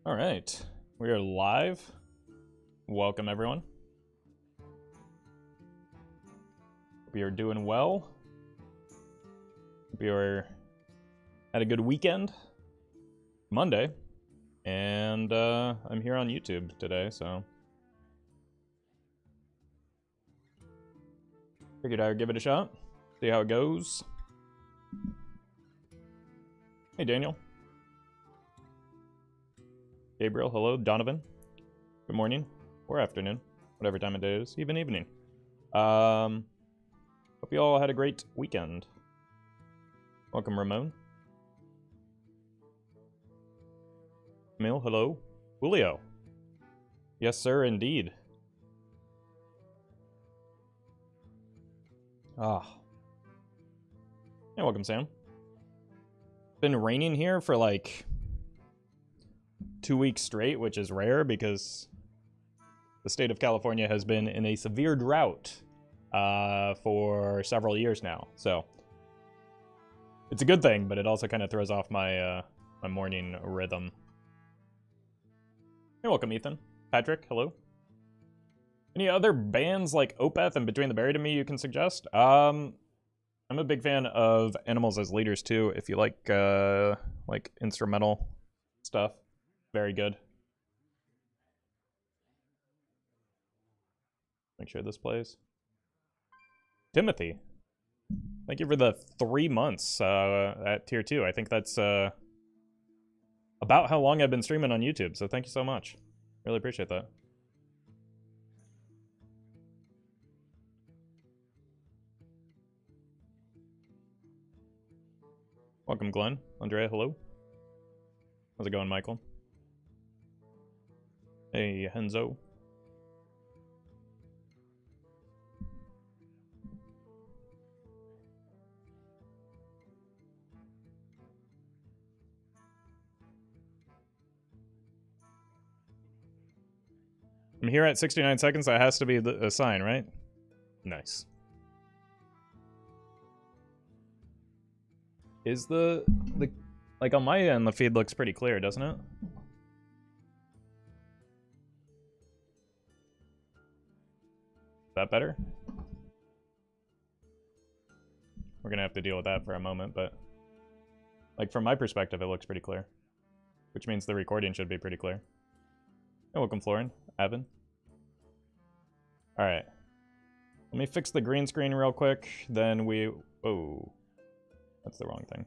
All right, we are live. Welcome, everyone. Hope you're doing well. Hope you're had a good weekend. Monday, and I'm here on YouTube today, so figured I would give it a shot, see how it goes. Hey, Daniel. Gabriel, hello. Donovan, good morning or afternoon, whatever time of day it is, even evening. Hope you all had a great weekend. Welcome, Ramon. Emil, hello. Julio. Yes, sir, indeed. Ah. Hey, welcome, Sam. It's been raining here for like 2 weeks straight, which is rare because the state of California has been in a severe drought for several years now. So it's a good thing, but it also kind of throws off my my morning rhythm. Hey, welcome, Ethan. Patrick, hello. Any other bands like Opeth and Between the Buried and Me you can suggest? I'm a big fan of Animals as Leaders too. If you like instrumental stuff, very good. Make sure this plays. Timothy, thank you for the 3 months at tier 2. I think that's about how long I've been streaming on YouTube, so thank you so much. Really appreciate that. Welcome, Glenn. Andrea, hello. How's it going, Michael? Hey, Henzo. I'm here at 69 seconds. That has to be a sign, right? Nice. Is the like on my end, the feed looks pretty clear, doesn't it? Is that better? We're gonna have to deal with that for a moment, but like from my perspective, it looks pretty clear, which means the recording should be pretty clear. Hey, welcome, Florin. Evan. All right. Let me fix the green screen real quick. Then we... Oh. That's the wrong thing.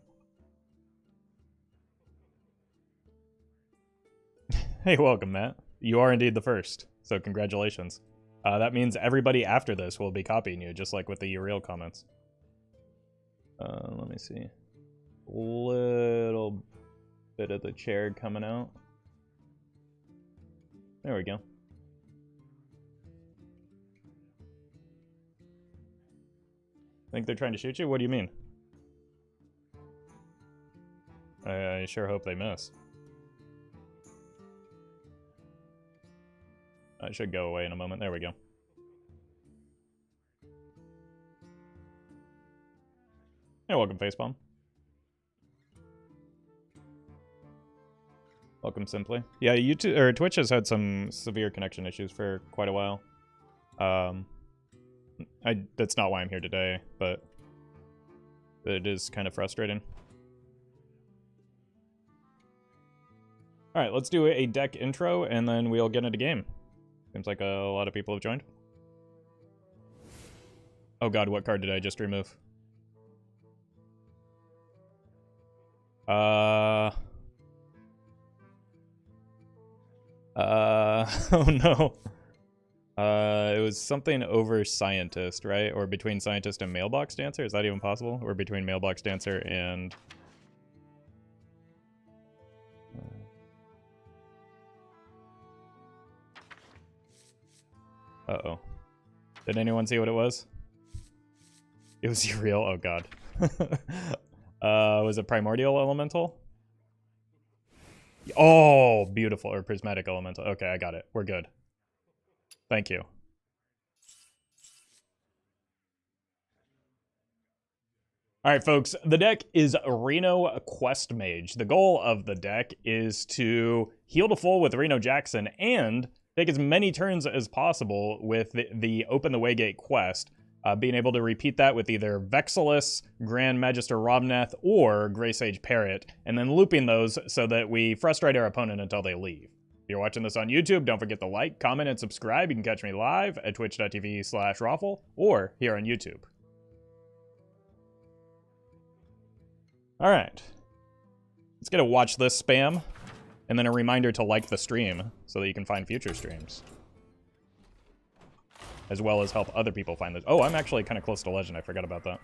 Hey, welcome, Matt. You are indeed the first, so congratulations. That means everybody after this will be copying you, just like with the Uriel comments. Let me see. Little bit of the chair coming out. There we go. Think they're trying to shoot you? What do you mean? I sure hope they miss. I should go away in a moment. There we go. Hey, welcome, Facepalm. Welcome, Simply. Yeah, YouTube or Twitch has had some severe connection issues for quite a while. That's not why I'm here today, but it is kind of frustrating. All right, let's do a deck intro, and then we'll get into game. Seems like a lot of people have joined. Oh god, what card did I just remove? Oh no. It was something over Scientist, right? Or between Scientist and Mailbox Dancer? Is that even possible? Or between Mailbox Dancer and... Uh-oh. Did anyone see what it was? It was Uriel? Oh god. Was it Primordial Elemental? Oh, beautiful. Or Prismatic Elemental. Okay, I got it. We're good. Thank you. All right, folks, the deck is Reno Quest Mage. The goal of the deck is to heal to full with Reno Jackson and take as many turns as possible with the Open the Waygate quest, being able to repeat that with either Vexilus, Grand Magister Robneth, or Grey Sage Parrot, and then looping those so that we frustrate our opponent until they leave. If you're watching this on YouTube, don't forget to like, comment, and subscribe. You can catch me live at twitch.tv/Roffle or here on YouTube. All right, let's get a watch this spam, and then a reminder to like the stream so that you can find future streams, as well as help other people find this. Oh, I'm actually kind of close to Legend. I forgot about that.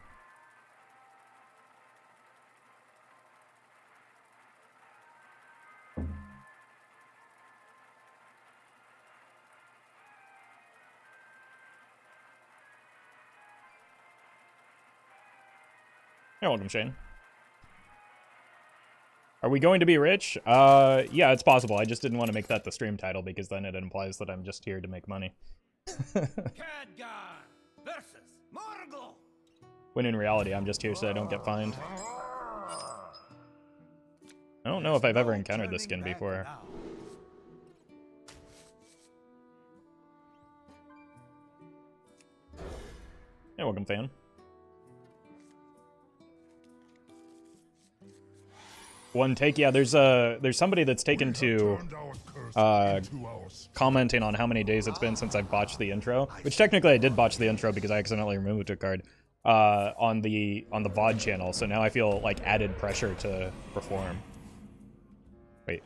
You're welcome, Shane. Are we going to be rich? Yeah, it's possible. I just didn't want to make that the stream title because then it implies that I'm just here to make money. When in reality, I'm just here so I don't get fined. I don't know if I've ever encountered this skin before. Yeah, welcome, fan. One take, yeah. There's somebody that's taken to commenting on how many days it's been since I've botched the intro, which technically I did botch the intro because I accidentally removed a card on the VOD channel. So now I feel like added pressure to perform. Wait,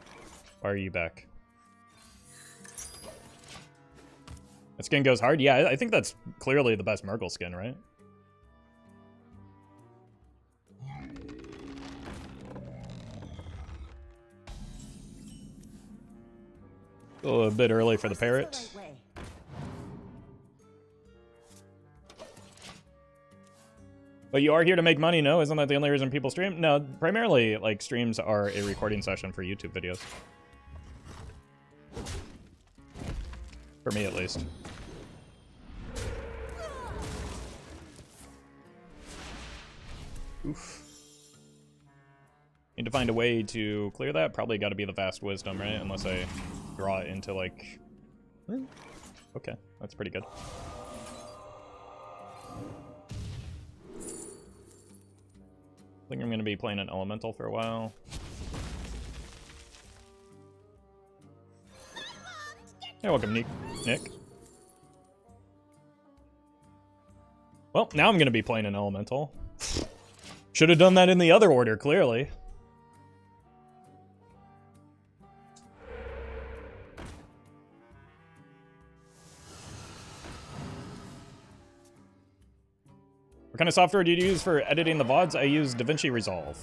why are you back? That skin goes hard. Yeah, I think that's clearly the best Murgle skin, right? A bit early for the parrot. But you are here to make money, no? Isn't that the only reason people stream? No, primarily, like, streams are a recording session for YouTube videos. For me, at least. Oof. Need to find a way to clear that. Probably got to be the Vast Wisdom, right? Unless I draw it into, like... Okay, that's pretty good. I think I'm going to be playing an Elemental for a while. Hey, welcome, Nick. Well, now I'm going to be playing an Elemental. Should have done that in the other order, clearly. What kind of software do you use for editing the VODs? I use DaVinci Resolve.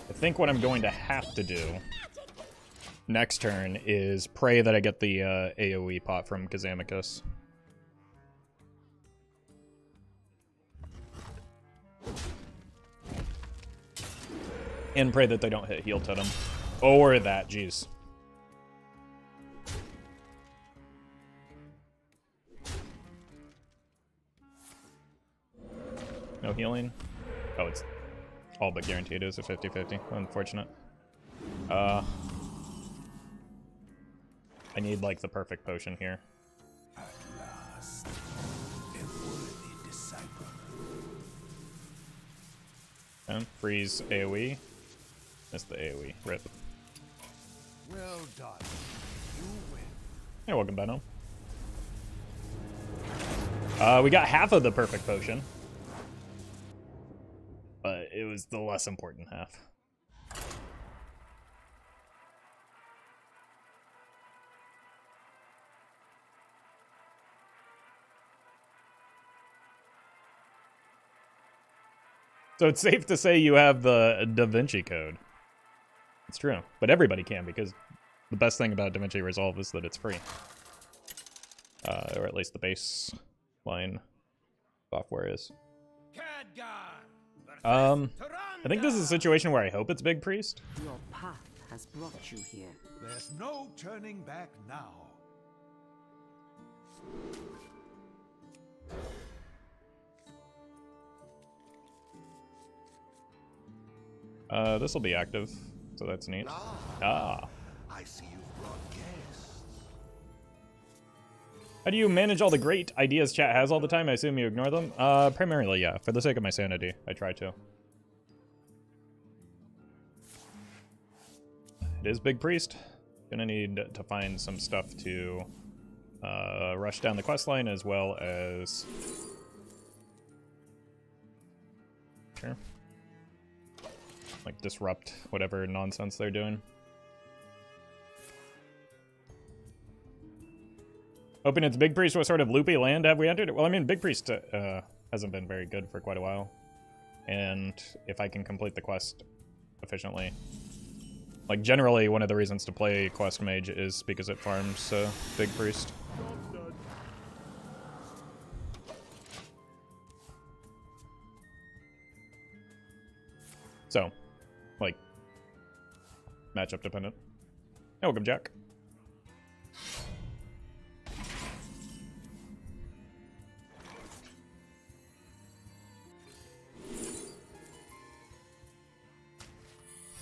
I think what I'm going to have to do next turn is pray that I get the AoE pot from Kazamikos. And pray that they don't hit heal totem. Or that, jeez. No healing? Oh, it's all but guaranteed it was a 50-50. Unfortunate. I need, like, the perfect potion here. At last, a worthy disciple. And freeze AoE. Missed the AoE. Rip. Well done. You win. Hey, welcome, Benno. We got half of the perfect potion. But it was the less important half. So it's safe to say you have the Da Vinci Code. It's true. But everybody can because The best thing about DaVinci Resolve is that it's free. Or at least the baseline software is. I think this is a situation where I hope it's Big Priest. Your path has brought you here. There's no turning back now. This will be active, so that's neat. I see you've brought guests. How do you manage all the great ideas chat has all the time? I assume you ignore them? Primarily, yeah. For the sake of my sanity, I try to. It is Big Priest. Gonna need to find some stuff to rush down the quest line as well as... Sure. Like, disrupt whatever nonsense they're doing. Hoping it's Big Priest. What sort of loopy land have we entered? Well, I mean, Big Priest hasn't been very good for quite a while. And if I can complete the quest efficiently... Like, generally, one of the reasons to play Quest Mage is because it farms Big Priest. So, like, matchup dependent. Hey, welcome, Jack.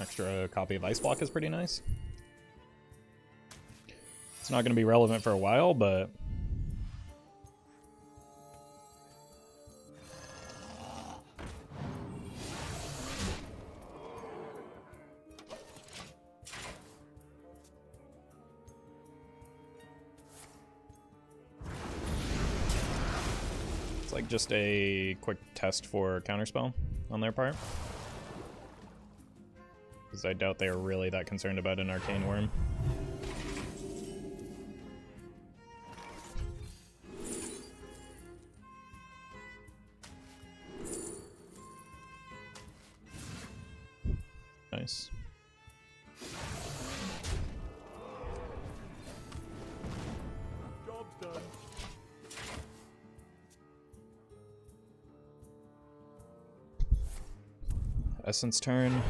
Extra copy of Ice Block is pretty nice. It's not going to be relevant for a while, but... It's like just a quick test for counterspell on their part. Because I doubt they are really that concerned about an Arcane Worm. Nice. Job's done. Essence turn.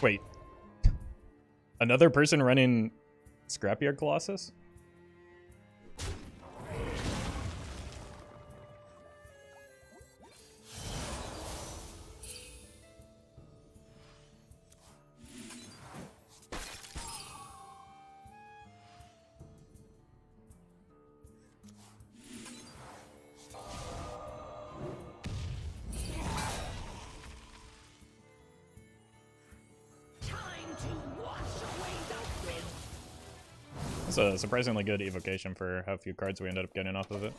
Wait. Another person running Scrapyard Colossus? It's a surprisingly good evocation for how few cards we ended up getting off of it.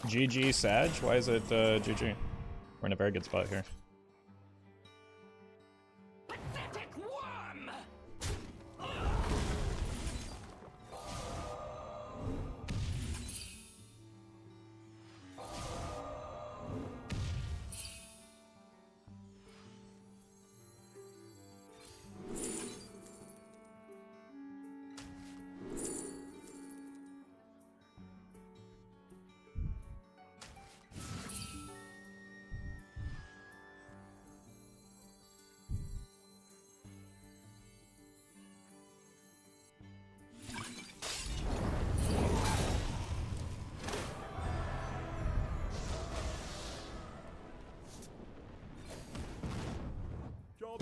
GG Sag? Why is it GG? We're in a very good spot here.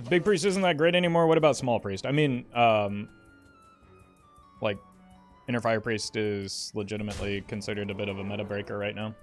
Big Priest isn't that great anymore. What about Small Priest? I mean, like, Inner Fire Priest is legitimately considered a bit of a meta breaker right now.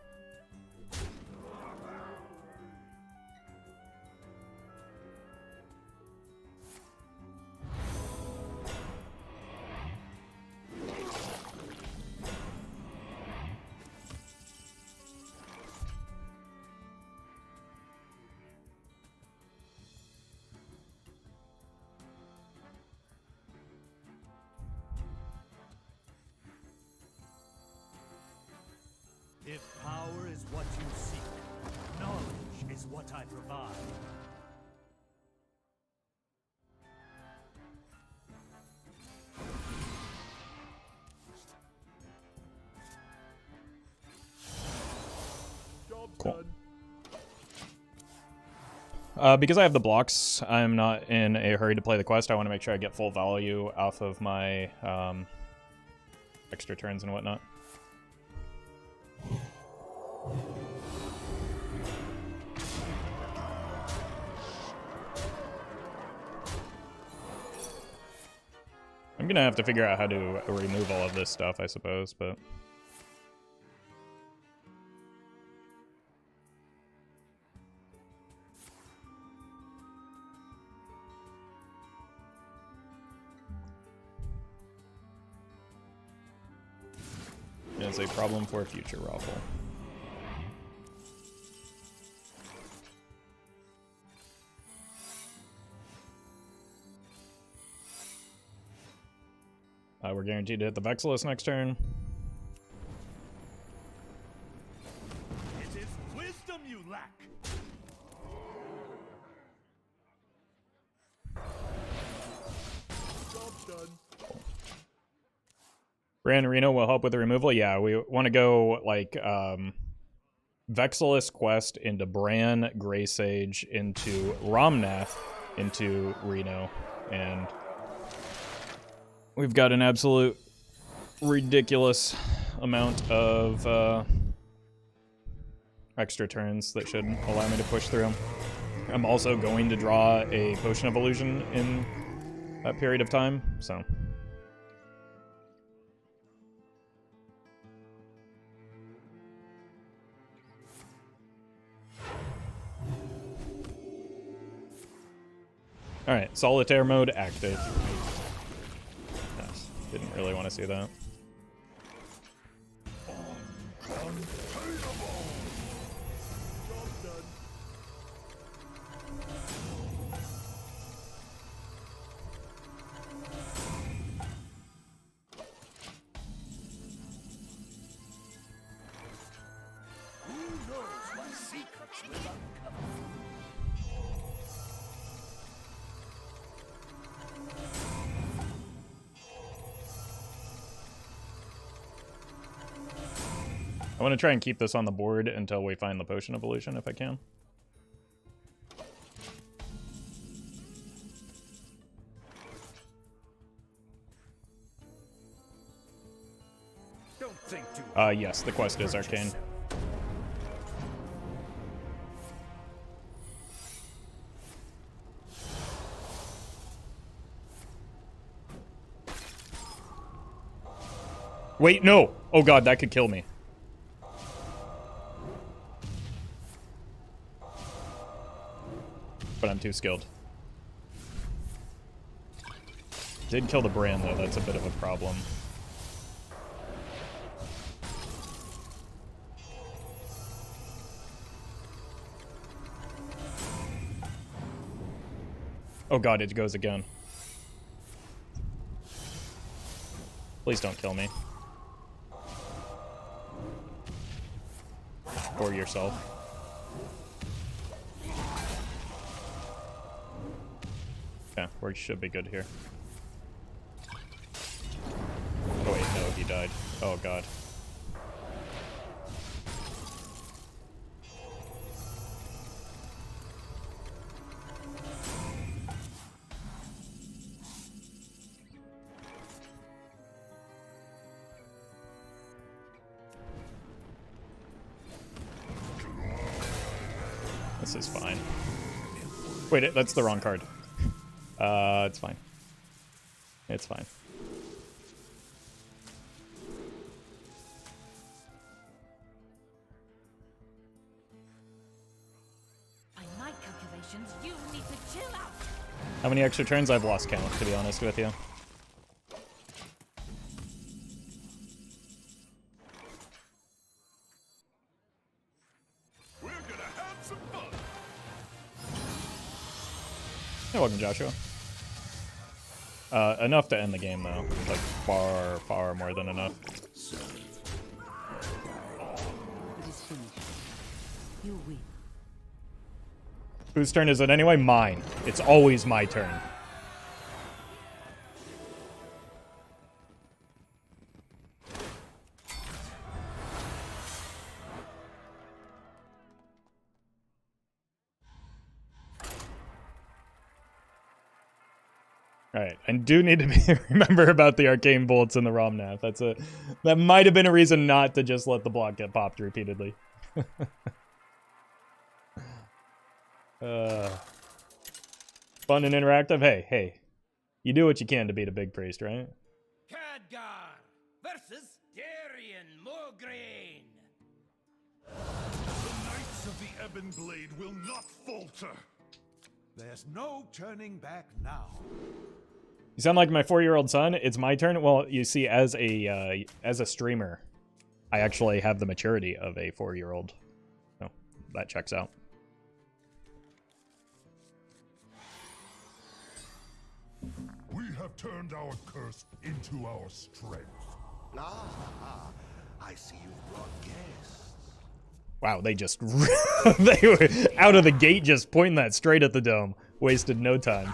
what I provide. Cool. Because I have the blocks, I'm not in a hurry to play the quest. I want to make sure I get full value off of my extra turns and whatnot. I'm gonna have to figure out how to remove all of this stuff, I suppose, but... It's a problem for future Roffle. We're guaranteed to hit the Vexillus next turn. It is wisdom you lack. Job done. Bran Reno will help with the removal. Yeah, we want to go like Vexillus quest into Bran, Grey Sage, into Romnath, into Reno, and we've got an absolute ridiculous amount of extra turns that should allow me to push through. I'm also going to draw a Potion of Illusion in that period of time, so... Alright, Solitaire mode active. Yes, didn't really want to see that. I want to try and keep this on the board until we find the Potion of Illusion, if I can. Don't think too Yes, the quest is Arcane. Wait, no! Oh god, that could kill me. But I'm too skilled. Did kill the Bran, though. That's a bit of a problem. Oh god, it goes again. Please don't kill me. Or yourself. Yeah, we should be good here. Oh wait, no, he died. Oh god. This is fine. Wait, that's the wrong card. It's fine. It's fine. By my calculations, you need to chill out. How many extra turns? I've lost count, to be honest with you. We're gonna have some fun. Hey, welcome, Joshua. Enough to end the game, though. Like, far, far more than enough. It is finished. You win. Whose turn is it anyway? Mine. It's always my turn. Alright, I do need to remember about the arcane bolts and the Romnath. That might have been a reason not to just let the block get popped repeatedly. Fun and interactive. Hey. You do what you can to beat a big priest, right? Khadgar versus Darien Mograine. The Knights of the Ebon Blade will not falter. There's no turning back now. You sound like my 4-year-old son. It's my turn. Well, you see, as a streamer, I actually have the maturity of a 4-year-old. So that checks out. We have turned our curse into our strength. Ah, I see you've brought guests. Wow, they just they were out of the gate just pointing that straight at the dome. Wasted no time.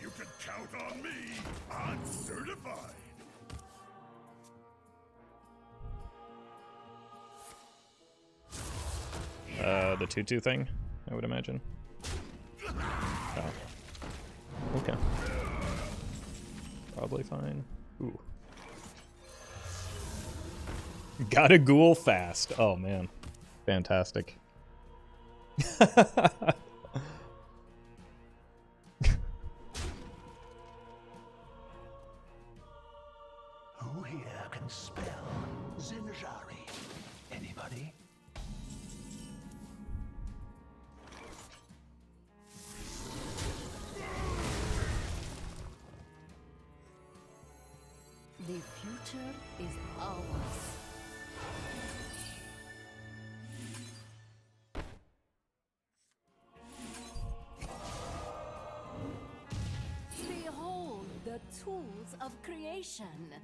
You can count on me. I'm certified. The 2/2 thing, I would imagine. Oh. Okay. Probably fine. Ooh. Got a ghoul fast. Oh man. Fantastic. Who here can spell Zinjari? Anybody? The future is ours. Behold the tools of creation.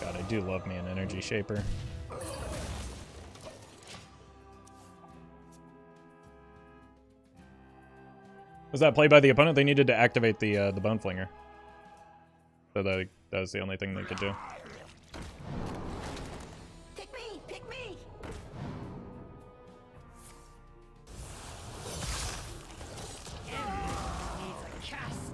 God, I do love me an energy shaper. Was that played by the opponent? They needed to activate the bone flinger. So that was the only thing they could do. Pick me! Pick me! Everyone needs a casket.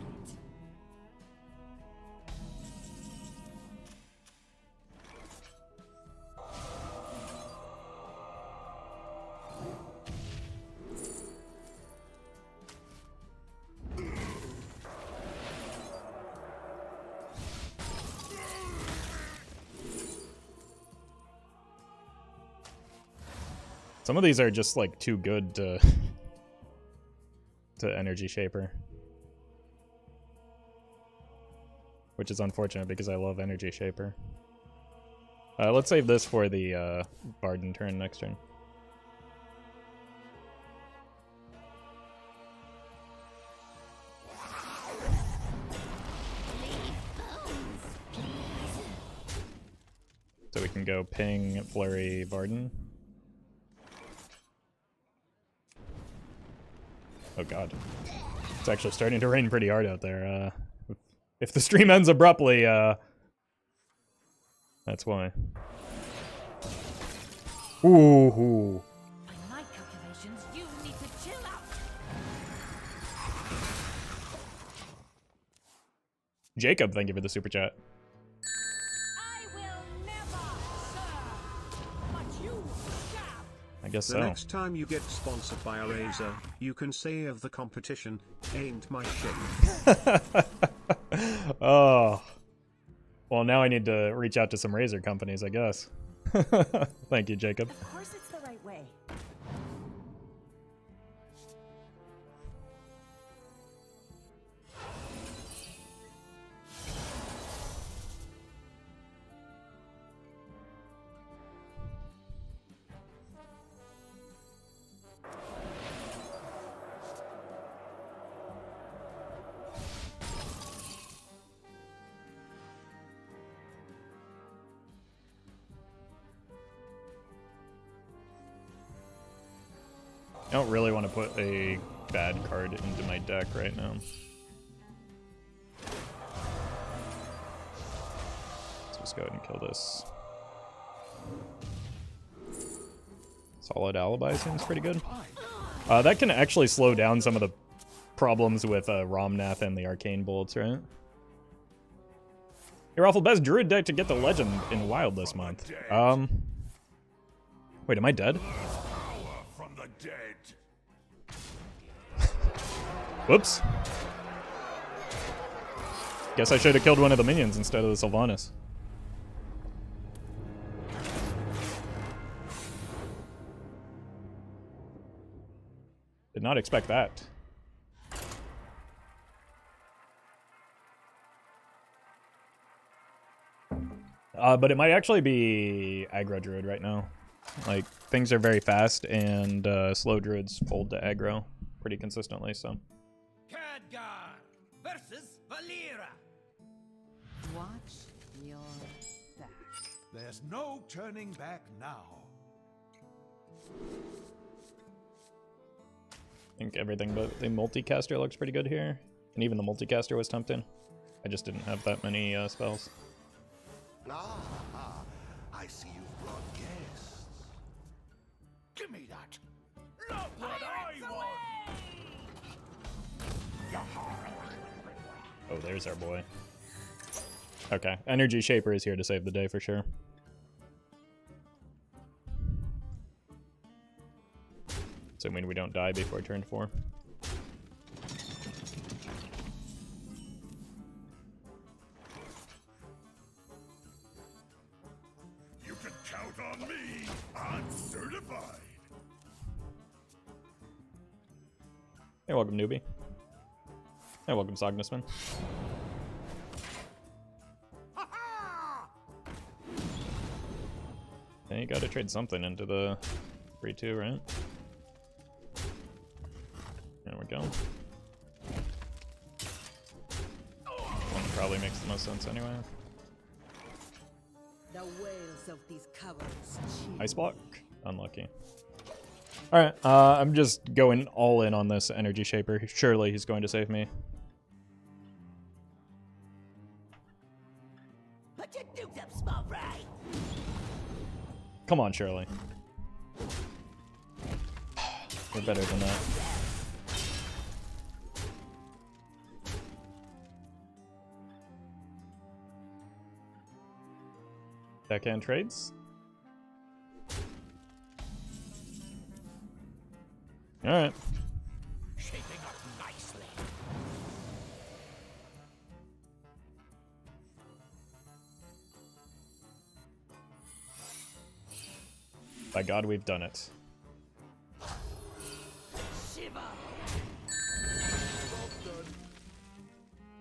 Some of these are just like too good to energy shaper, which is unfortunate because I love energy shaper. Let's save this for the Barden turn next turn. So we can go ping, flurry, Varden. Oh god. It's actually starting to rain pretty hard out there. If the stream ends abruptly, that's why. Ooh. By my calculations, you need to chill out. Jacob, thank you for the super chat. I will never, sir. But you shall. I guess The so. next time you get sponsored by a razor, you can say of the competition, ain't my shit. Oh. Well, now I need to reach out to some razor companies, I guess. Thank you, Jacob. Of course it's the right way. I don't really want to put a bad card into my deck right now. Let's just go ahead and kill this. Solid Alibi seems pretty good. That can actually slow down some of the problems with Romnath and the Arcane Bolts, right? Hey, Roffle, best Druid deck to get the Legend in Wild this month. Wait, am I dead? From the dead. Whoops. Guess I should have killed one of the minions instead of the Sylvanas. Did not expect that. But it might actually be aggro druid right now. Like, things are very fast, and slow druids fold to aggro pretty consistently, so. Khadgar versus Valera. Watch your back. There's no turning back now. I think everything but the multicaster looks pretty good here. And even the multicaster was tempting. I just didn't have that many spells. Ah, I see you've brought guests. Give me that. Look what I want. Oh, there's our boy. Okay, Energy Shaper is here to save the day for sure. Assuming we don't die before turn 4. You can count on me. I'm certified. Hey, welcome, newbie. Hey, welcome, Sognusman. Yeah, you gotta trade something into the 3-2, right? There we go. One probably makes the most sense anyway. The wails of these cowards. Ice block? Unlucky. Alright, I'm just going all in on this Energy Shaper. Surely he's going to save me. Put your dukes up, small fry. Come on, Shirley. We're better than that. Backhand trades? Alright. Shaping up nicely. By God, we've done it.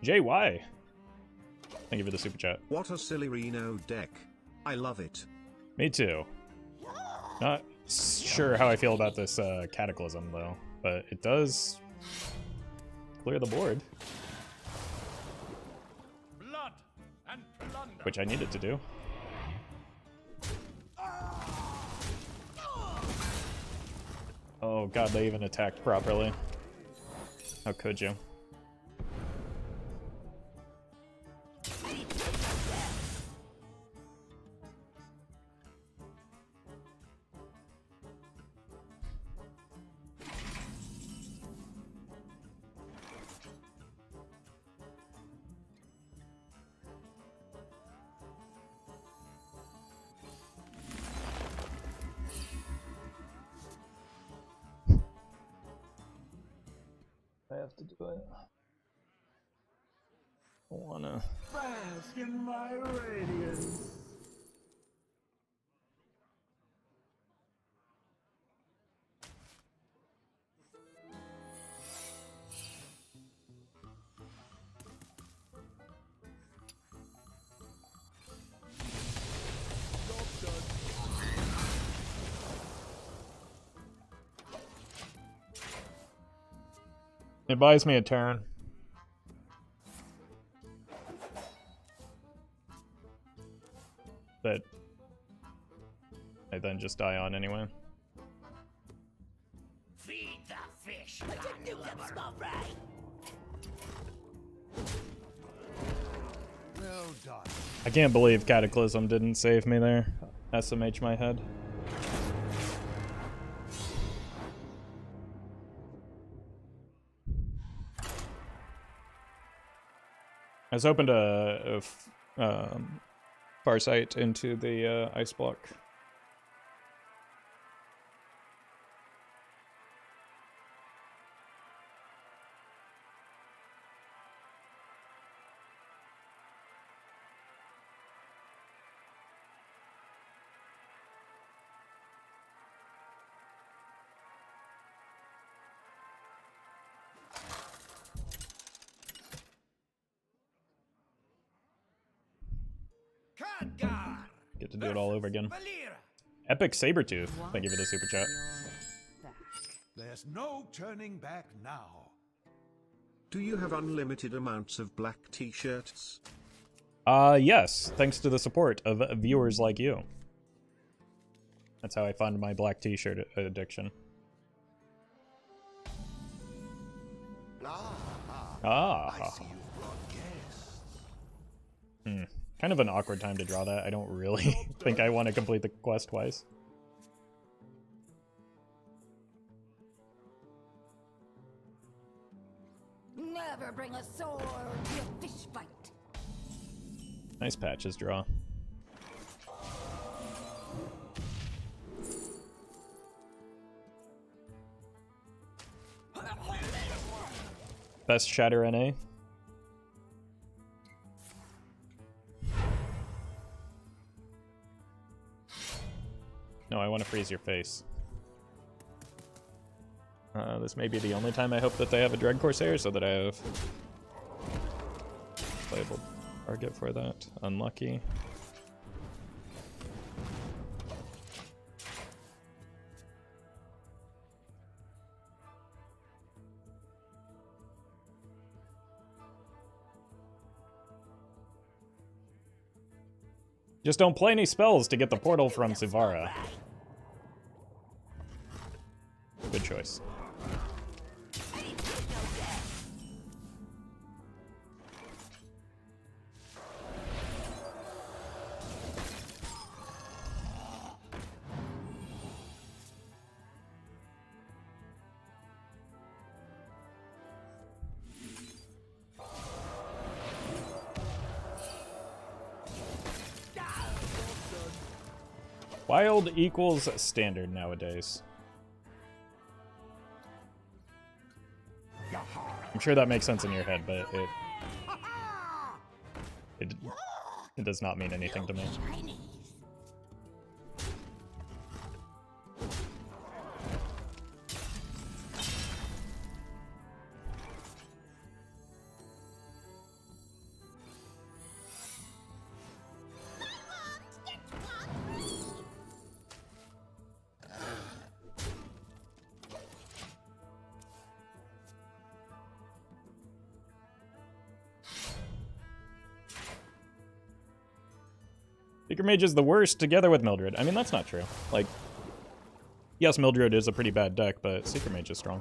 JY. Thank you for the super chat. What a silly Reno deck. I love it. Me too. Not sure how I feel about this Cataclysm, though, but it does clear the board, Blood and plunder. which I needed to do. Oh god, they even attacked properly. How could you? I have to do it. I wanna. Bask in my radiance. It buys me a turn. That I then just die on anyway. Feed Put your nukes up, small fry. Well done. I can't believe Cataclysm didn't save me there. SMH my head. I was hoping to Farsight into the ice block. Khadgar Get to do it all over again. Valera. Epic Sabertooth. Thank you for the super chat. Your back. There's no turning back now. Do you have unlimited amounts of black t-shirts? Yes, thanks to the support of viewers like you. That's how I fund my black t-shirt addiction. I see you've brought guests. Kind of an awkward time to draw that. I don't really think I want to complete the quest twice. Never bring a sword to a fish fight. Nice patches draw. Best Shatter NA. No, I want to freeze your face. This may be the only time I hope that they have a Dread Corsair so that I have playable target for that. Unlucky. Just don't play any spells to get the portal from Sivara. Good choice. Wild equals standard nowadays. I'm sure that makes sense in your head, but it does not mean anything to me. Secret Mage is the worst together with Mildred. I mean, that's not true. Like, yes, Mildred is a pretty bad deck, but Secret Mage is strong.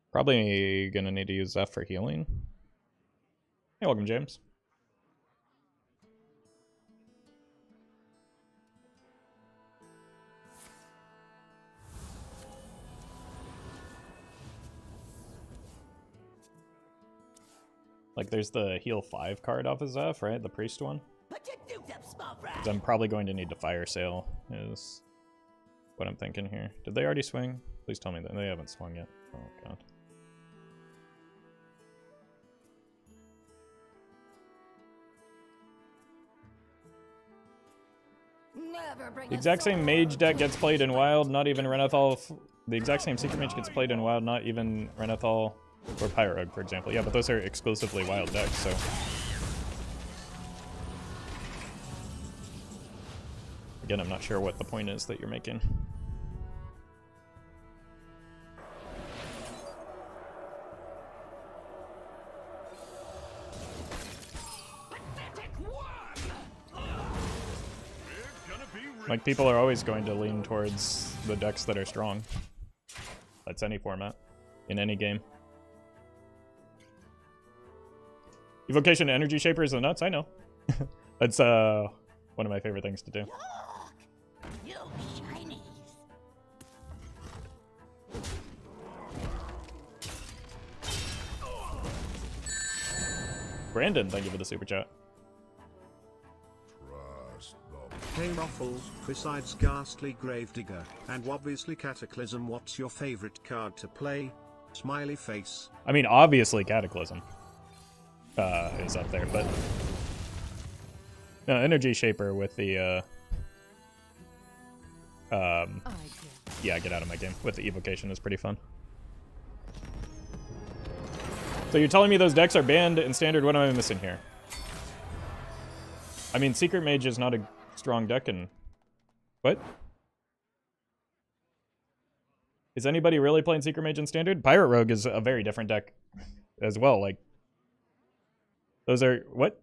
Probably gonna need to use Zeph for healing. Hey, welcome, James. Like, there's the heal 5 card off of Zeph, right? The priest one. Put your nukes up, small fry. 'Cause I'm probably going to need to fire sale, is what I'm thinking here. Did they already swing? Please tell me that they haven't swung yet. Oh, God. Never bring The a exact same sword mage deck to gets a played in fish Wild, not even Renethal. The exact same Secret Mage gets played in Wild, not even Renethal or Pirate Rogue, for example. Yeah, but those are exclusively Wild decks, so. Again, I'm not sure what the point is that you're making. Like, people are always going to lean towards the decks that are strong. That's any format, in any game. Evocation Energy Shaper is the nuts, I know. That's one of my favorite things to do. You shinies. Brandon, thank you for the super chat. Trust the Hey Roffle, besides Ghastly Gravedigger, and obviously Cataclysm, what's your favorite card to play? Smiley face. I mean, obviously Cataclysm is up there, but no, Energy Shaper with the yeah, get out of my game with the evocation is pretty fun. So you're telling me those decks are banned in Standard? What am I missing here? I mean, Secret Mage is not a strong deck in... What? Is anybody really playing Secret Mage in Standard? Pirate Rogue is a very different deck as well. Like, those are... What?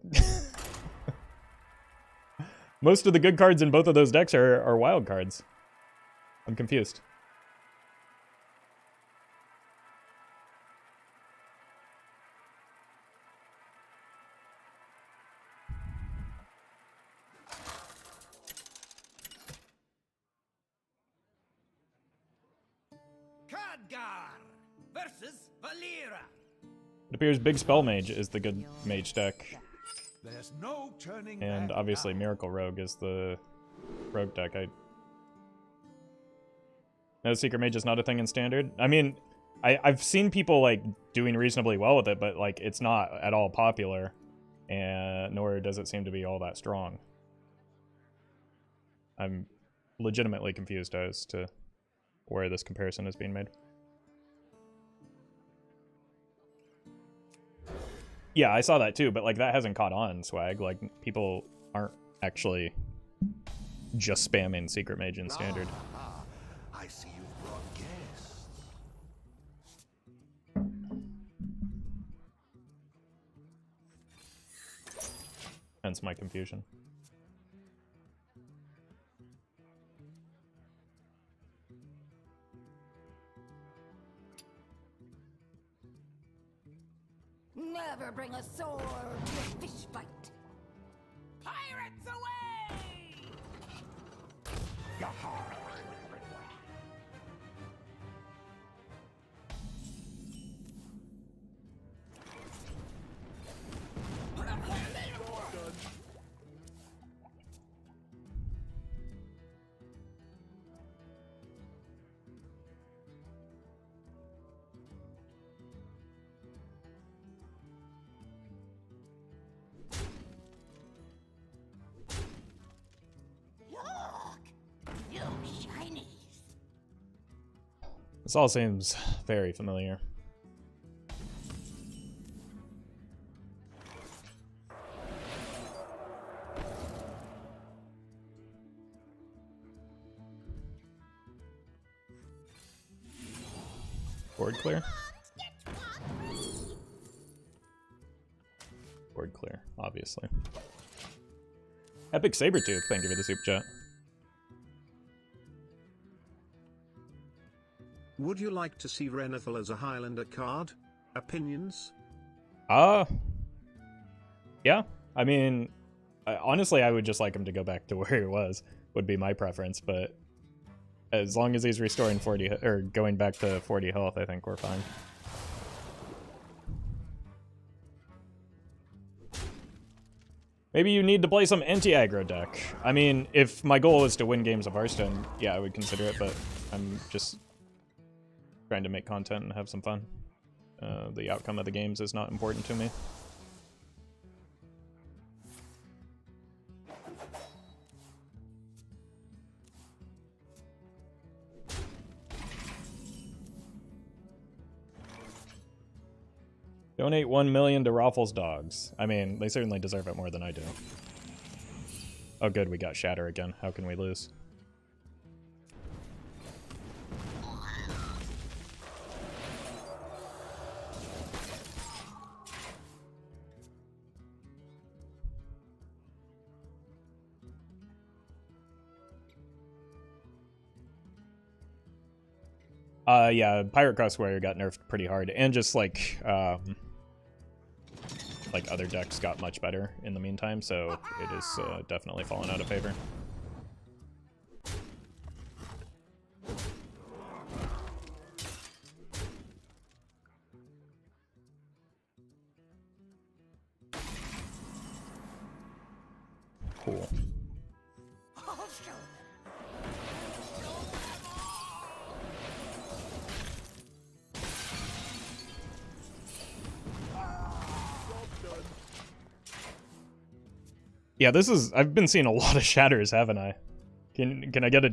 Most of the good cards in both of those decks are wild cards. I'm confused. Khadgar versus Valera. It appears Big Spell Mage is the good mage deck. There's no turning And back obviously now. Miracle Rogue is the rogue deck. No, Secret Mage is not a thing in Standard. I mean, I've seen people like doing reasonably well with it, but like it's not at all popular, and nor does it seem to be all that strong. I'm legitimately confused as to where this comparison is being made. Yeah, I saw that too, but like that hasn't caught on, Swag. Like people aren't actually just spamming Secret Mage in Standard. Ah, I see you've brought guests. Hence my confusion. Never bring a sword to a fish fight. Pirates away! Look! You shinies! This all seems very familiar. Board clear? Board clear, obviously. Epic Sabertooth, thank you for the super chat. Would you like to see Renethal as a Highlander card? Opinions? Yeah. I mean, honestly, I would just like him to go back to where he was, would be my preference, but as long as he's restoring 40, or going back to 40 health, I think we're fine. Maybe you need to play some anti-aggro deck. I mean, if my goal is to win games of Hearthstone, yeah, I would consider it, but I'm just trying to make content and have some fun. The outcome of the games is not important to me. Donate 1 million to Roffle's dogs. I mean, they certainly deserve it more than I do. Oh good, we got Shatter again. How can we lose? Yeah, Pirate Cross Warrior got nerfed pretty hard, and just like other decks got much better in the meantime, so it is definitely fallen out of favor. Cool. Yeah, this is... I've been seeing a lot of shatters, haven't I? Can I get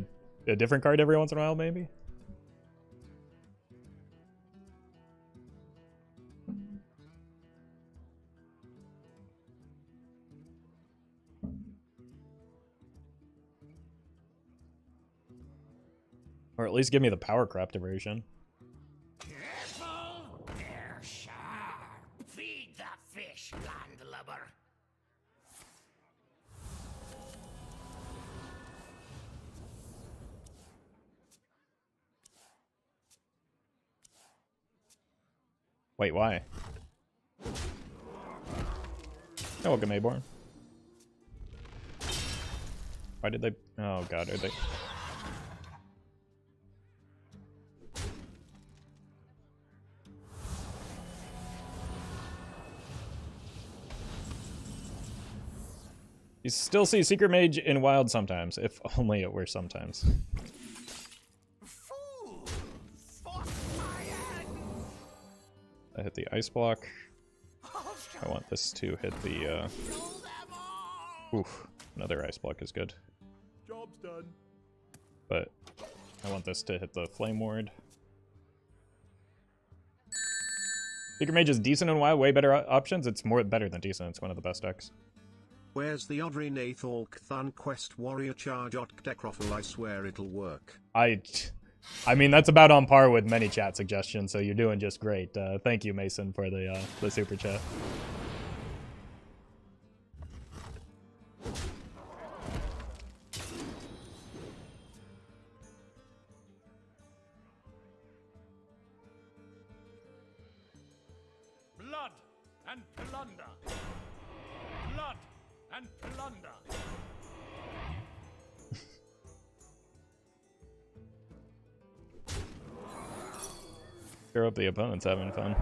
a different card every once in a while, maybe? Or at least give me the power corrupted version. Careful, they're sharp. Feed the fish, landlubber. Wait, why? Oh, welcome, Aborn. Why did they... Oh god, are they... You still see Secret Mage in Wild sometimes, if only it were sometimes. I hit the ice block. I want this to hit the oof, another ice block is good. Job's done. But I want this to hit the flame ward. Secret Mage is decent in Wild, way better options. It's better than decent, it's one of the best decks. Where's the Audrey Nathalk Thun Quest Warrior Charge deck Roffle? I swear it'll work. I mean, that's about on par with many chat suggestions, so you're doing just great. Thank you, Mason, for the super chat. Blood and plunder. Blood and plunder. Sure hope the opponent's having fun.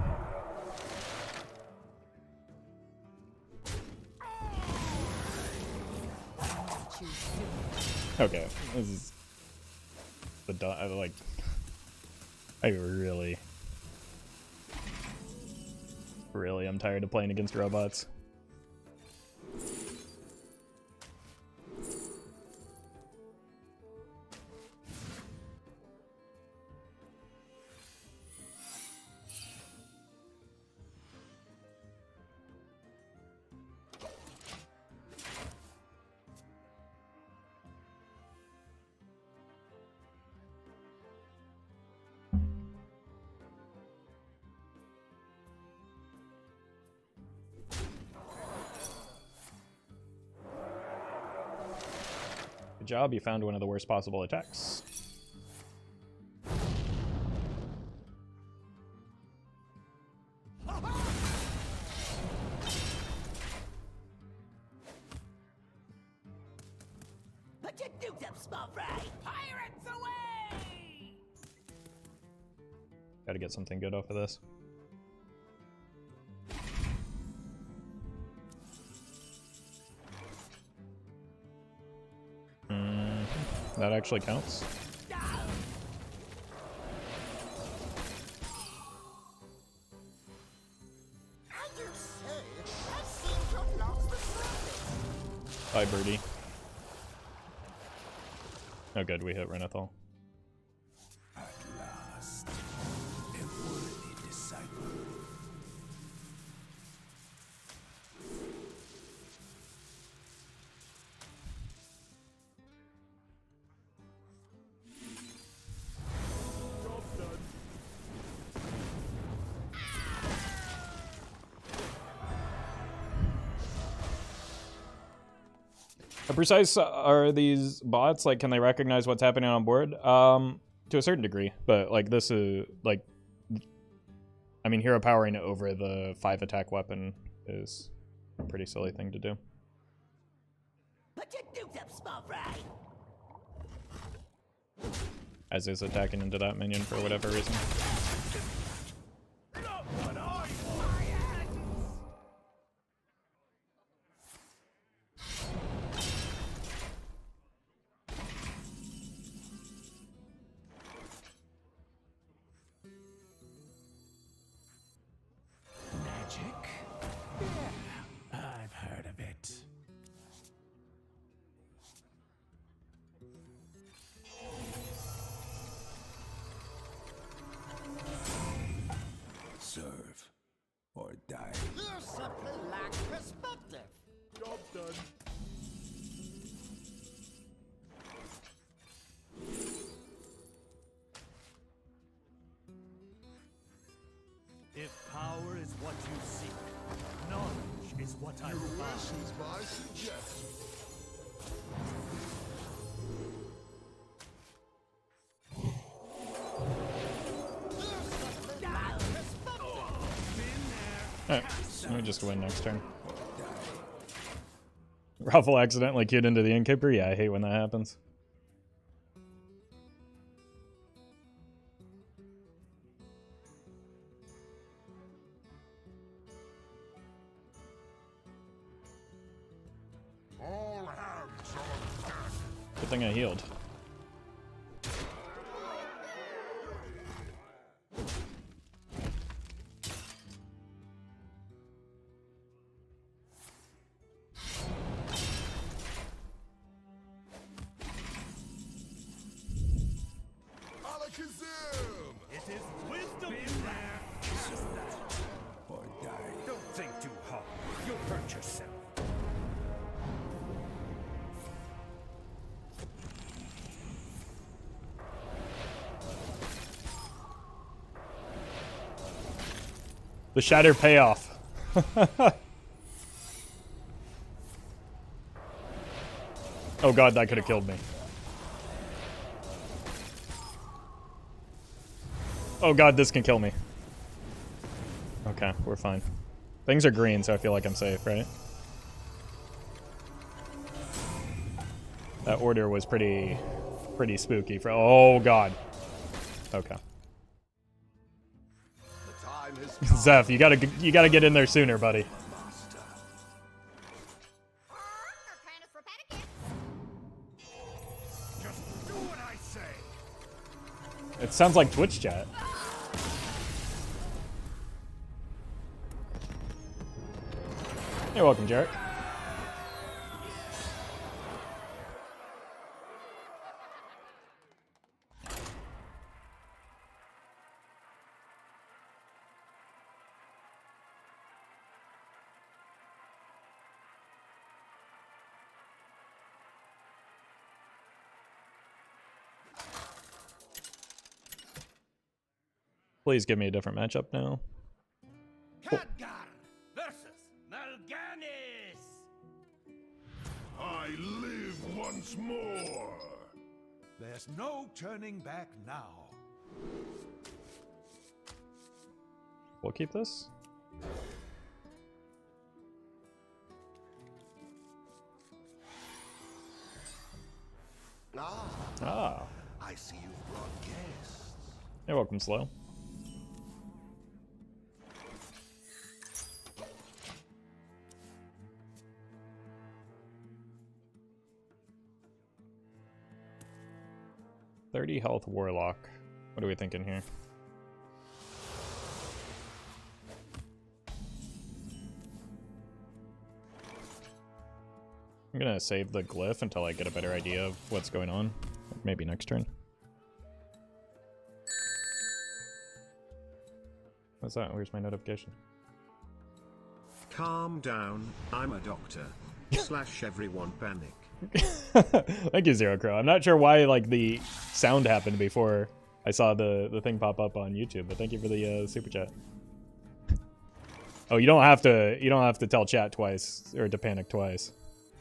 Okay, this is the like. I really, I'm tired of playing against robots. Good job, you found one of the worst possible attacks. Put your dukes up, small fry. Pirates away! Gotta get something good off of this. That actually counts. Bye, birdie. Oh good, we hit Renathal. At last, a worthy disciple. How precise are these bots? Like, can they recognize what's happening on board? To a certain degree, but like this is like, I mean, hero powering over the 5 attack weapon is a pretty silly thing to do. Put your dukes up, small fry. As is attacking into that minion for whatever reason. Magic? Yeah, I've heard of it. Serve or die. You simply lack perspective. Job done. If power is what you seek, knowledge is what I Your found. wish is my suggestion. Alright, let me just win next turn. Roffle accidentally queued into the innkeeper? Yeah, I hate when that happens. All hands on deck. Good thing I healed. Alakazam! It is wisdom in there. Or die. Don't think too hard. You'll hurt yourself. The shatter payoff. Oh god, that could have killed me. Oh god, this can kill me. Okay, we're fine. Things are green, so I feel like I'm safe, right? That order was pretty spooky for— oh god. Okay. The time has come. Zeph, you gotta get in there sooner, buddy. Just do what I say. It sounds like Twitch chat. You're welcome, Jarek. Please give me a different matchup now. Khadgar versus Mal'Ganis. I live once more. There's no turning back now. We'll keep this. Ah. I see you've brought guests. You're welcome, Slow. $30 health Warlock. What are we thinking here? I'm gonna save the glyph until I get a better idea of what's going on. Maybe next turn. What's that? Where's my notification? Calm down, I'm a doctor. / everyone panic. Thank you, Zero Crow. I'm not sure why like the sound happened before I saw the thing pop up on YouTube, but thank you for the super chat. Oh, you don't have to tell chat twice or to panic twice.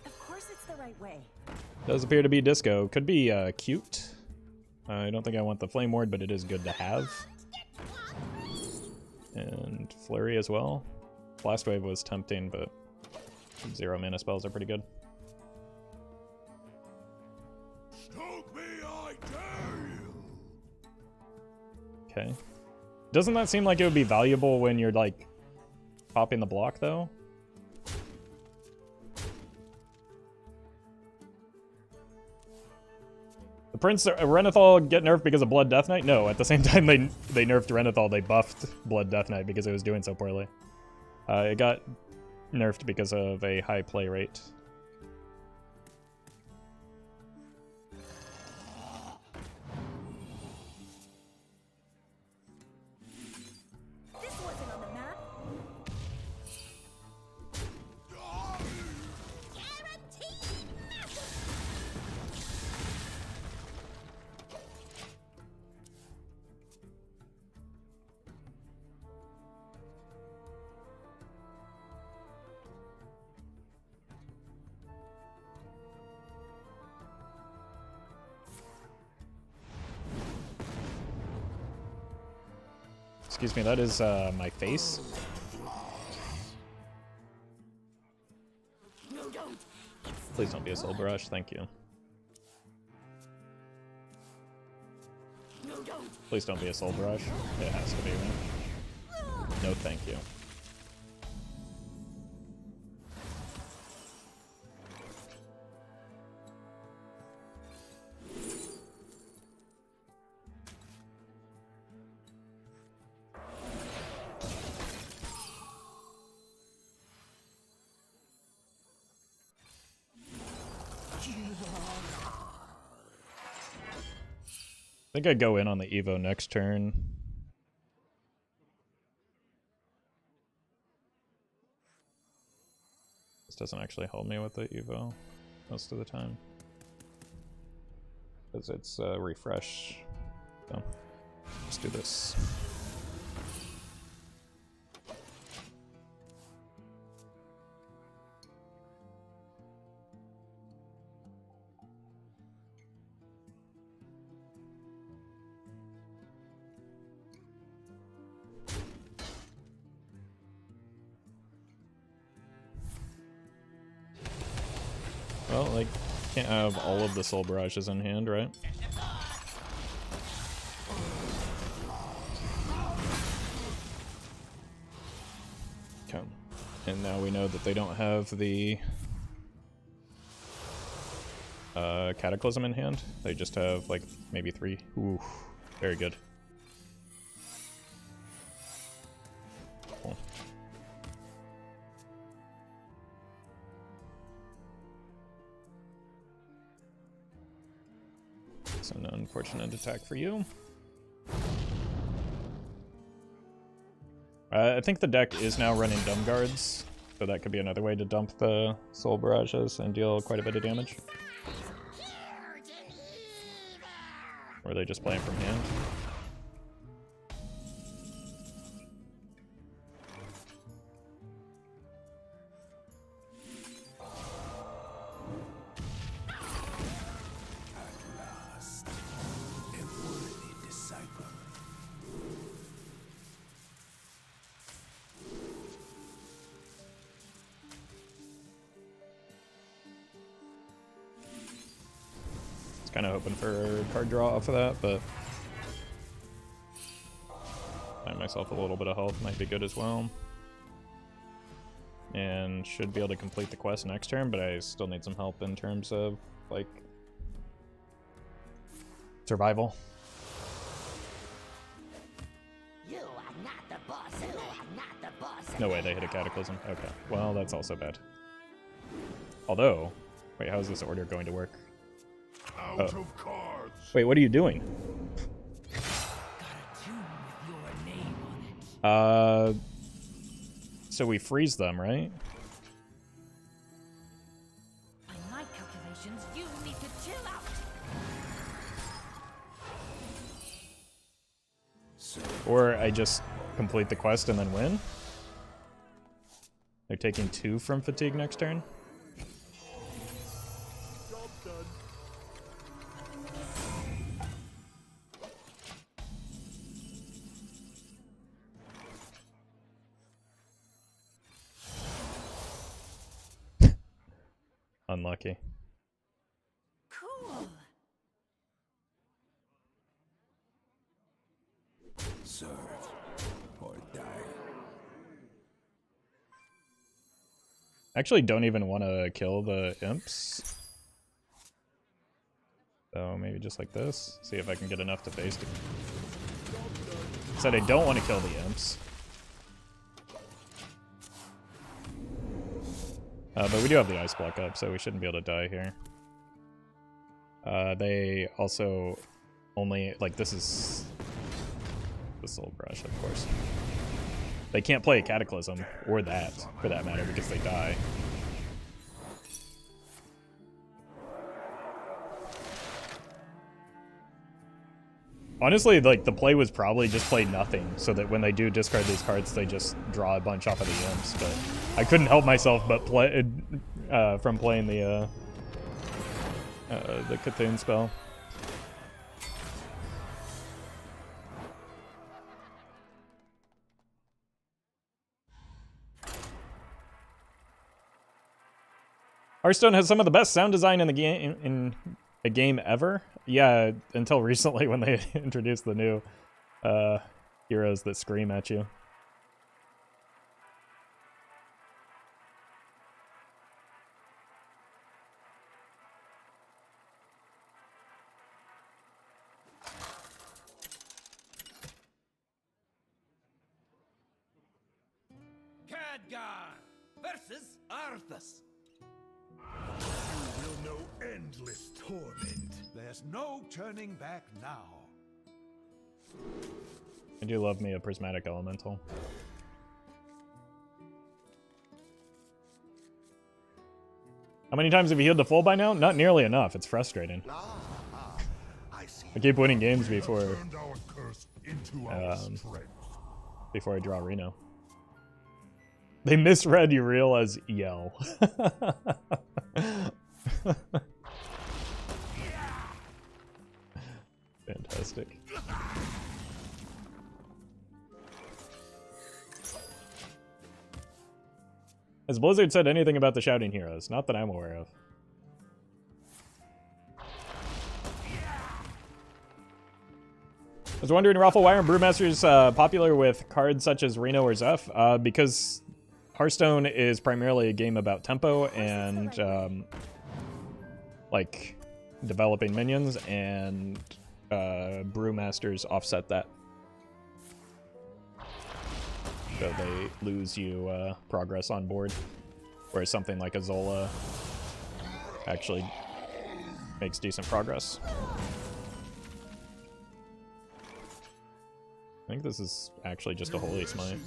Of course it's the right way. Does appear to be disco. Could be cute. I don't think I want the flame ward, but it is good to have. And flurry as well. Blast wave was tempting, but 0 mana spells are pretty good. Choke me, I dare you! Okay. Doesn't that seem like it would be valuable when you're like popping the block though? The Prince Renethal get nerfed because of Blood Death Knight? No, at the same time they nerfed Renethal, they buffed Blood Death Knight because it was doing so poorly. It got nerfed because of a high play rate. This wasn't on the map. Guaranteed massive. Excuse me, that is my face. No, don't. Please don't be a soul barrage, thank you. No, don't. Please don't be a soul barrage. It has to be, right? No, thank you. I think I'd go in on the Evo next turn. This doesn't actually help me with the Evo most of the time. Because it's refresh. So, let's do this. Well, like, can't have all of the soul barrages in hand, right? Okay. And now we know that they don't have the Cataclysm in hand. They just have, like, maybe 3. Ooh, very good. Cool. It's an unfortunate attack for you. I think the deck is now running Dumb Guards, so that could be another way to dump the Soul Barrages and deal quite a bit of damage. Or they just play them from hand. Kind of hoping for card draw off of that, but find myself a little bit of health might be good as well. And should be able to complete the quest next turn, but I still need some help in terms of, like, survival. You are not the boss. You are not the boss. No way they hit a Cataclysm. Okay, well, that's also bad. Although, wait, how is this order going to work? Out of cards. Wait, what are you doing? Got a tune with your name on it. So we freeze them, right? By my calculations, you need to chill out. Or I just complete the quest and then win? They're taking 2 from fatigue next turn? Job done. Unlucky. Cool. Serve or die. Actually don't even want to kill the imps. So maybe just like this. See if I can get enough to face it. Said I don't want to kill the imps. But we do have the ice block up, so we shouldn't be able to die here. They also only, like, this is the Soul Brush, of course. They can't play a Cataclysm, or that, for that matter, because they die. Honestly, like, the play was probably just play nothing, so that when they do discard these cards, they just draw a bunch off of the imps, but I couldn't help myself but play from playing the Cthulhu spell. Hearthstone has some of the best sound design in the game in a game ever. Yeah, until recently when they introduced the new heroes that scream at you. Khadgar versus Arthas. You will know endless torment. There's no turning back now. I do love me a prismatic elemental. How many times have you healed the full by now? Not nearly enough. It's frustrating. I keep winning games before Turned our curse into our strength. before I draw Reno. They misread Uriel as yell. Fantastic. Has Blizzard said anything about the shouting heroes? Not that I'm aware of. I was wondering, Roffle, why aren't Brewmasters popular with cards such as Reno or Zeph? Because Hearthstone is primarily a game about tempo and like developing minions, and Brewmasters offset that. So they lose you progress on board, whereas something like a Zola actually makes decent progress. I think this is actually just a Holy Smite.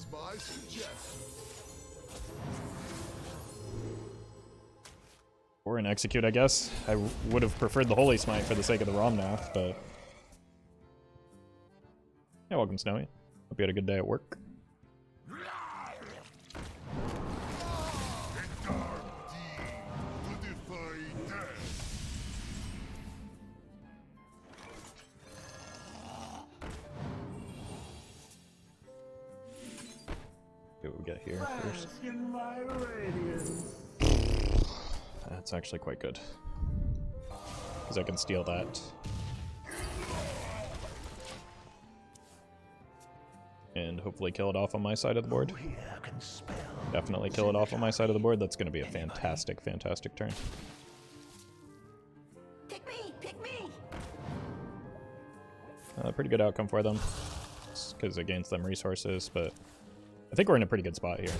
Or an Execute, I guess. I would have preferred the Holy Smite for the sake of the Romnath, but... Yeah, welcome, Snowy. Hope you had a good day at work. See what we get here first. That's actually quite good, because I can steal that. And hopefully kill it off on my side of the board. Definitely kill it off on my side of the board. That's going to be a fantastic, fantastic turn. Pick me! Pick me! Pretty good outcome for them, because it gains them resources, but I think we're in a pretty good spot here.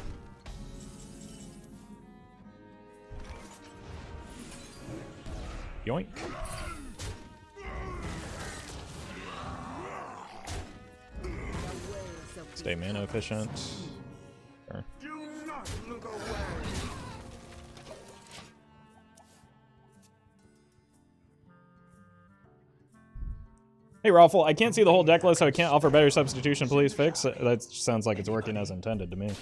Yoink. Stay mana efficient. Sure. Hey Roffle, I can't see the whole deck list, so I can't offer better substitution. Please fix. That sounds like it's working as intended to me.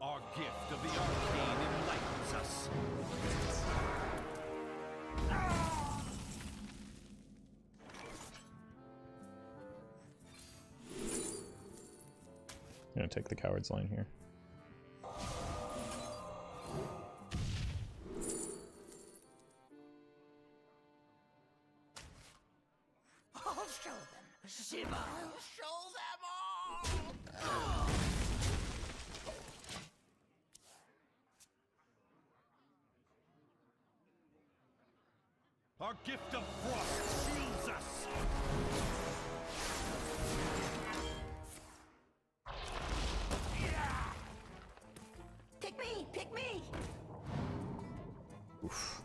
Our gift of the arcane enlightens us. I'm gonna take the coward's line here. show them. Shiva, I'll show them all. Our gift of frost shields us. Pick me, pick me. Oof.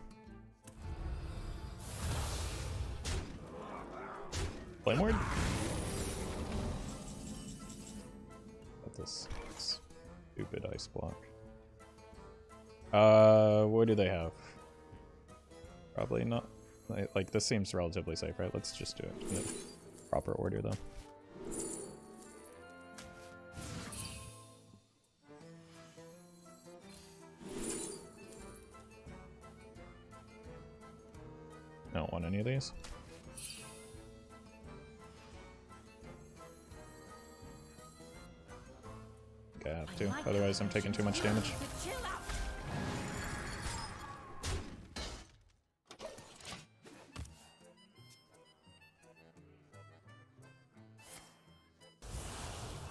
Flame ward? Got this stupid ice block. What do they have? Probably not. Like, this seems relatively safe, right? Let's just do it in the proper order, though. I don't want any of these. Okay, I have to. Otherwise, I'm taking too much damage. Chill out.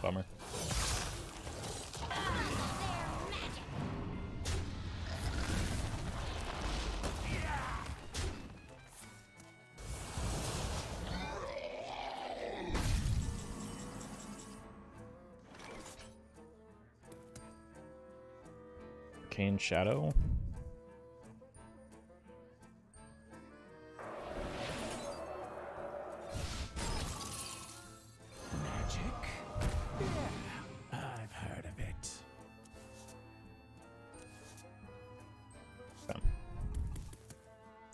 Bummer. Arcane Shadow. Magic? Yeah, I've heard of it. Okay.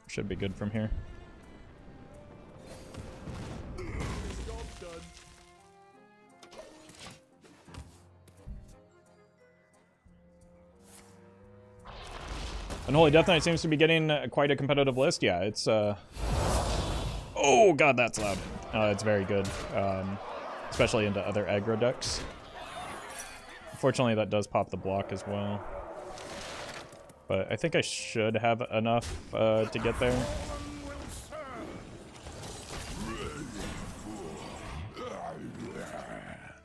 Should be good from here. And Holy Death Knight seems to be getting quite a competitive list. Yeah, it's oh god, that's loud. It's very good, especially into other aggro decks. Unfortunately, that does pop the block as well. But I think I should have enough to get there.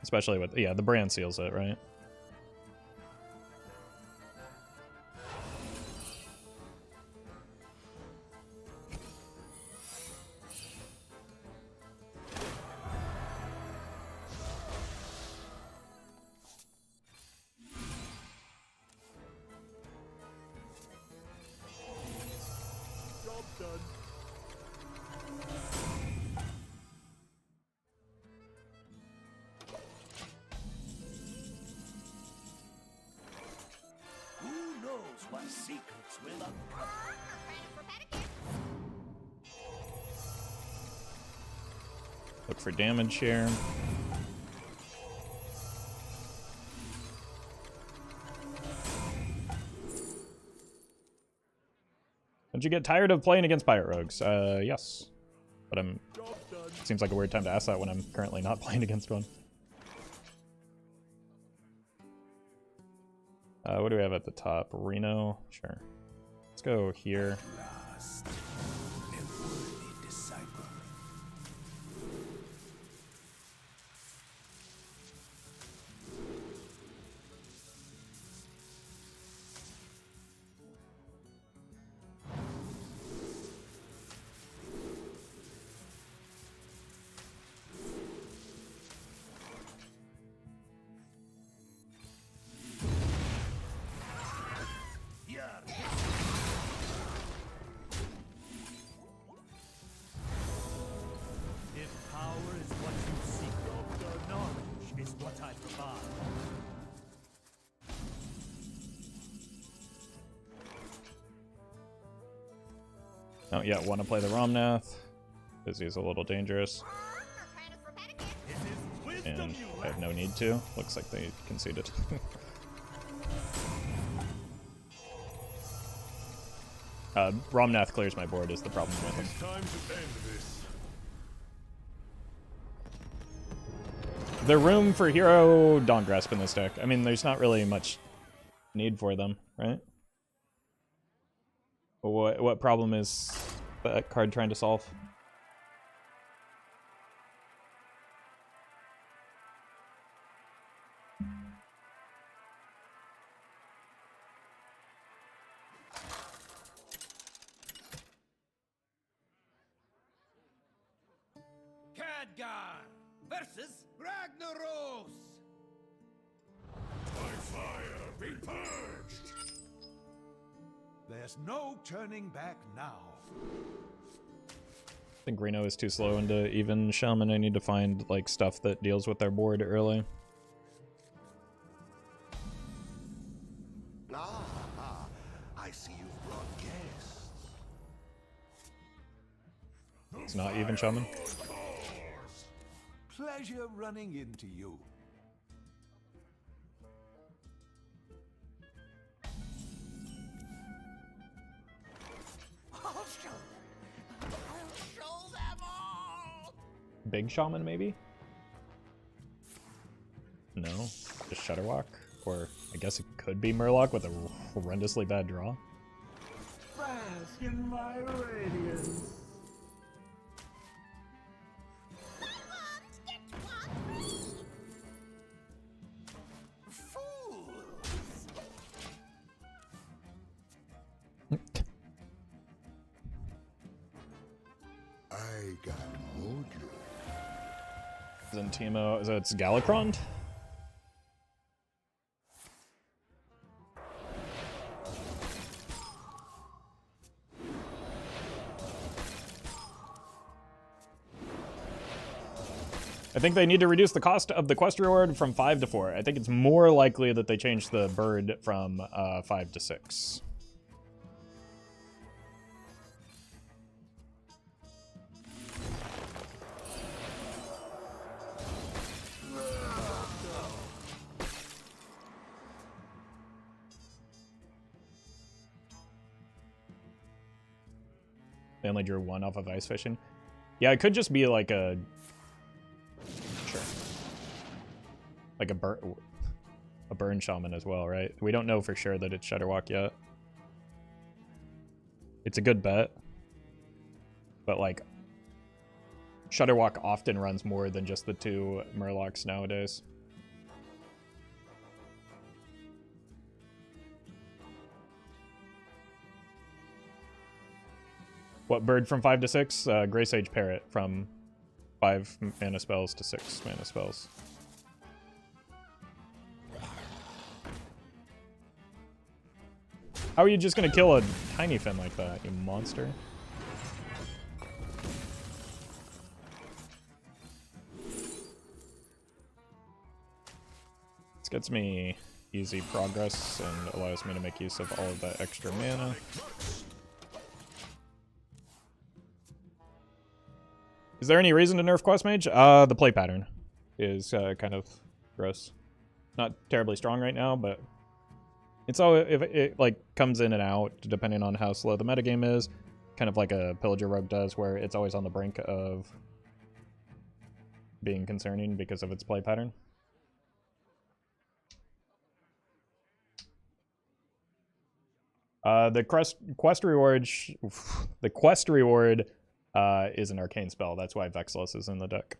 Especially with, yeah, the brand seals it, right? Who knows what secrets will uncover? Look for damage here. Don't you get tired of playing against Pirate Rogues? Yes. But seems like a weird time to ask that when I'm currently not playing against one. What do we have at the top? Reno? Sure. Let's go here. If power is what you seek, knowledge is what I provide. Oh yeah, want to play the Romnath because he's a little dangerous. And I have no need to. Looks like they conceded. Romnath clears my board is the problem with him. Time to end this. The room for Hero Dawn Grasp in this deck. I mean, there's not really much need for them, right? What problem is that card trying to solve? Khadgar versus Ragnaros. By fire be purged! There's no turning back now. I think Reno is too slow into even Shaman. I need to find like stuff that deals with their board early. Ah, I see you've brought guests. It's not even Shaman. Pleasure running into you. I'll show them. I'll show them all. Big Shaman, maybe? No, just Shudderwalk? Or I guess it could be Murloc with a horrendously bad draw. Bask in my radiance. Fools! I got mojo. Then Timo, so it's Galakron? I think they need to reduce the cost of the quest reward from 5 to 4. I think it's more likely that they change the bird from 5 to 6. They only drew 1 off of Ice Fishing. Yeah, it could just be like a... Sure. Like a burn shaman as well, right? We don't know for sure that it's Shudderwalk yet. It's a good bet. But like... Shudderwalk often runs more than just the 2 Murlocs nowadays. What bird from 5 to 6? Grey Sage Parrot from 5 mana spells to 6 mana spells. How are you just gonna kill a tiny fin like that, you monster? This gets me easy progress and allows me to make use of all of that extra mana. Is there any reason to nerf Quest Mage? The play pattern is kind of gross. Not terribly strong right now, but it's all if it like comes in and out depending on how slow the metagame is, kind of like a Pillager Rogue does, where it's always on the brink of being concerning because of its play pattern. The quest reward, the quest reward. Is an arcane spell. That's why Vexilus is in the deck.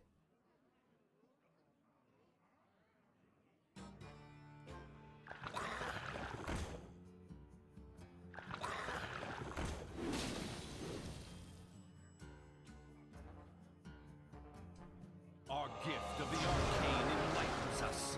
Our gift of the arcane enlightens us.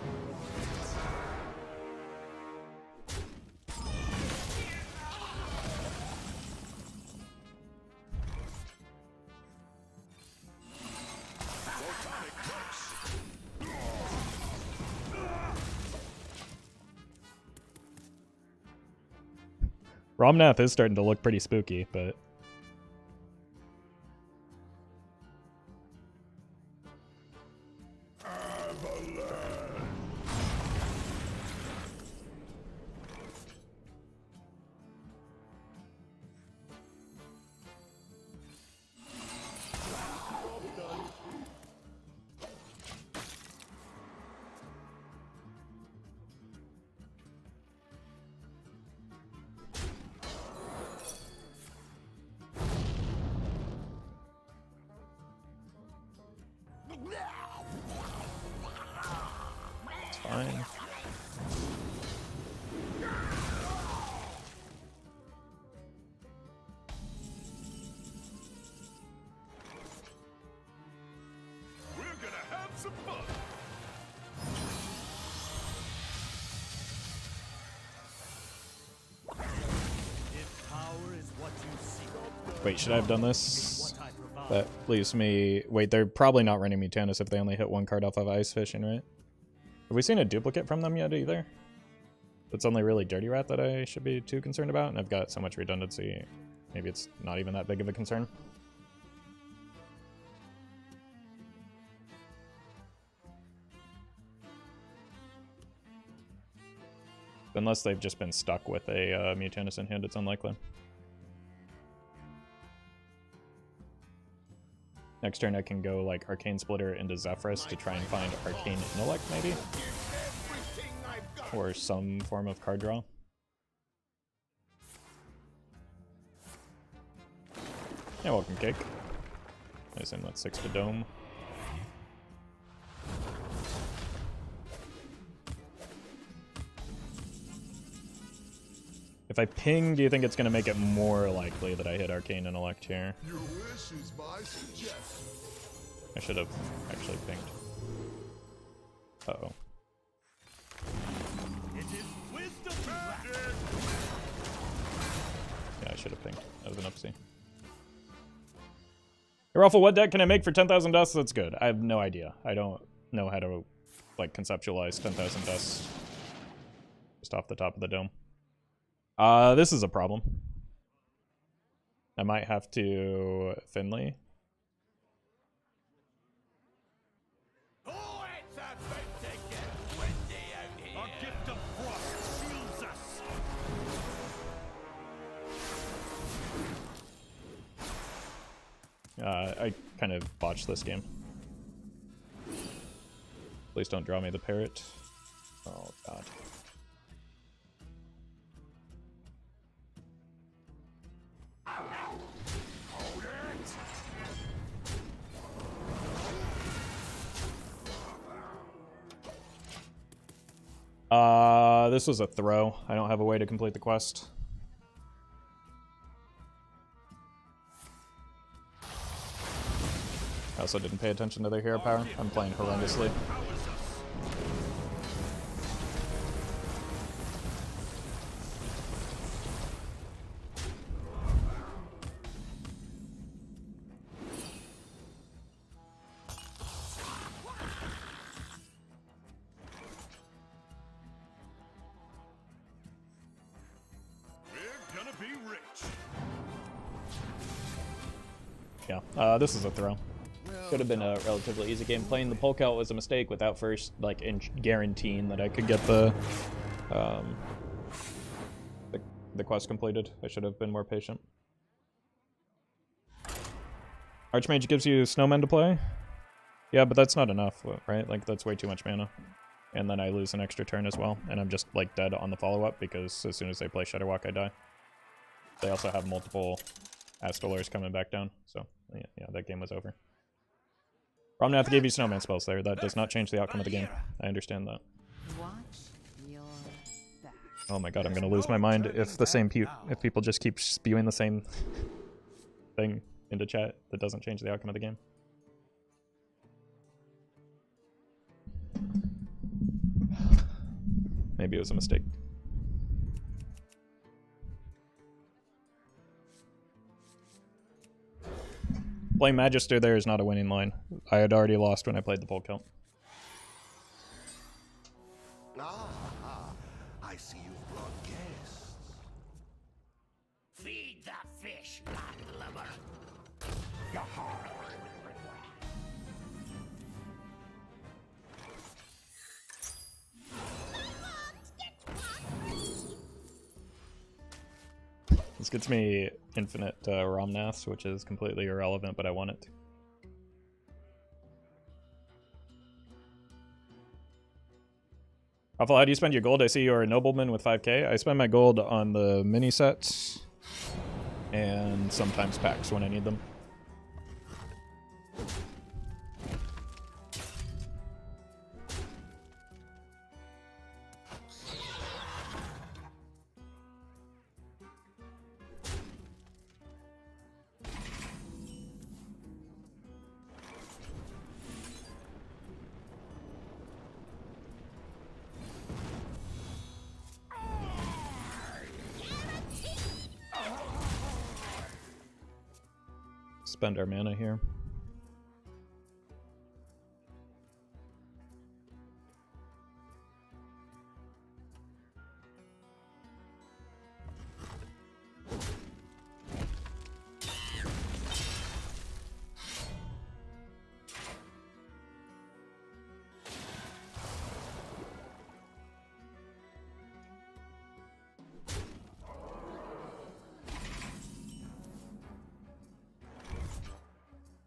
Romnath is starting to look pretty spooky, but... It's fine. Wait, should I have done this? That leaves me... Wait, they're probably not running Mutanus if they only hit one card off of Ice Fishing, right? Have we seen a duplicate from them yet either? It's only really Dirty Rat that I should be too concerned about, and I've got so much redundancy. Maybe it's not even that big of a concern. Unless they've just been stuck with a Mutanus in hand, it's unlikely. Next turn I can go like Arcane Splitter into Zephrys to try and find Arcane Intellect maybe? Or some form of card draw. Yeah, welcome Cake. I assume that's 6 to Dome. If I ping, do you think it's going to make it more likely that I hit Arcane Intellect here? Your wish is my suggestion. I should have actually pinged. Uh-oh. Yeah, I should have pinged. That was an upsie. Hey, Roffle, what deck can I make for 10,000 dust? That's good. I have no idea. I don't know how to, like, conceptualize 10,000 dust just off the top of the dome. This is a problem. I might have to Finley. Oh, it's about to get windy out here. Our gift of frost shields us. I kind of botched this game. Please don't draw me the parrot. Oh, God. This was a throw. I don't have a way to complete the quest. I also didn't pay attention to their hero power. I'm playing horrendously. Yeah, this is a throw. Could have been a relatively easy game. Playing the Polk out was a mistake without first, like, guaranteeing that I could get the quest completed. I should have been more patient. Archmage gives you Snowmen to play? Yeah, but that's not enough, right? Like, that's way too much mana. And then I lose an extra turn as well, and I'm just, like, dead on the follow-up because as soon as they play Shudderwalk, I die. They also have multiple Astolars coming back down, so yeah, that game was over. Romnath gave you Snowman spells there. That does not change the outcome of the game. I understand that. Oh my god, I'm gonna lose my mind if the same if people just keep spewing the same thing into chat that doesn't change the outcome of the game. Maybe it was a mistake. Playing Magister there is not a winning line. I had already lost when I played the full count. I see you've brought guests. Feed the fish, landlubber. This gets me infinite Romnaths, which is completely irrelevant, but I want it. Roffle, how do you spend your gold? I see you're a nobleman with 5k. I spend my gold on the mini sets and sometimes packs when I need them. Spend our mana here.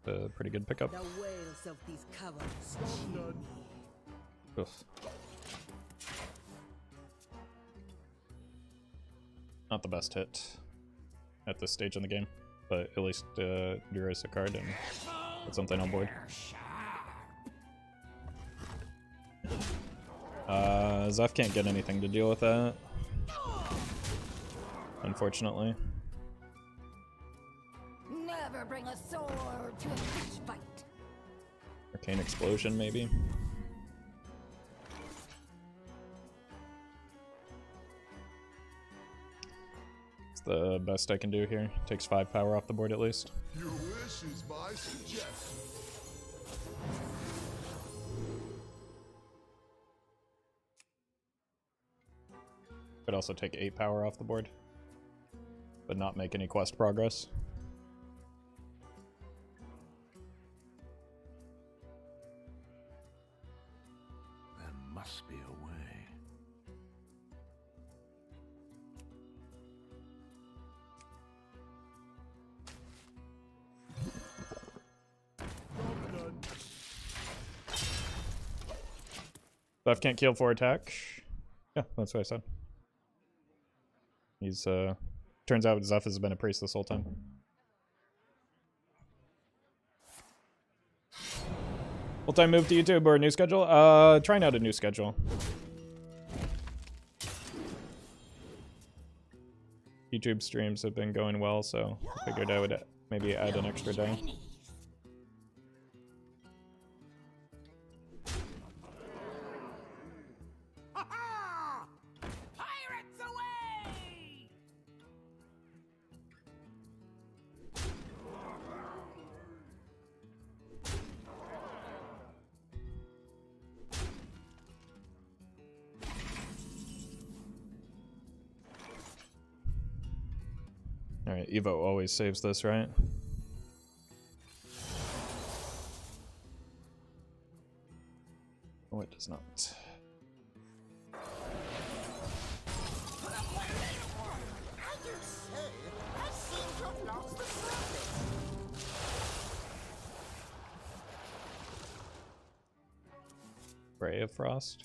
A pretty good pickup. The wails of these cowards. Oof. Not the best hit at this stage in the game, but at least drew us a card and put something on board. Zeph can't get anything to deal with that, unfortunately. Never bring a sword to a fish fight. Arcane Explosion, maybe. It's the best I can do here. Takes 5 power off the board at least. Your wish is my suggestion. Could also take 8 power off the board, but not make any quest progress. There must be a way. Zeph can't kill for attack. Yeah, that's what I said. He's, turns out Zeph has been a priest this whole time. Full-time move to YouTube or a new schedule? Trying out a new schedule. YouTube streams have been going well, so I figured I would maybe add an extra day. Pirates away! Alright, Evo always saves this, right? Oh, it does not. Ray of Frost.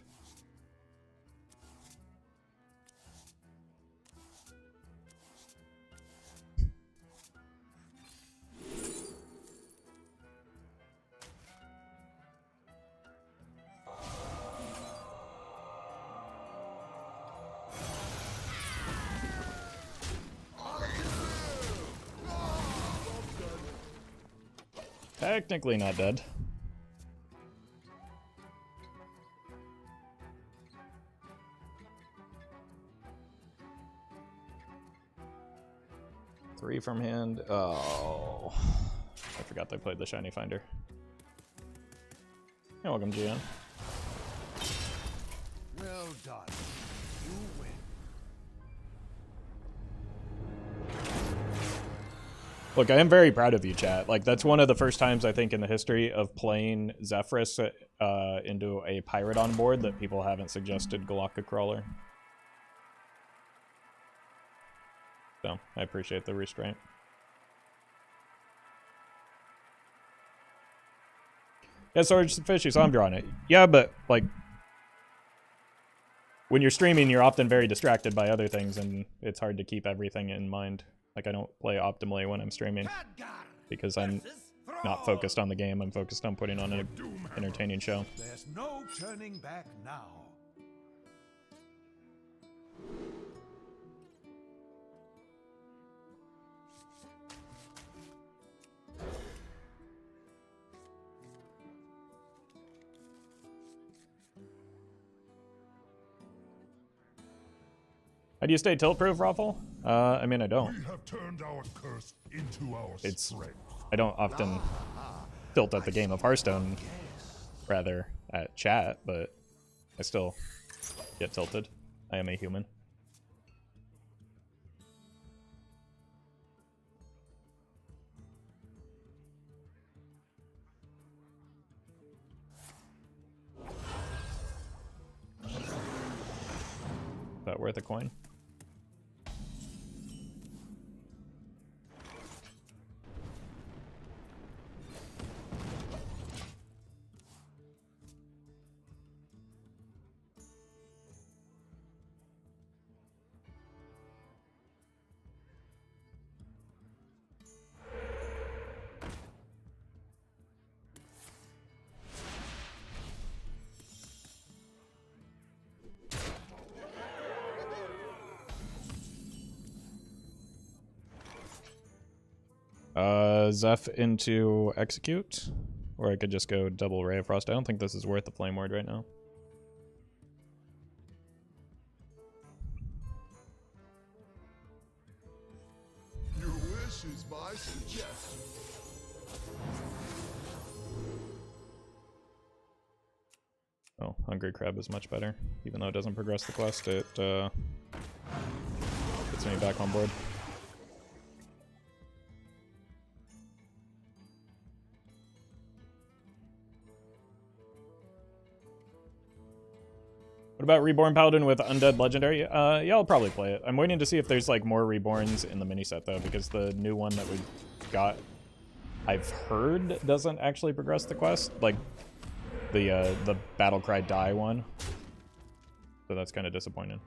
Technically not dead. Three from hand. Oh, I forgot they played the Shiny Finder. You're welcome, GM. Well done. You win. Look, I am very proud of you, chat. Like, that's one of the first times, I think, in the history of playing Zephyrus into a pirate on board that people haven't suggested Galactic Crawler. So, I appreciate the restraint. Yeah, Sword's fishy, so I'm drawing it. Yeah, but, like, when you're streaming, you're often very distracted by other things, and it's hard to keep everything in mind. Like, I don't play optimally when I'm streaming because I'm not focused on the game. I'm focused on putting on an entertaining show. There's no turning back now. How do you stay tilt-proof, Roffle? I mean, I don't. We have turned our curse into our It's strength. I don't often tilt at the game of Hearthstone, rather at chat, but I still get tilted. I am a human. Is that worth a coin? Zeph into execute, or I could just go double Ray of Frost. I don't think this is worth the Flame Ward right now. Your wish is my suggestion. Oh, Hungry Crab is much better. Even though it doesn't progress the quest, it gets me back on board. What about Reborn Paladin with Undead Legendary? Yeah, I'll probably play it. I'm waiting to see if there's like more Reborns in the mini set though, because the new one that we got, I've heard, doesn't actually progress the quest, like the Battle Cry Die one. So that's kind of disappointing.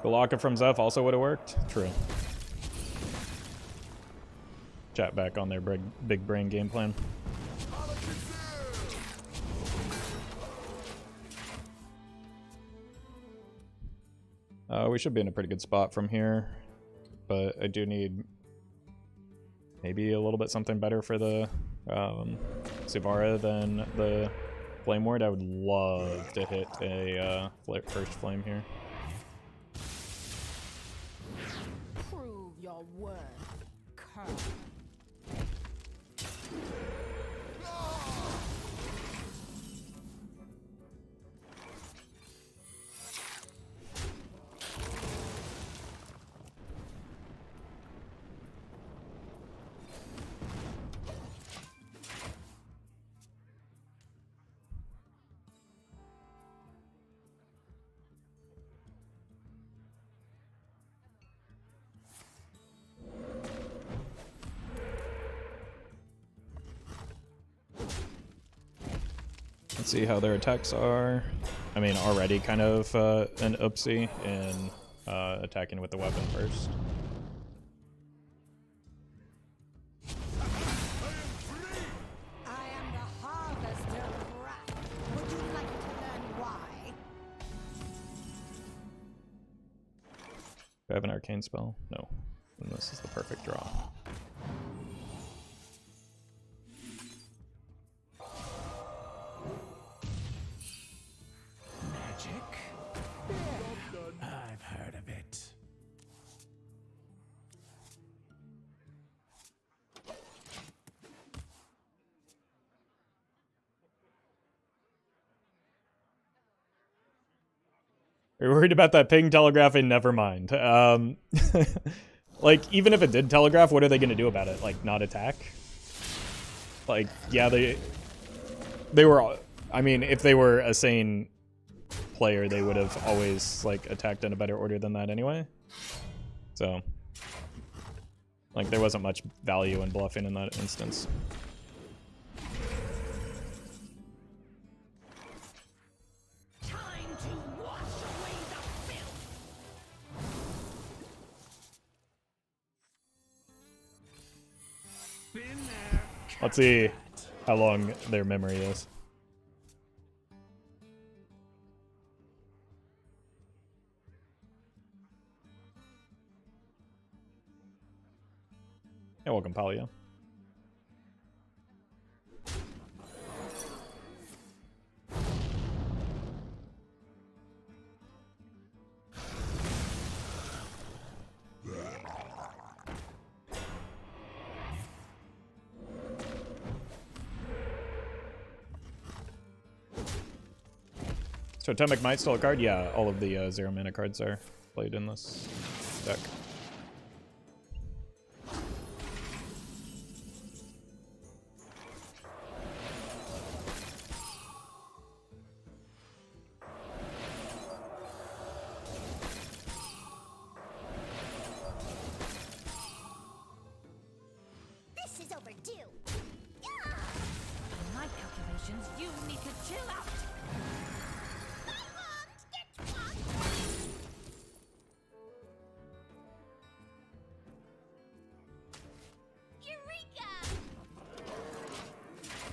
Galaka from Zeph also would have worked. True. Chat back on their big brain game plan. We should be in a pretty good spot from here, but I do need maybe a little bit something better for the Sivara than the Flame Ward. I would love to hit a first flame here. Prove your worth, Curl. Let's see how their attacks are. I mean, already kind of an oopsie in attacking with the weapon first. I am the harvester of wrath. Would you like to learn why? Do I have an arcane spell? No. Then this is the perfect draw. Magic? I've heard of it. You're worried about that ping telegraphing? Never mind. Like, even if it did telegraph, what are they going to do about it? Like, not attack? Like, yeah, they were... I mean, if they were a sane player, they would have always, like, attacked in a better order than that anyway. So, like, there wasn't much value in bluffing in that instance. Time to wash away the filth. Been there. Let's see how long their memory is. Yeah, welcome, Palio. Totemic Might still a card? Yeah, all of the 0 mana cards are played in this deck. This is overdue. By my calculations, you need to chill out.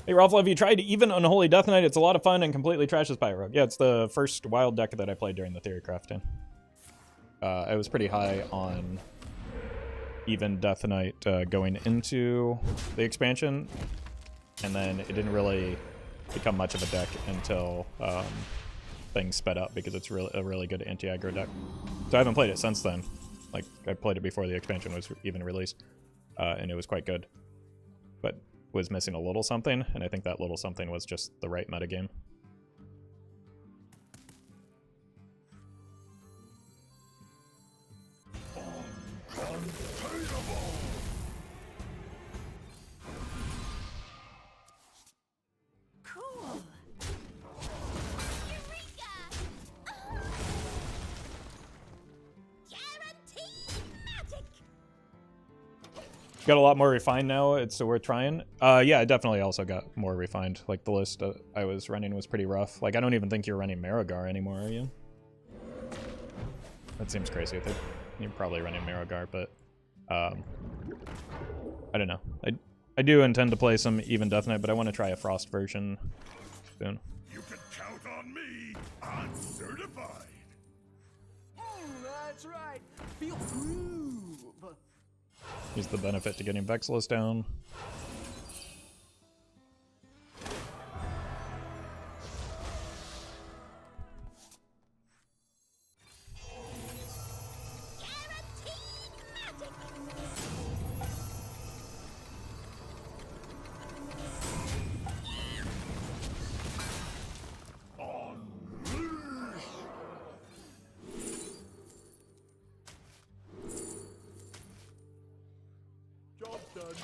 Hey Roffle, have you tried even Unholy Death Knight? It's a lot of fun and completely trashes Pirate Rogue. Yeah, it's the first wild deck that I played during the Theory Crafting. I was pretty high on even Death Knight going into the expansion, and then it didn't really become much of a deck until things sped up because it's a really good anti-aggro deck. So I haven't played it since then. Like, I played it before the expansion was even released, and it was quite good. But was missing a little something, and I think that little something was just the right metagame. Cool. Eureka! Guaranteed magic. Got a lot more refined now. It's worth trying. Yeah, it definitely also got more refined. Like, the list I was running was pretty rough. Like, I don't even think you're running Marigar anymore, are you? That seems crazy. I think you're probably running Marigar, but I don't know. I do intend to play some even Death Knight, but I want to try a Frost version soon. You can count on me. I'm certified. That's right. Feel groove. Here's the benefit to getting Vexilus down. Job done.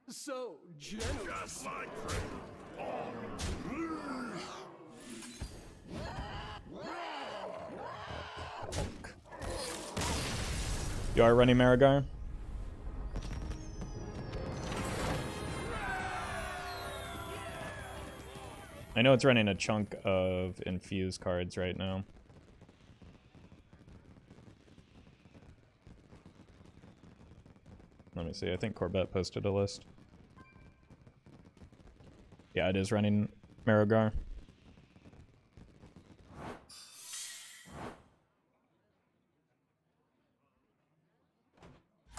So generous. Just like friend. You are running Marigar? I know it's running a chunk of infused cards right now. Let me see, I think Corbett posted a list. Yeah, it is running Marigar.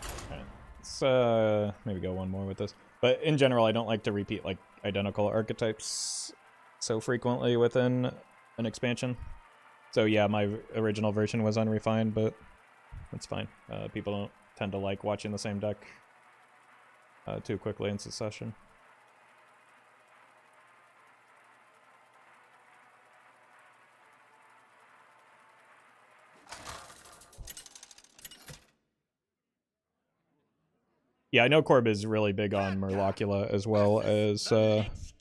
Okay, let's maybe go one more with this. But in general, I don't like to repeat like identical archetypes so frequently within an expansion. So yeah, my original version was unrefined, but that's fine. People don't tend to like watching the same deck too quickly in succession. Yeah, I know Corb is really big on Murlocula as well as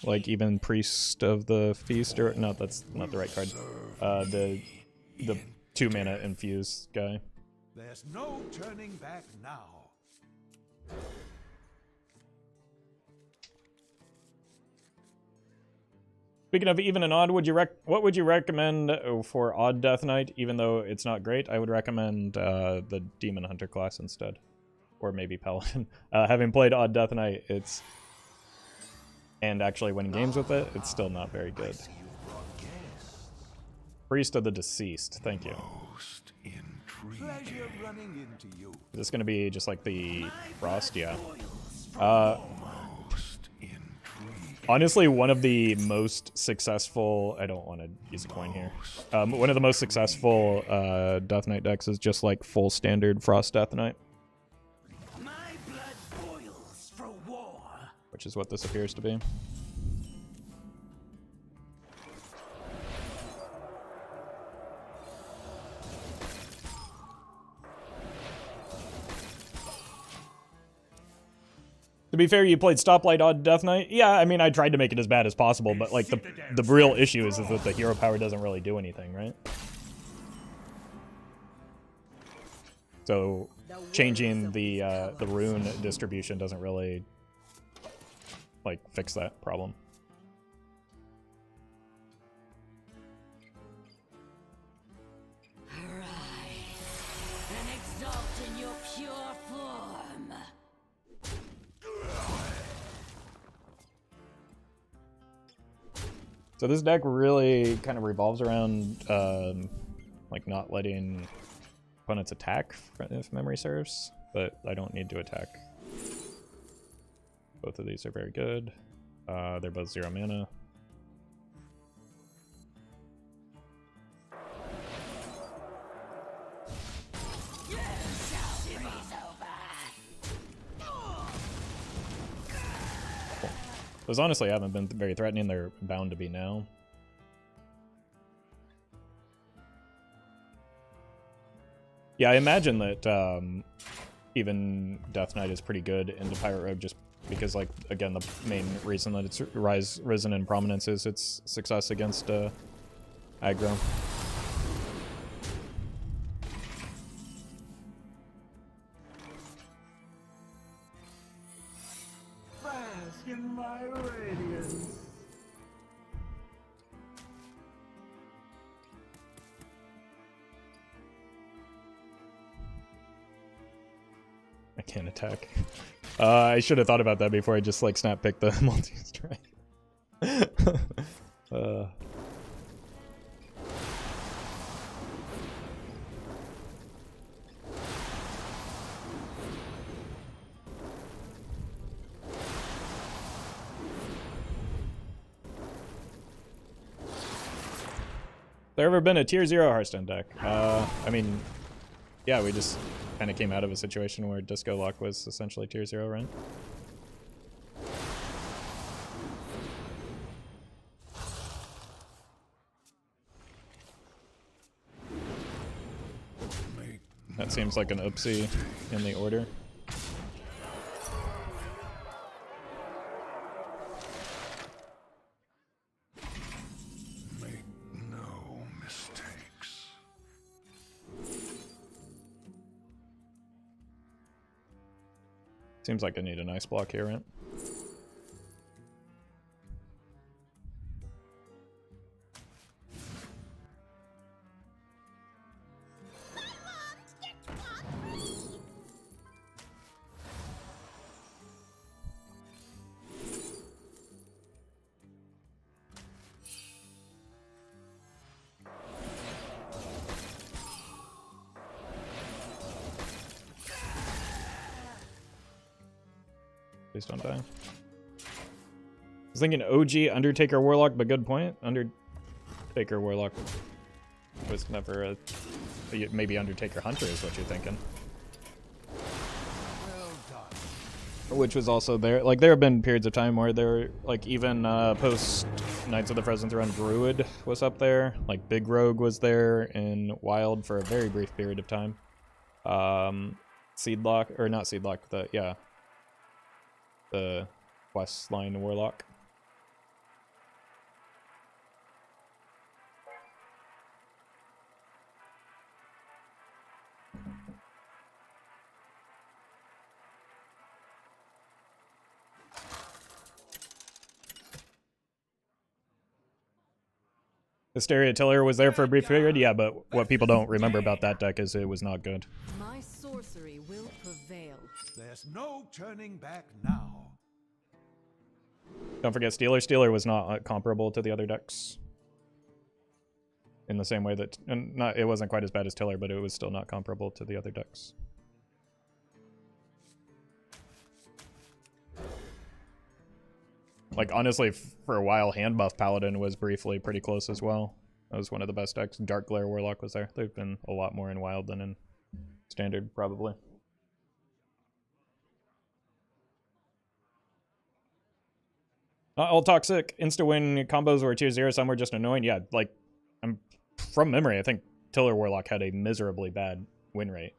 like even Priest of the Feast, or no, that's not the right card. The 2 mana infuse guy. There's no turning back now. Speaking of even and odd, what would you recommend for odd Death Knight? Even though it's not great, I would recommend the Demon Hunter class instead, or maybe Paladin. Having played odd Death Knight, and actually winning games with it, it's still not very good. Priest of the Deceased, thank you. Most intriguing. Pleasure running into you. Is this going to be just like the Frost? Yeah. Most intriguing. Honestly, one of the most successful... I don't want to use a coin here. One of the most successful Death Knight decks is just like full standard Frost Death Knight. My blood boils for war. which is what this appears to be. To be fair, you played Stoplight on Death Knight. Yeah, I mean, I tried to make it as bad as possible, but like the real issue is that the hero power doesn't really do anything, right? So changing the rune distribution doesn't really like fix that problem. And exalt in your pure form. So this deck really kind of revolves around like not letting opponents attack, if memory serves, but I don't need to attack. Both of these are very good. They're both 0 mana. Those honestly haven't been very threatening. They're bound to be now. Yeah, I imagine that even Death Knight is pretty good into Pirate Rogue just because, like, again, the main reason that it's risen in prominence is its success against aggro. Bask in my radiance. I can't attack. I should have thought about that before I just like snap pick the multi-strike. There ever been a tier 0 Hearthstone deck? I mean, yeah, we just kind of came out of a situation where Disco Lock was essentially tier 0, right? That seems like an oopsie in the order. Make no mistakes. Seems like I need an ice block here, right? Please don't die. I was thinking OG Undertaker Warlock, but good point. Undertaker Warlock was never a... Maybe Undertaker Hunter is what you're thinking. Well done. Which was also there. Like, there have been periods of time where there, like, even post Knights of the Frozen Throne Druid was up there. Like, Big Rogue was there in Wild for a very brief period of time. Seedlock, or not Seedlock, yeah. The West Line Warlock. Hysteria Tiller was there for a brief period, yeah, but what people don't remember about that deck is it was not good. My sorcery will prevail. There's no turning back now. Don't forget Stealer. Stealer was not comparable to the other decks. In the same way that... And it wasn't quite as bad as Tiller, but it was still not comparable to the other decks. Like, honestly, for a while, Hand Buff Paladin was briefly pretty close as well. That was one of the best decks. Dark Glare Warlock was there. There've been a lot more in Wild than in Standard, probably. All toxic, insta-win combos were tier 0, some were just annoying. Yeah, like, I'm from memory, I think Tiller Warlock had a miserably bad win rate.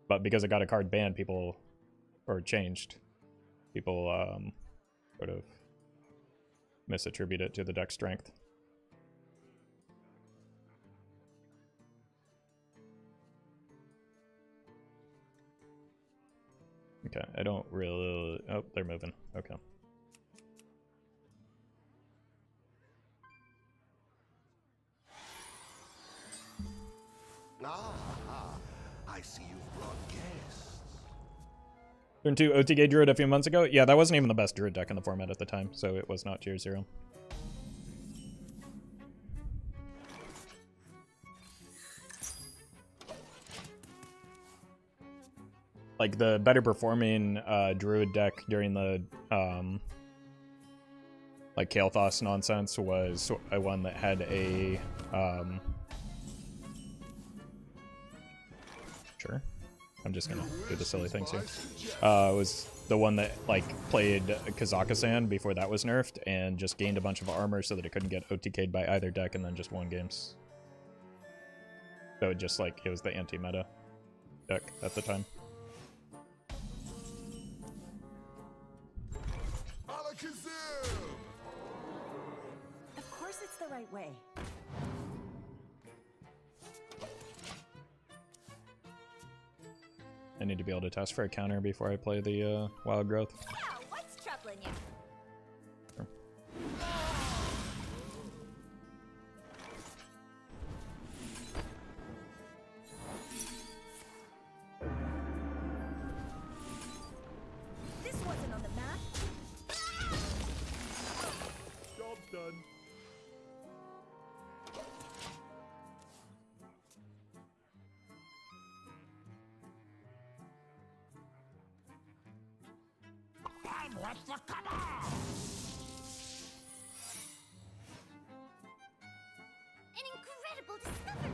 But because it got a card banned, people, or changed, people sort of misattribute it to the deck strength. Okay, I don't really... Oh, they're moving. Okay. I see you've brought guests. Turn 2 OTK Druid a few months ago? Yeah, that wasn't even the best Druid deck in the format at the time, so it was not tier 0. Like, the better performing Druid deck during the like Kael'thas nonsense was one that had a sure, I'm just gonna do the silly things here. Was the one that like played Kazakhstan before that was nerfed and just gained a bunch of armor so that it couldn't get OTK'd by either deck and then just won games. So it just like it was the anti-meta deck at the time. Of course it's the right way. I need to be able to test for a counter before I play the Wild Growth. Wow, what's troubling you? Sure. This wasn't on the map. Job's done. An incredible discovery.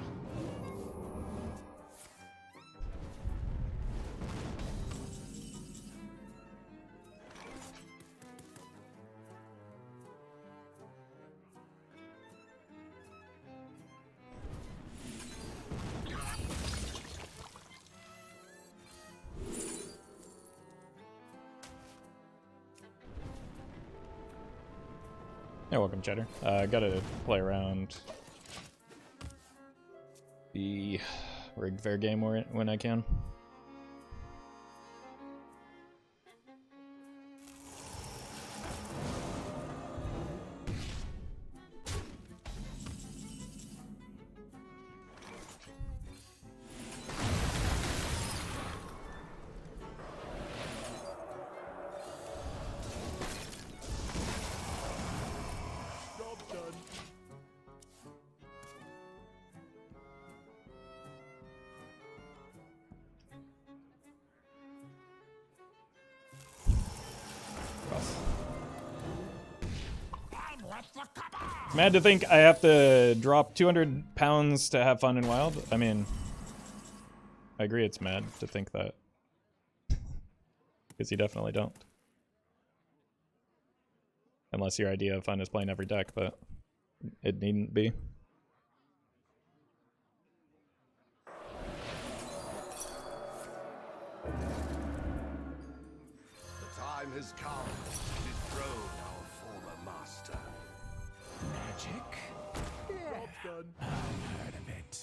Yeah, welcome, Cheddar. Gotta play around the Rig Fair game when I can. Job's done. Mad to think I have to drop 200 pounds to have fun in Wild. I mean, I agree it's mad to think that. Because you definitely don't. Unless your idea of fun is playing every deck, but it needn't be. The time has come to dethrone our former master. Magic? Job's done. I've heard of it.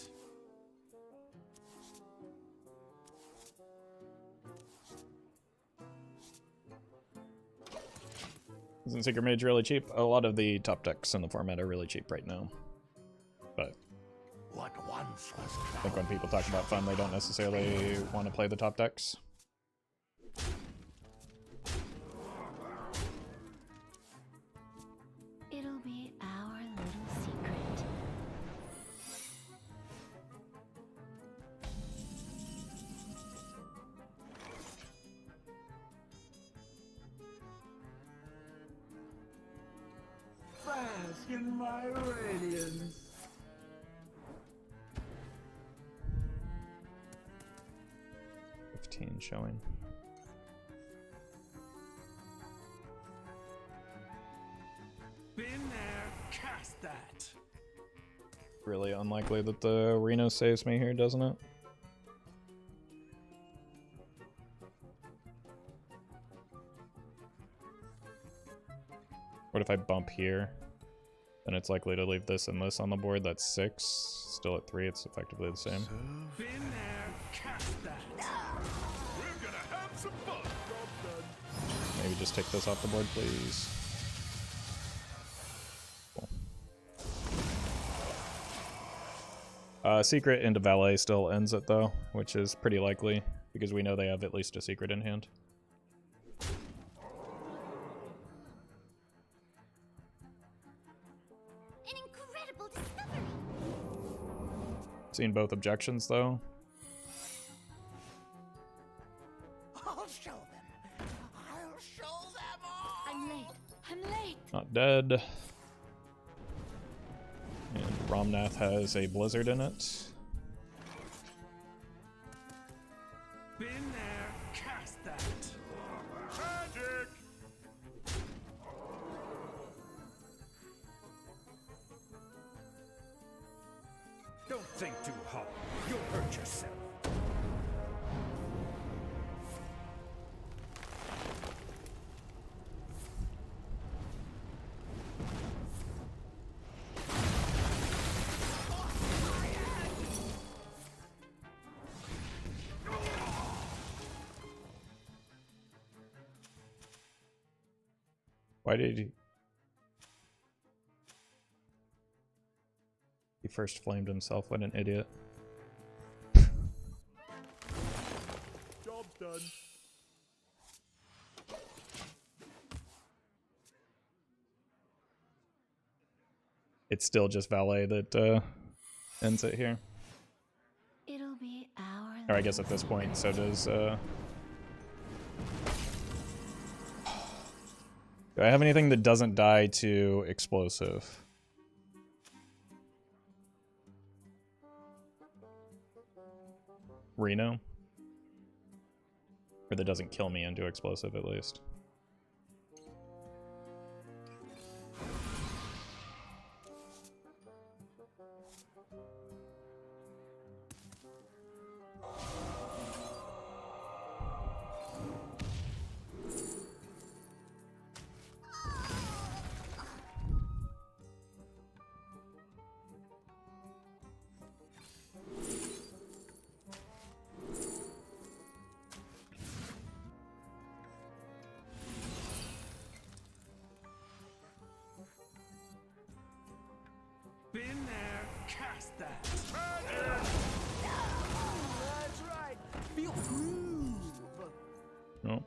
Isn't Secret Mage really cheap? A lot of the top decks in the format are really cheap right now. But What once was I think when people talk about fun, they don't necessarily want to play the top decks. It'll be our little secret. Bask in my radiance. Showing. Been there, cast that. Really unlikely that the Reno saves me here, doesn't it? What if I bump here? Then it's likely to leave this and this on the board. That's 6. Still at 3, it's effectively the same. Been there, cast that. We're gonna have some fun. Maybe just take this off the board, please. Cool. Secret into Valet still ends it though, which is pretty likely because we know they have at least a secret in hand. An incredible discovery. Seen both objections though. I'll show them. I'll show them all. I'm late. I'm late. Not dead. And Romnath has a blizzard in it. Been there, cast that. Magic. Don't think too hard. You'll hurt yourself. Why did he? He first flamed himself. What an idiot. Job's done. It's still just Valet that ends it here. It'll be our. Or I guess at this point, so does... Do I have anything that doesn't die to explosive? Reno? Or that doesn't kill me into explosive at least. Been there, cast that. That's right. Feel groove. No.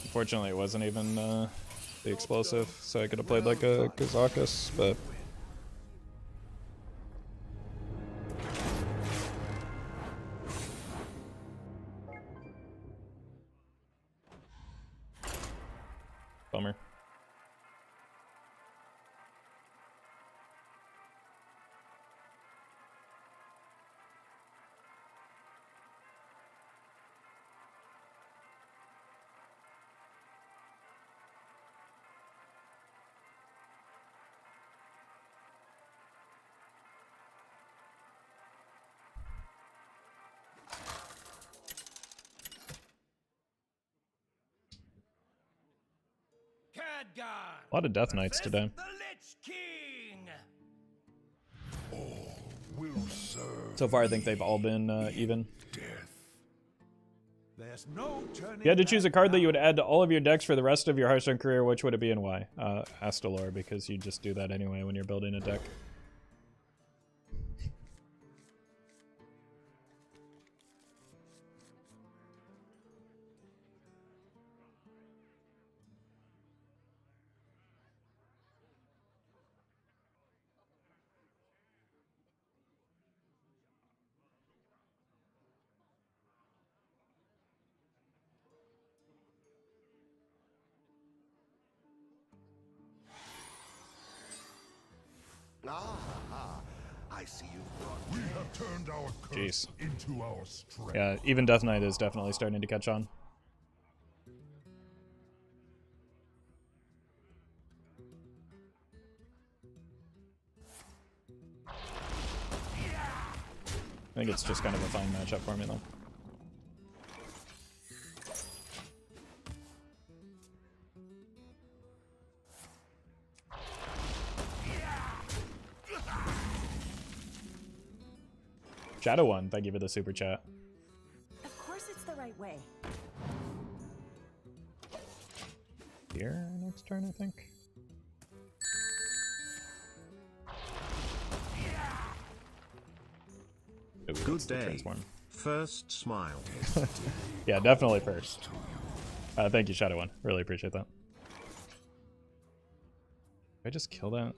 Unfortunately, it wasn't even the explosive, so I could have played like a Kazakus, but... Bummer. A lot of Death Knights today. The Lich King. Will serve So far, I think they've all been even. death. There's no turning. If you had to choose a back card that now. you would add to all of your decks for the rest of your Hearthstone career, which would it be and why? Astalor, because you just do that anyway when you're building a deck. I see you brought We have turned our curse Jeez. into our strength. Yeah, even Death Knight is definitely starting to catch on. think it's just kind of a fine matchup for me though. Shadow One, thank you for the super chat. Of course it's the right way. Here next turn, I think. Ooh, Good the day. transform. First smile. Yeah, definitely first. Thank you, Shadow One. Really appreciate that. Did I just kill that?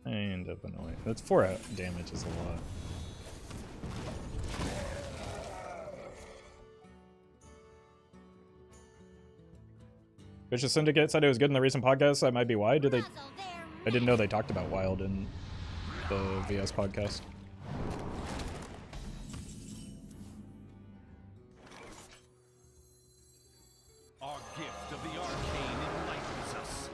I end up annoying. That's 4 damage is a lot. Vicious Syndicate said it was good in the recent podcast. That might be why. Did they? I didn't know they talked about Wild in the VS podcast. Our gift of the arcane enlightens us.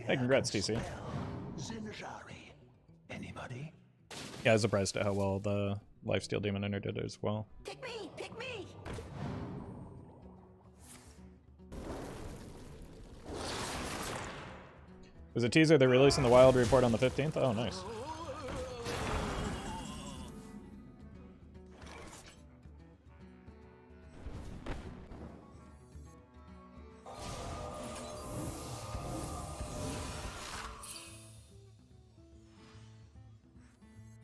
Hey, congrats, TC. Zinjari. Anybody? Yeah, I was surprised at how well the Lifesteal Demon Ender did as well. Pick me! Pick me! There's a teaser they're releasing the Wild report on the 15th. Oh, nice.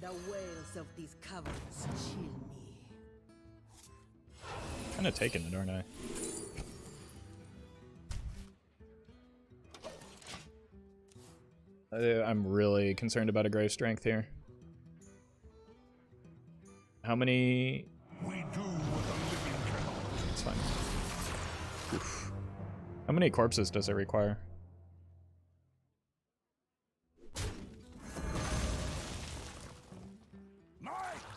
The wails of these caverns chill me. Kind of taking it, aren't I? I'm really concerned about a grave strength here. How many? We do what the living cannot. It's fine. Oof. How many corpses does it require? My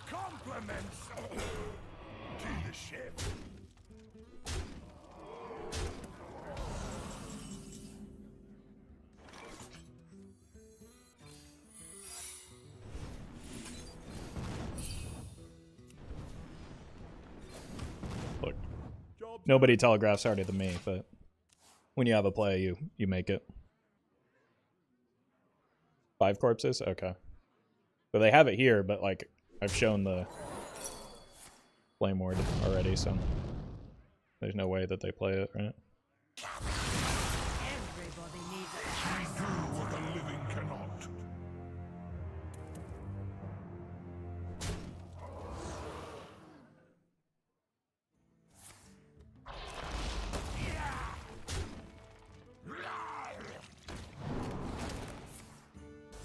compliments to the ship. Look, nobody telegraphs harder than me, but when you have a play, you make it. 5 corpses? Okay. So they have it here, but like I've shown the flame ward already, so there's no way that they play it, right? Everybody needs a We do what the living cannot.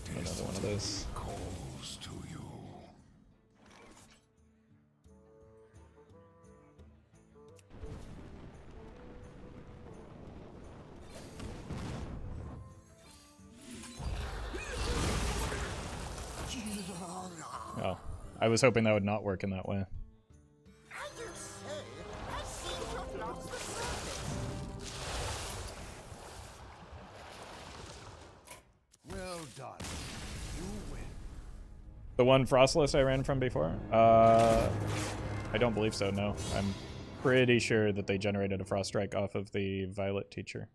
Another one of those. Calls to you. Oh, I was hoping that would not work in that way. I do say, I seem to have lost the surface. Well done. You win. The one Frostless I ran from before? I don't believe so, no. I'm pretty sure that they generated a Frost Strike off of the Violet Teacher.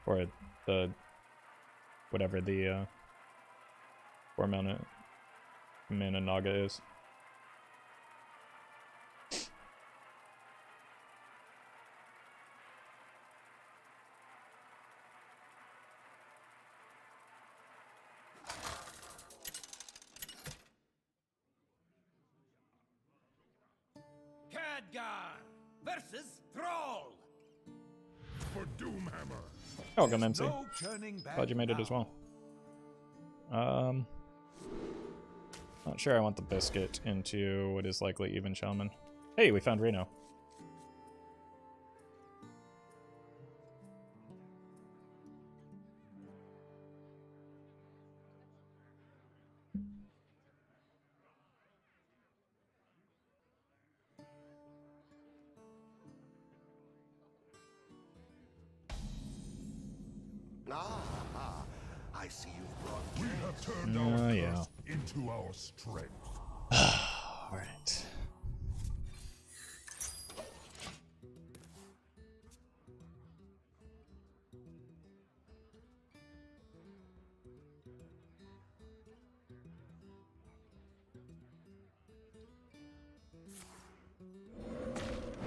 Or the... whatever the 4 mana Naga is. Khadgar versus Thrall. For Doomhammer. Welcome, MC. No turning back. Glad you made it now. as well. Not sure I want the biscuit into what is likely even shaman. Hey, we found Reno. Ah, I see you've brought We have turned our curse into our strength. All right.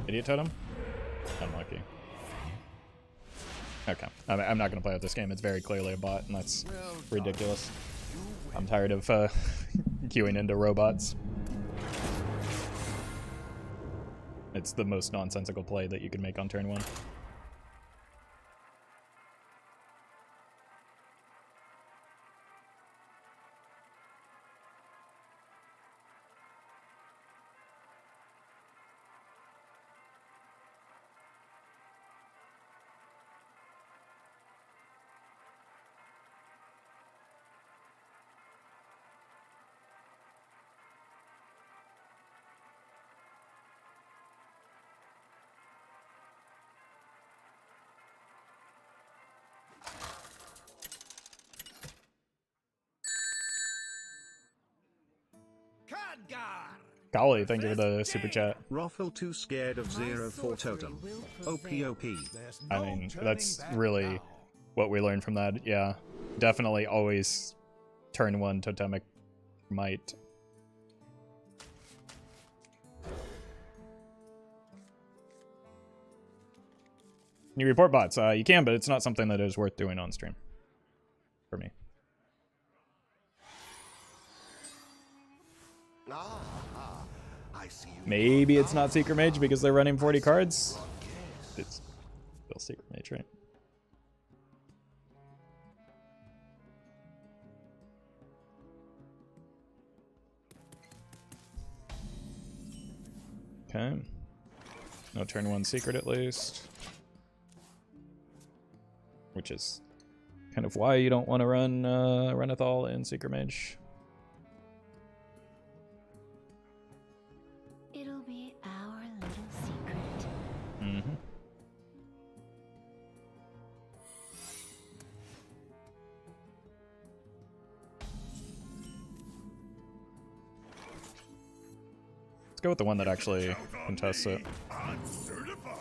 Idiot totem? Unlucky. Okay. I'm not going to play with this game. It's very clearly a bot, and that's ridiculous. I'm tired of queuing into robots. It's the most nonsensical play that you can make on turn 1. Khadgar! Golly, thank you for the super chat. Roffle too scared of 0-4 totem. OP. I mean, that's really what we learned from that. Yeah, definitely always turn 1 totemic might. Can you report bots? You can, but it's not something that is worth doing on stream. For me. I see you. Maybe it's not Secret Mage because they're running 40 cards. It's still Secret Mage, right? Okay. No turn 1 secret at least. Which is kind of why you don't want to run Renethal in Secret Mage. It'll be our little secret. Mm-hmm. Let's go with the one that actually contests it. I'm certified.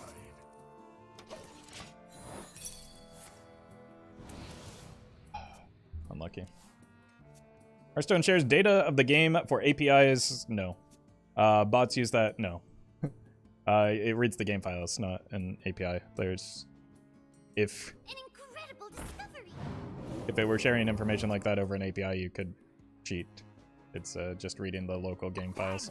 Unlucky. Hearthstone shares data of the game for APIs. No. Bots use that. No. It reads the game files, not an API. There's, if An incredible discovery. if it were sharing information like that over an API, you could cheat. It's just reading the local game files.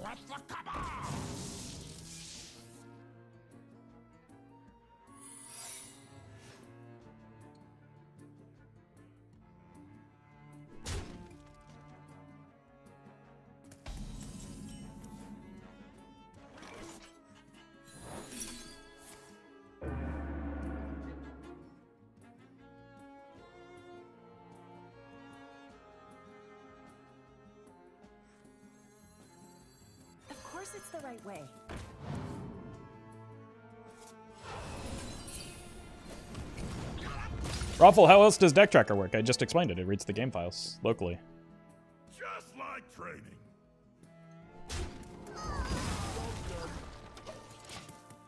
Of course it's the right way. Roffle, how else does Deck Tracker work? I just explained it. It reads the game files locally. Just like training.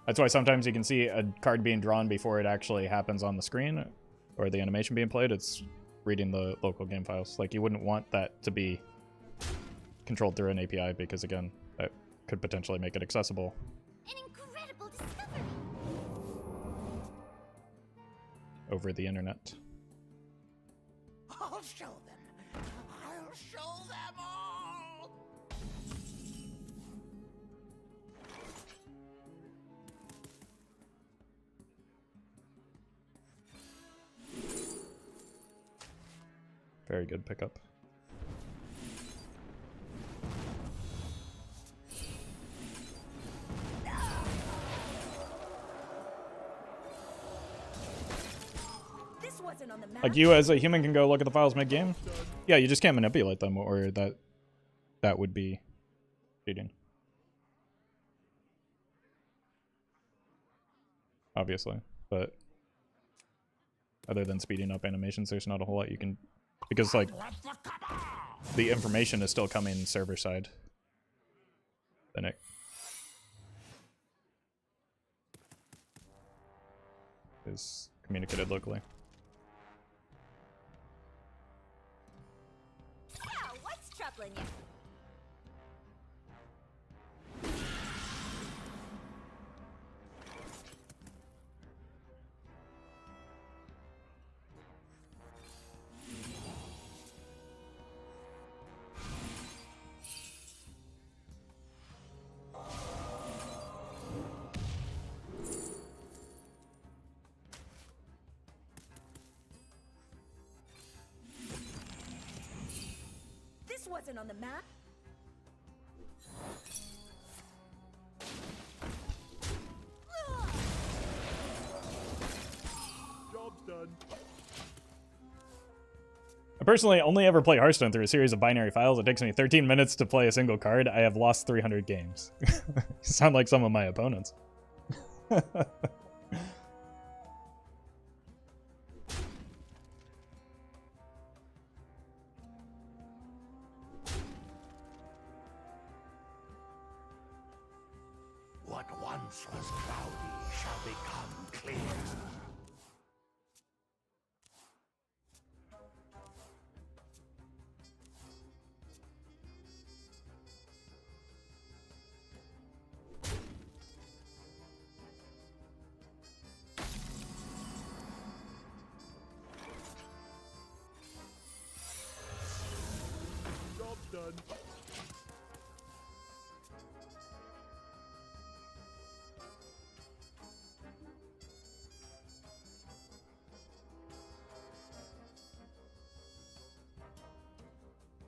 That's why sometimes you can see a card being drawn before it actually happens on the screen or the animation being played. It's reading the local game files. Like, you wouldn't want that to be controlled through an API because, again, that could potentially make it accessible An incredible discovery. over the internet. I'll show them. I'll show them all. Very good pickup. This wasn't on the map. Like, you as a human can go look at the files mid-game? Yeah, you just can't manipulate them, or that would be cheating. Obviously, but other than speeding up animations, there's not a whole lot you can, because like the information is still coming server side. Then it is communicated locally. Wow, what's troubling you? This wasn't on the map. Job's done. I personally only ever play Hearthstone through a series of binary files. It takes me 13 minutes to play a single card. I have lost 300 games. You sound like some of my opponents. What once was cloudy shall become clear. Job's done.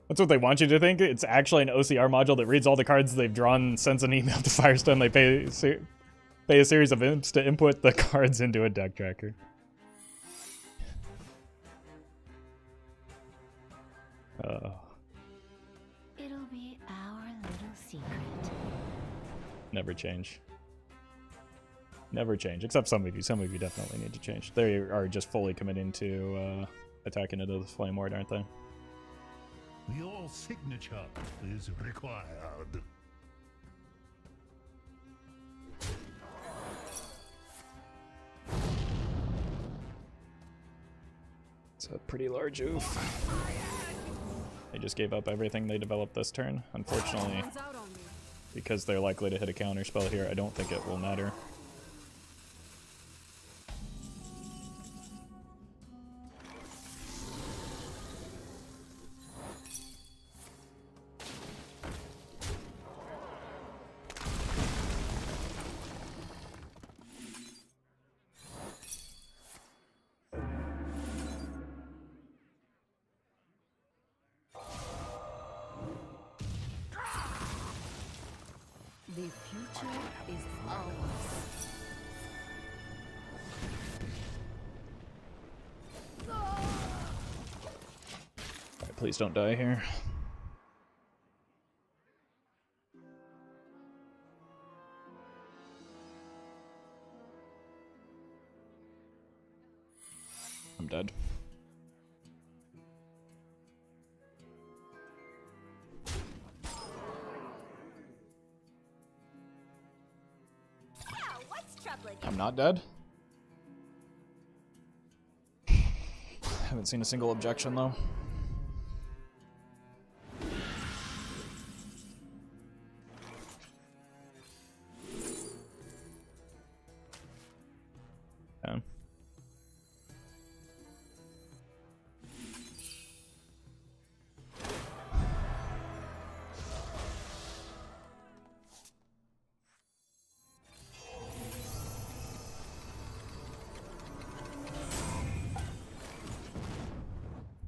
That's what they want you to think. It's actually an OCR module that reads all the cards they've drawn, sends an email to Firestone. They pay a series of imps to input the cards into a deck tracker. It'll be our little secret. Never change. Never change. Except some of you. Some of you definitely need to change. They are just fully committing to attacking into the flame ward, aren't they? Your signature is required. It's a pretty large oof. They just gave up everything they developed this turn. Unfortunately, because they're likely to hit a counter spell here, I don't think it will matter. The future is ours. Alright, please don't die here. I'm dead. Wow, what's troubling you? I'm not dead. Haven't seen a single objection though. Yeah.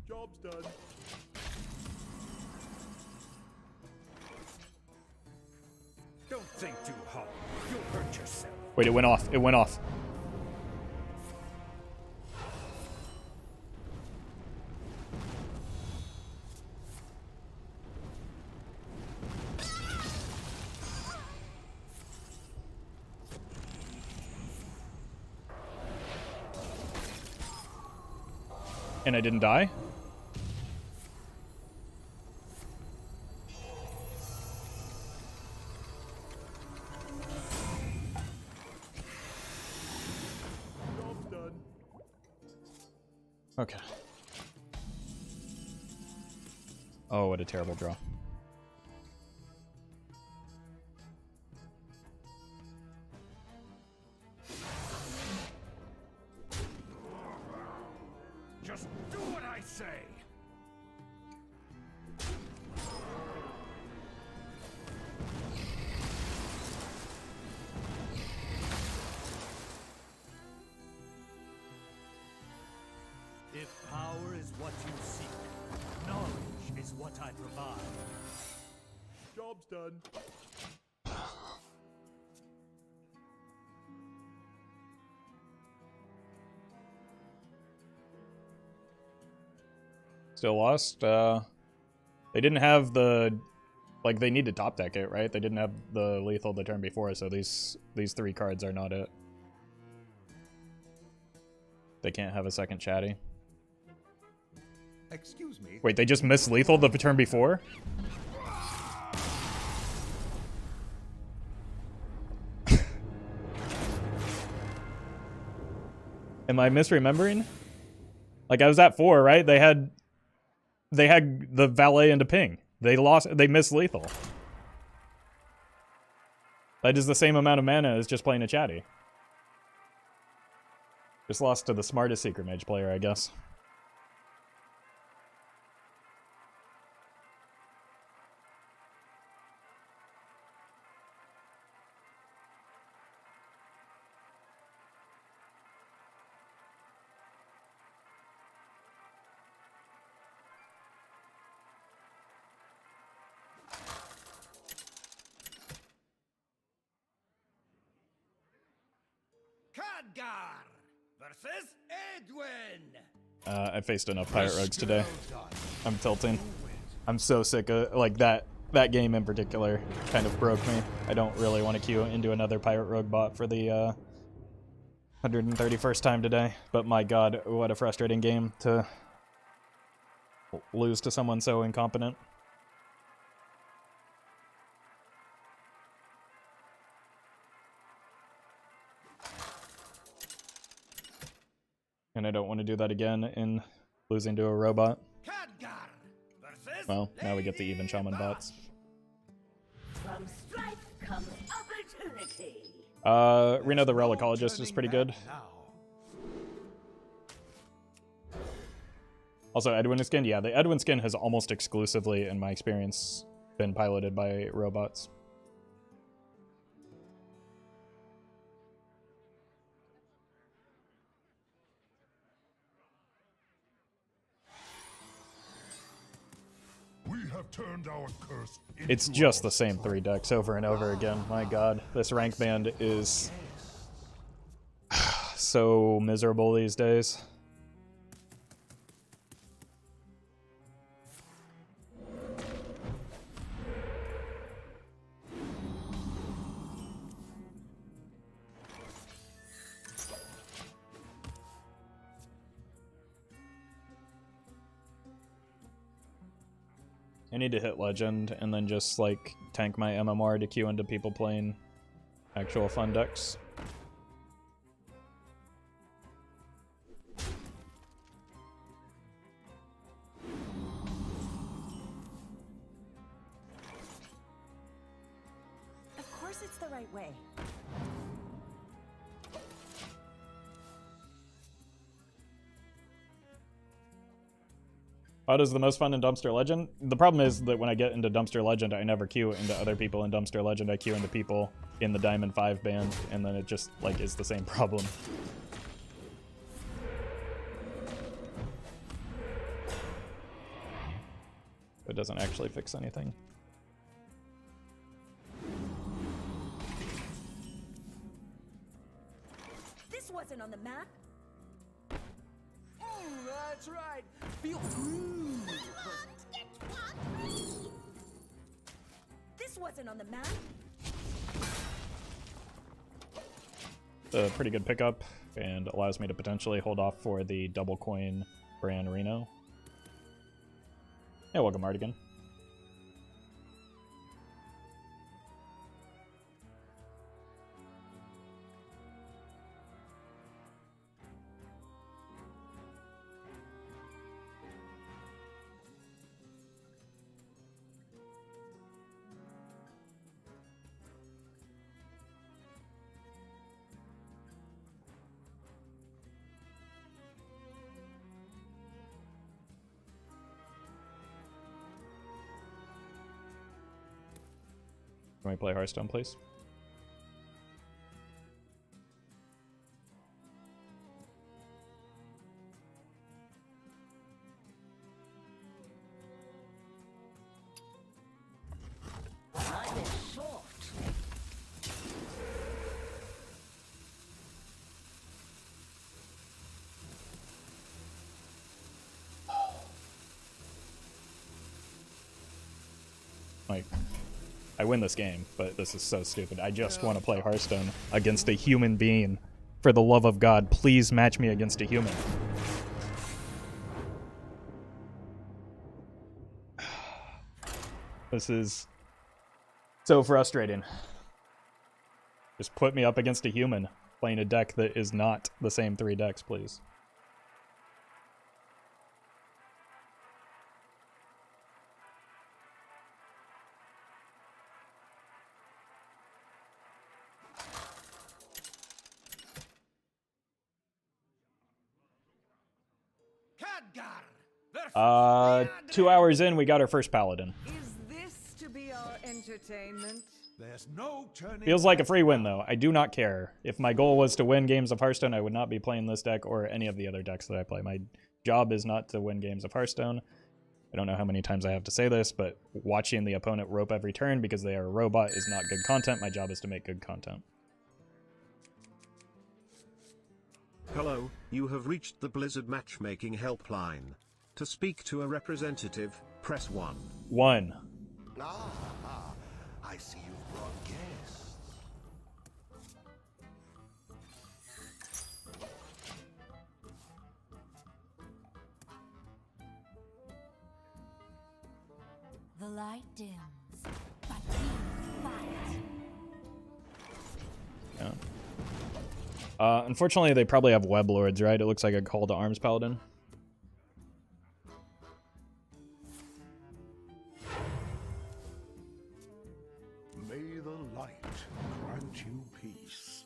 Job's done. Don't think too hard. You'll hurt yourself. Wait, it went off. It went off. And I didn't die? Okay. Oh, what a terrible draw. Just do what I say. If power is what you seek, knowledge is what I provide. Job's done. Still lost. They didn't have the, like, they need to top deck it, right? They didn't have the lethal the turn before, so these 3 cards are not it. They can't have a second chatty. Excuse me. Wait, they just missed lethal the turn before? Am I misremembering? Like, I was at 4, right? They had the valet into ping. They missed lethal. That is the same amount of mana as just playing a chatty. Just lost to the smartest Secret Mage player, I guess. Khadgar versus Edwin. I faced enough Pirate Rogues today. I'm tilting. I'm so sick of, like, that game in particular kind of broke me. I don't really want to queue into another Pirate Rogue bot for the 131st time today. But my god, what a frustrating game to lose to someone so incompetent. And I don't want to do that again in losing to a robot. Well, now we get the even shaman bots. From strife comes opportunity. Reno the Relicologist is pretty good. Also, Edwin skin, yeah, the Edwin skin has almost exclusively, in my experience, been piloted by robots. We have turned our curse It's just the same 3 decks over and over again. My god, this rank band is so miserable these days. I need to hit Legend and then just, like, tank my MMR to queue into people playing actual fun decks. Of course it's the right way. What is the most fun in Dumpster Legend? The problem is that when I get into Dumpster Legend, I never queue into other people in Dumpster Legend. I queue into people in the Diamond 5 band, and then it just, like, is the same problem. It doesn't actually fix anything. This wasn't on the map. That's right. Feel free. This wasn't on the map. It's a pretty good pickup and allows me to potentially hold off for the double coin Bran Reno. Hey, welcome, Artigan. Can we play Hearthstone, please? Time is short. Like, I win this game, but this is so stupid. I just want to play Hearthstone against a human being. For the love of God, please match me against a human. This is so frustrating. Just put me up against a human playing a deck that is not the same 3 decks, please. Khadgar! 2 hours in, we got our first paladin. Is this to be our entertainment? There's no turning. Feels like a free win, though. I do not care. If my goal was to win games of Hearthstone, I would not be playing this deck or any of the other decks that I play. My job is not to win games of Hearthstone. I don't know how many times I have to say this, but watching the opponent rope every turn because they are a robot is not good content. My job is to make good content. Hello, you have reached the Blizzard matchmaking helpline. To speak to a representative, press 1. 1. I see you've brought guests. The light dims, but we fight. Yeah. Unfortunately, they probably have web lords, right? It looks like a call to arms paladin. May the light grant you peace.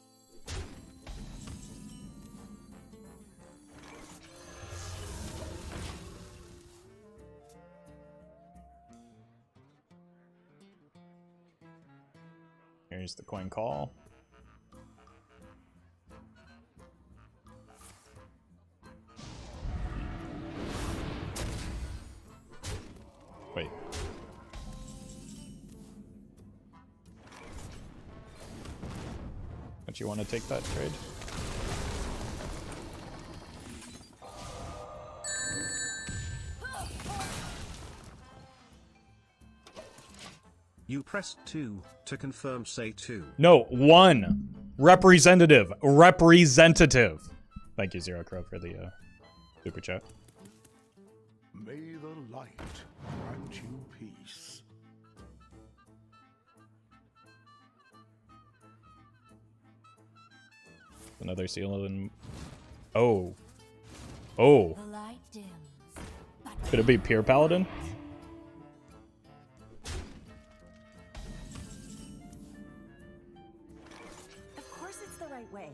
Here's the coin call. Wait. Don't you want to take that trade? You pressed 2 to confirm, say 2. No, 1. Representative. Representative. Thank you, Zero Crow, for the super chat. May the light grant you peace. Another seal and oh. Oh. The light dims, but Could it be Pure Paladin? Of course it's the right way.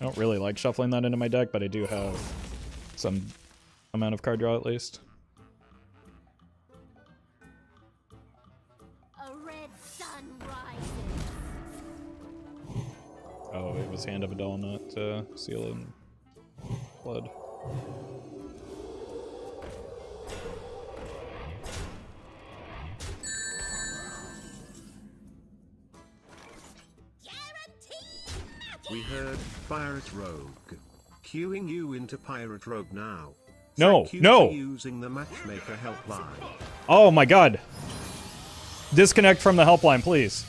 I don't really like shuffling that into my deck, but I do have some amount of card draw at least. A red sun rises. Oh, it was Hand of Adal, not Seal and Blood. We heard Pirate Rogue. Queuing you into Pirate Rogue now. No, Thank you no. for using the matchmaker helpline. Oh my god. Disconnect from the helpline, please.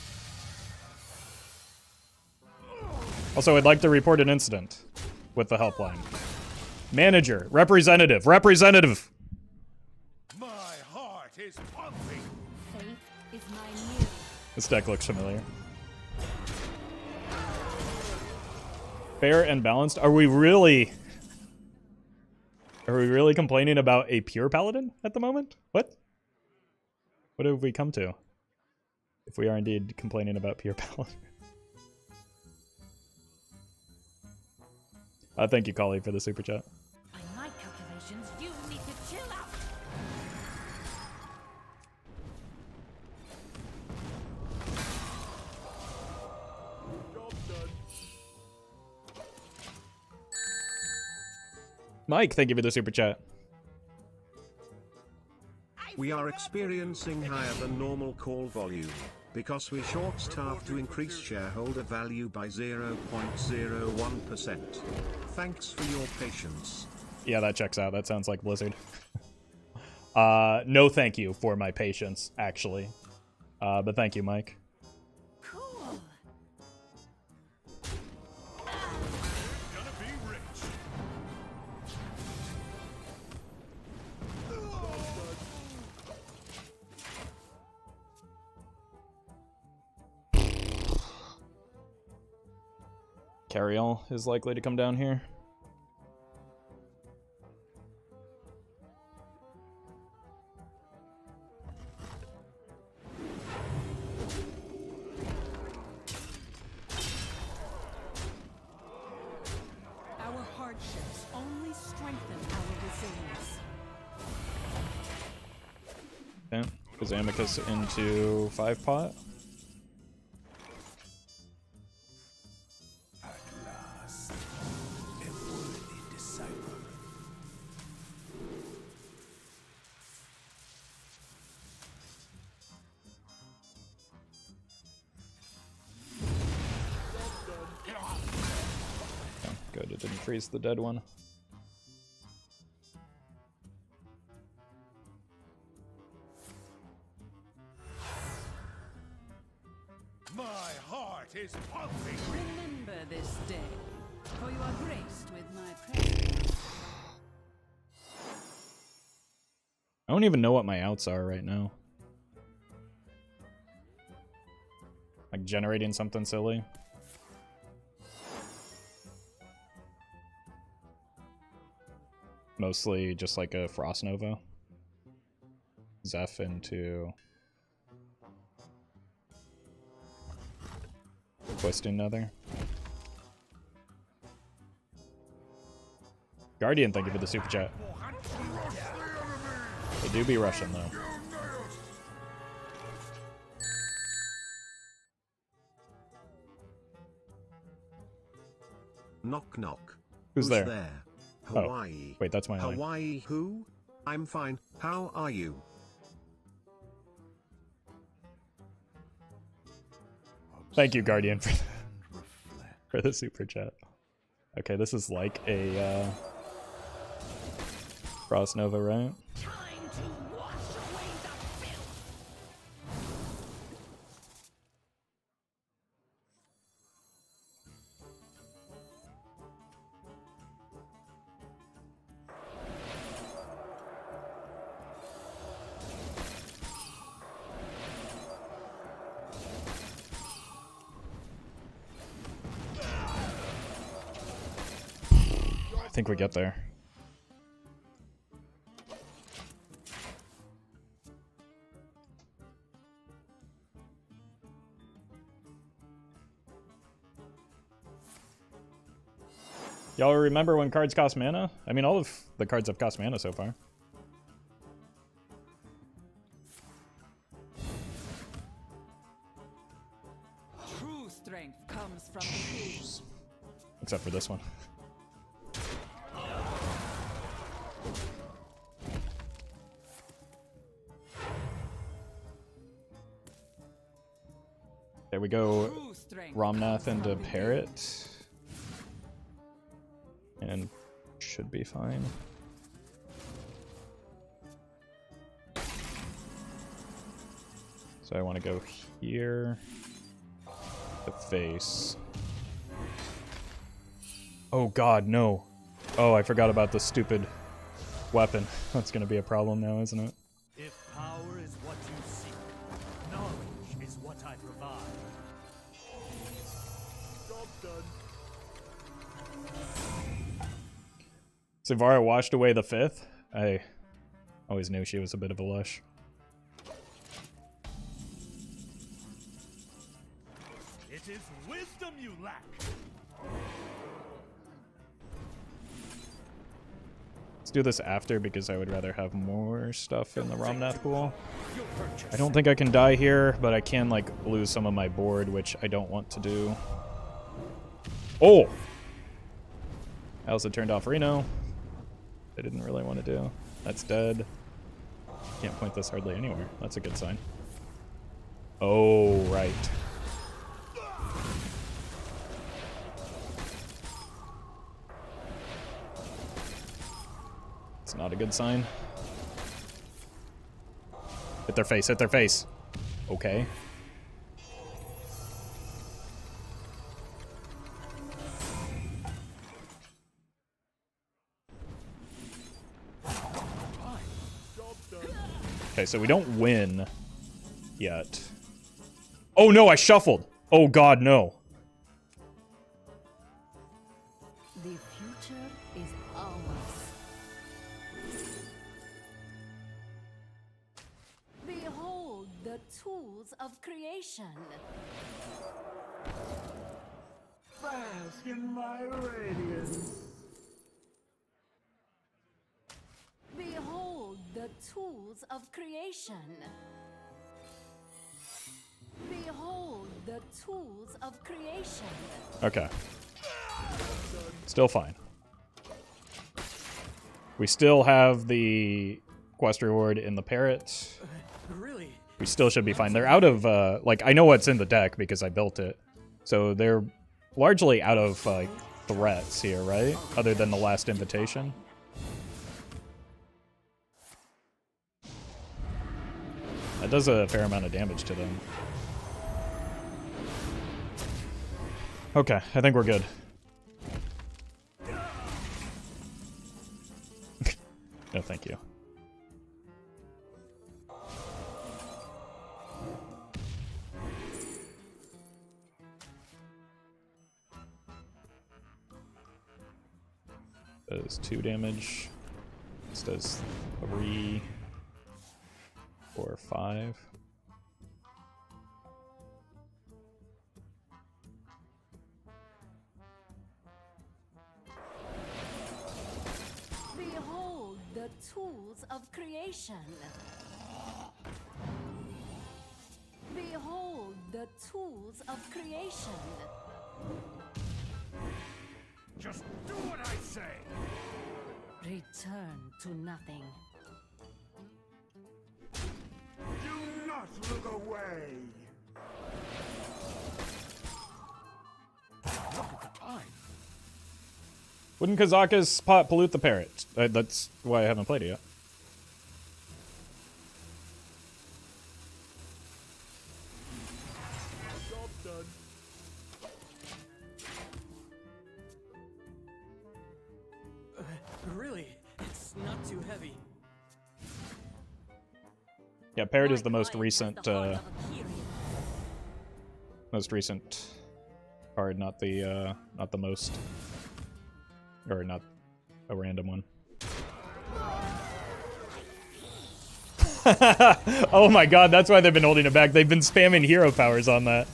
Also, I'd like to report an incident with the helpline. Manager, representative, representative. My heart is pumping. Faith is my new. This deck looks familiar. Fair and balanced. Are we really complaining about a pure paladin at the moment? What? What have we come to? If we are indeed complaining about pure paladin. Thank you, Collie, for the super chat. By my calculations, you need to chill out. Mike, thank you for the super chat. We are experiencing higher than normal call volume, because we short-staffed to increase shareholder value by 0.01%. Thanks for your patience. Yeah, that checks out. That sounds like Blizzard. No thank you for my patience, actually. But thank you, Mike. Cool. Gonna be rich. Carriel is likely to come down here. Our hardships only strengthen our resilience. Okay, goes Amicus into 5-pot. At last, a worthy disciple. Okay, good, it didn't freeze the dead one. My heart is pumping. Remember this day, for you are graced with my presence. I don't even know what my outs are right now. Like generating something silly. Mostly just like a Frost Nova. Zeph into Twisting Nether. Guardian, thank you for the super chat. They do be Russian though. Knock knock. Who's there? Hawaii. Wait, that's my line. Hawaii who? I'm fine. How are you? Thank you, Guardian, for the super chat. Okay, this is like a Frost Nova, right? Time to wash away the filth. I think we get there. Y'all remember when cards cost mana? I mean, all of the cards have cost mana so far. True strength comes from the Except for this one. There we go. true strength. Romnath into Parrot. And should be fine. So I want to go here. The face. Oh god, no. Oh, I forgot about the stupid weapon. That's gonna be a problem now, isn't it? If power is what you seek, knowledge is what I provide. Job done. Savara washed away the 5th. I always knew she was a bit of a lush. It is wisdom you lack. Let's do this after because I would rather have more stuff in the Ramnath pool. I don't think I can die here, but I can like lose some of my board, which I don't want to do. Oh! I also turned off Reno. I didn't really want to do. That's dead. Can't point this hardly anywhere. That's a good sign. Oh, right. It's not a good sign. Hit their face, hit their face. Okay. Okay, so we don't win yet. Oh no, I shuffled. Oh god, no. The future is ours. Behold the tools of creation. Bask in my radiance. Behold the tools of creation. Behold the tools of creation. Okay. Still fine. We still have the quest reward in the parrot. Really? We still should be fine. They're out of, like, I know what's in the deck because I built it. So they're largely out of, like, threats here, right? Other than the last invitation. That does a fair amount of damage to them. Okay, I think we're good. No, thank you. Does 2 damage. This does 3, 4, 5. Behold the tools of creation. Behold the tools of creation. Just do what I say! Return to nothing. Do not look away! Look at the time. Wouldn't Kazaka's pot pollute the parrot? That's why I haven't played it yet. Job done. Really? It's not too heavy. Yeah, parrot is the most recent, card, not the most, or not a random one. Oh my god, that's why they've been holding it back. They've been spamming hero powers on that.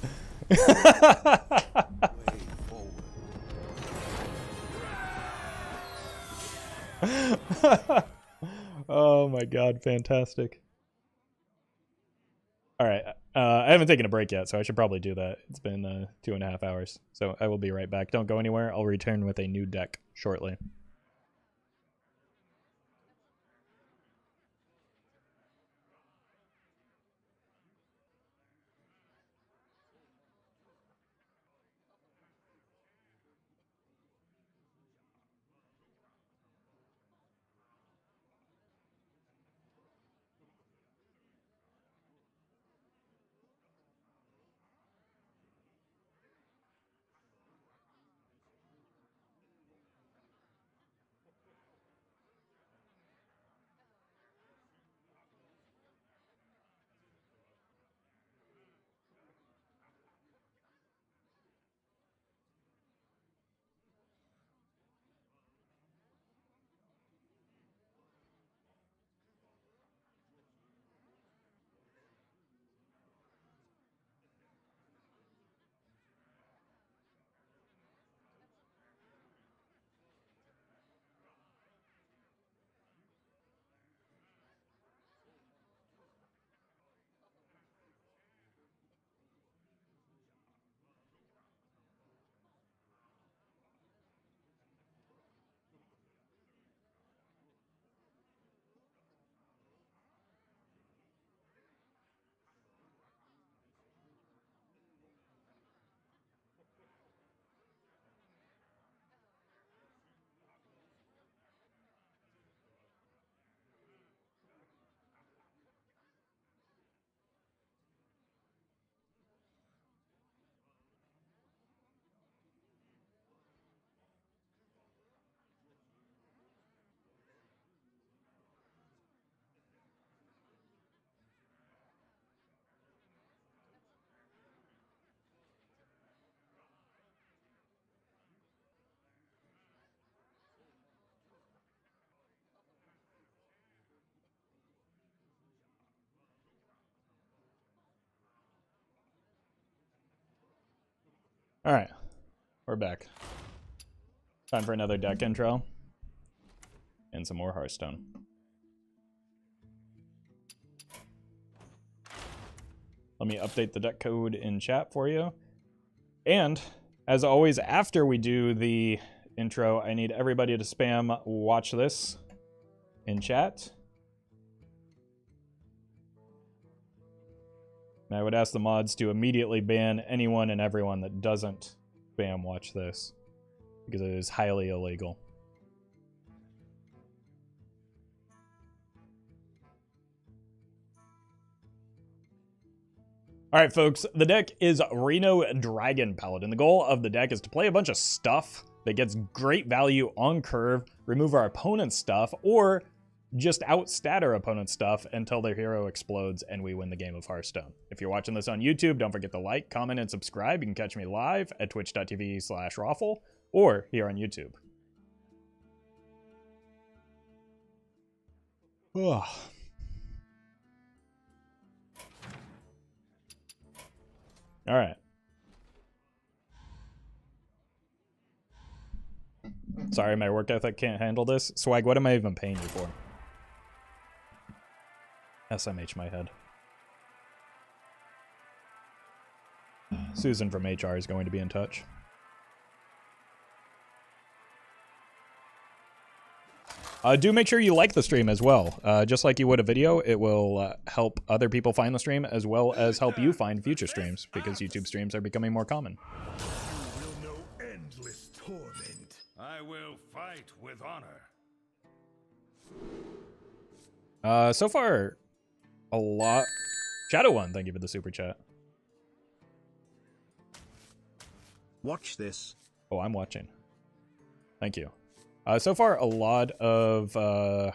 Oh my god, fantastic. Alright, I haven't taken a break yet, so I should probably do that. It's been 2.5 hours, so I will be right back. Don't go anywhere. I'll return with a new deck shortly. Alright, we're back. Time for another deck intro. And some more Hearthstone. Let me update the deck code in chat for you. And, as always, after we do the intro, I need everybody to spam watch this in chat. And I would ask the mods to immediately ban anyone and everyone that doesn't spam watch this, because it is highly illegal. Alright folks, the deck is Reno Dragon Paladin. The goal of the deck is to play a bunch of stuff that gets great value on curve, remove our opponent's stuff, or just outstat our opponent's stuff until their hero explodes and we win the game of Hearthstone. If you're watching this on YouTube, don't forget to like, comment, and subscribe. You can catch me live at twitch.tv/Roffle or here on YouTube. Ugh. All right. Sorry, my work ethic can't handle this. Swag, what am I even paying you for? SMH my head. Susan from HR is going to be in touch. Do make sure you like the stream as well. Just like you would a video, it will help other people find the stream as well as help you find future streams, because YouTube streams are becoming more common. You will know endless torment. I will fight with honor. So far, a lot. Shadow One, thank you for the super chat. Watch this. Oh, I'm watching. Thank you. So far, a lot of the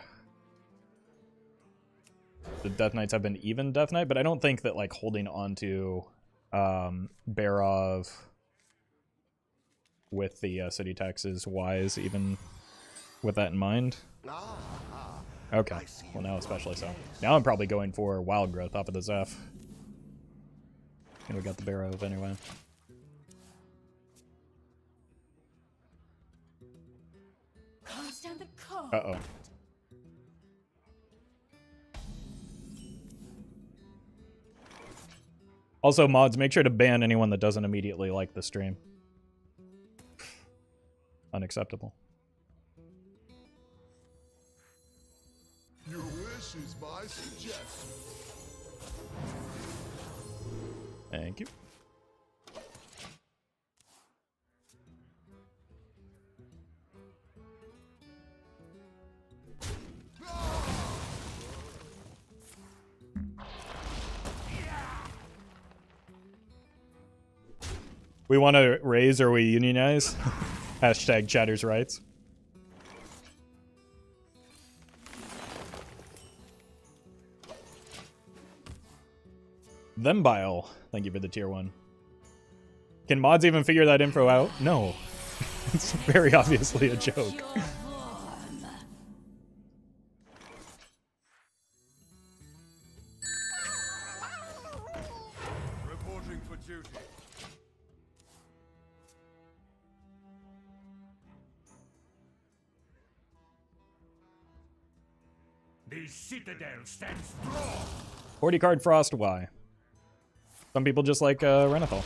Death Knights have been even Death Knight, but I don't think that like holding on to Barov with the city tax is wise, even with that in mind. Okay, well now especially so. Now I'm probably going for Wild Growth off of the Zeph. And we got the Barov anyway. Uh-oh. Also, mods, make sure to ban anyone that doesn't immediately like the stream. Unacceptable. Your wish is my suggestion. Thank you. We want to raise or we unionize? Hashtag Chatter's rights. Thembile, thank you for the tier 1. Can mods even figure that info out? No. It's very obviously a joke. Reporting for duty. The citadel stands strong. 40 card Frost, why? Some people just like Renethal.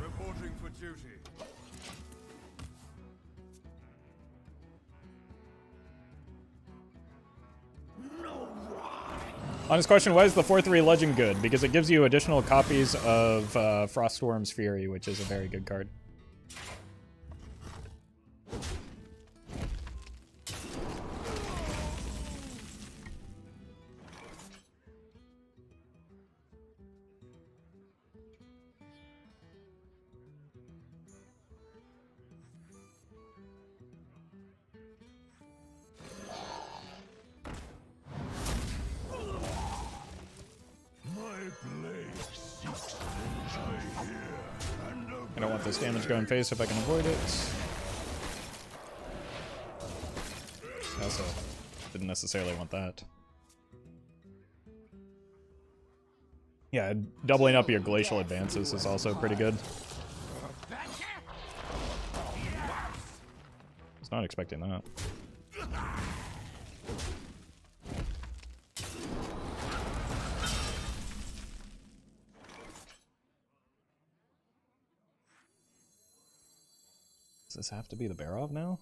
Reporting for duty. Honest question, why is the 4/3 Legend good? Because it gives you additional copies of Froststorm's Fury, which is a very good card. let this damage go in face if I can avoid it. I also didn't necessarily want that. Yeah, doubling up your glacial advances is also pretty good. I was not expecting that. Does this have to be the Barov now?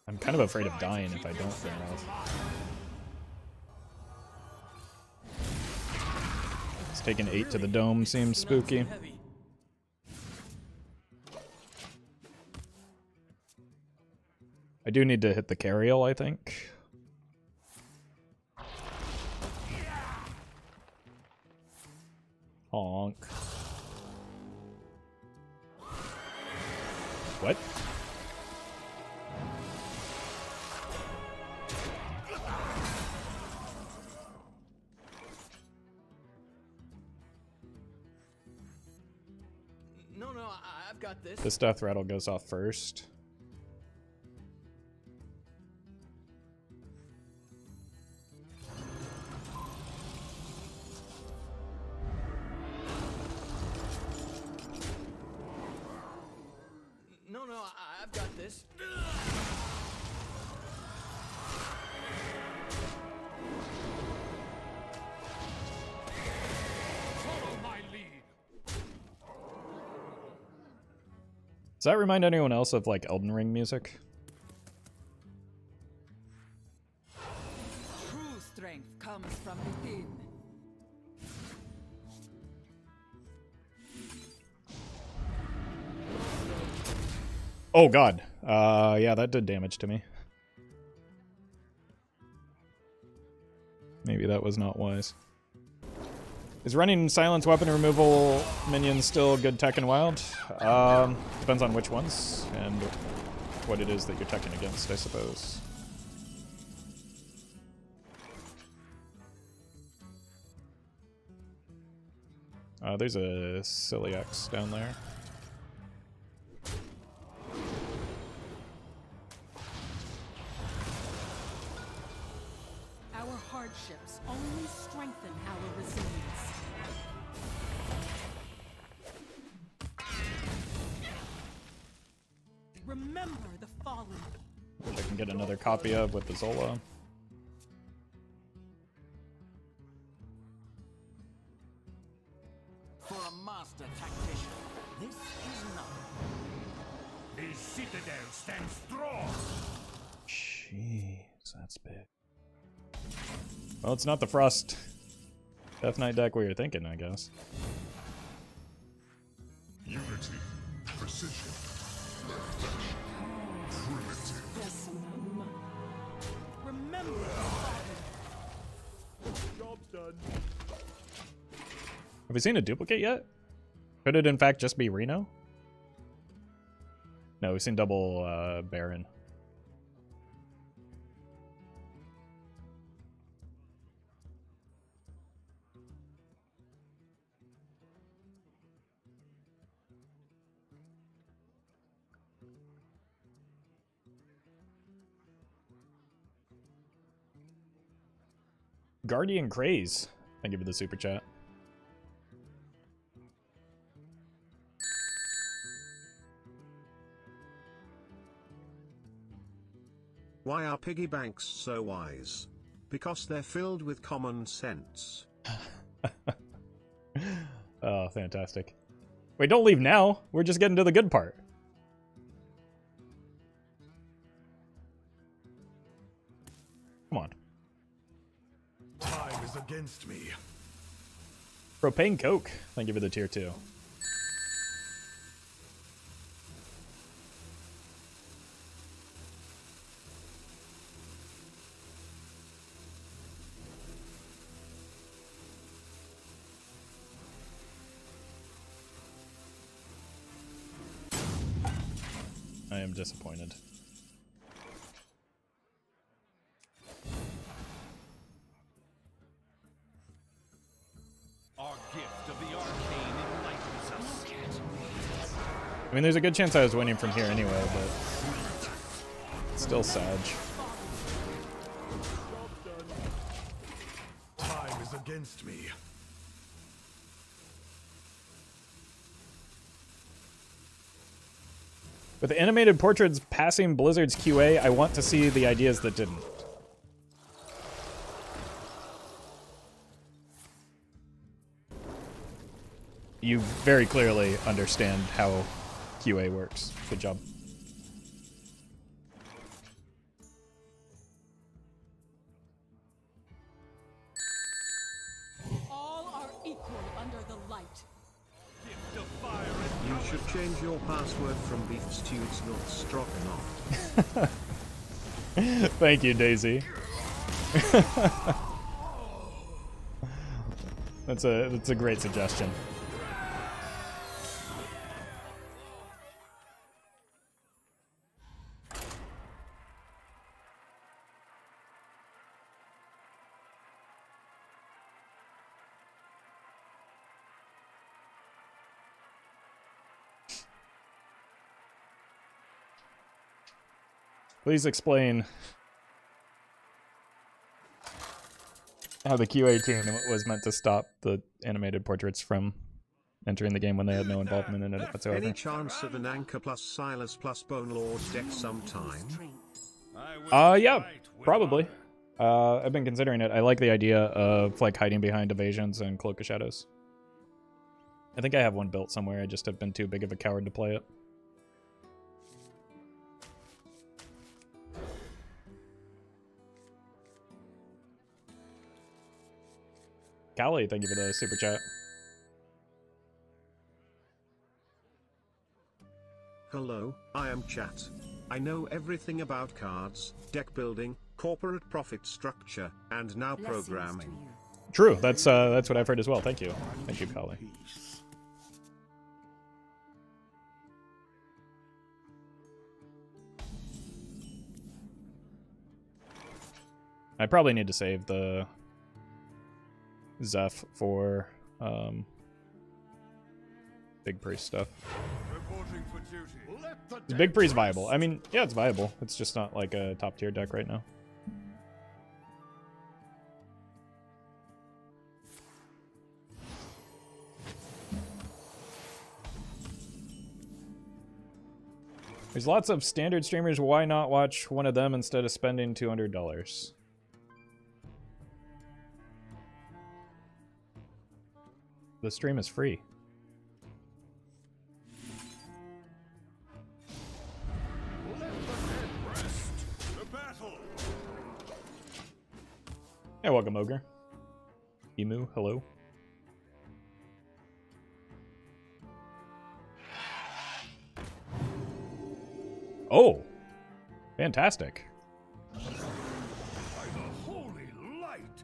I'm kind of afraid of dying if I don't Barov. It's taking 8 to the dome seems spooky. I do need to hit the Cariel, I think. Honk. What? No, I've got this. This death rattle goes off first. No, I've got this. Follow my lead. Does that remind anyone else of like Elden Ring music? True strength comes from within. Oh god. Yeah, that did damage to me. Maybe that was not wise. Is running silence weapon removal minions still good tech in wild? Depends on which ones and what it is that you're teching against, I suppose. There's a silly X down there. Our hardships only strengthen our resilience. Remember the fallen. Which I can get another copy of with the Zola. For a master tactician, this is nothing. The citadel stands strong. Jeez, that's big. Well, it's not the Frost Death Knight deck we were thinking, I guess. Unity, precision, perfection, primitive. Remember the fallen. Job's done. Have we seen a duplicate yet? Could it in fact just be Reno? No, we've seen double Baron. Guardian Craze. Thank you for the super chat. Why are piggy banks so wise? Because they're filled with common sense. Oh, fantastic. Wait, don't leave now. We're just getting to the good part. Come on. Time is against me. Propane Coke. Thank you for the tier 2. I am disappointed. Our gift of the arcane enlightens us. mean, there's a good chance I was winning from here anyway, but still Sag. Time is against me. With the animated portraits passing Blizzard's QA, I want to see the ideas that didn't. You very clearly understand how QA works. Good job. All are equal under the light. You should change your password from beef stew to not stroganoff. Thank you, Daisy. That's a great suggestion. Please explain how the QA team was meant to stop the animated portraits from entering the game when they had no involvement in it whatsoever. Any chance of an Anchor plus Silas plus Bone Lord deck sometime? Yeah, probably. I've been considering it. I like the idea of like hiding behind evasions and Cloak of Shadows. I think I have one built somewhere. I just have been too big of a coward to play it. Callie, thank you for the super chat. Hello, I am Chat. I know everything about cards, deck building, corporate profit structure, and now programming. True, that's what I've heard as well. Thank you. Thank you, Callie. I probably need to save the Zeph for Big Priest stuff. Is Big Priest viable? I mean, yeah, it's viable. It's just not like a top tier deck right now. There's lots of standard streamers. Why not watch one of them instead of spending $200? The stream is free. Hey, welcome, Ogre. Emu, hello. Oh, fantastic. By the holy light.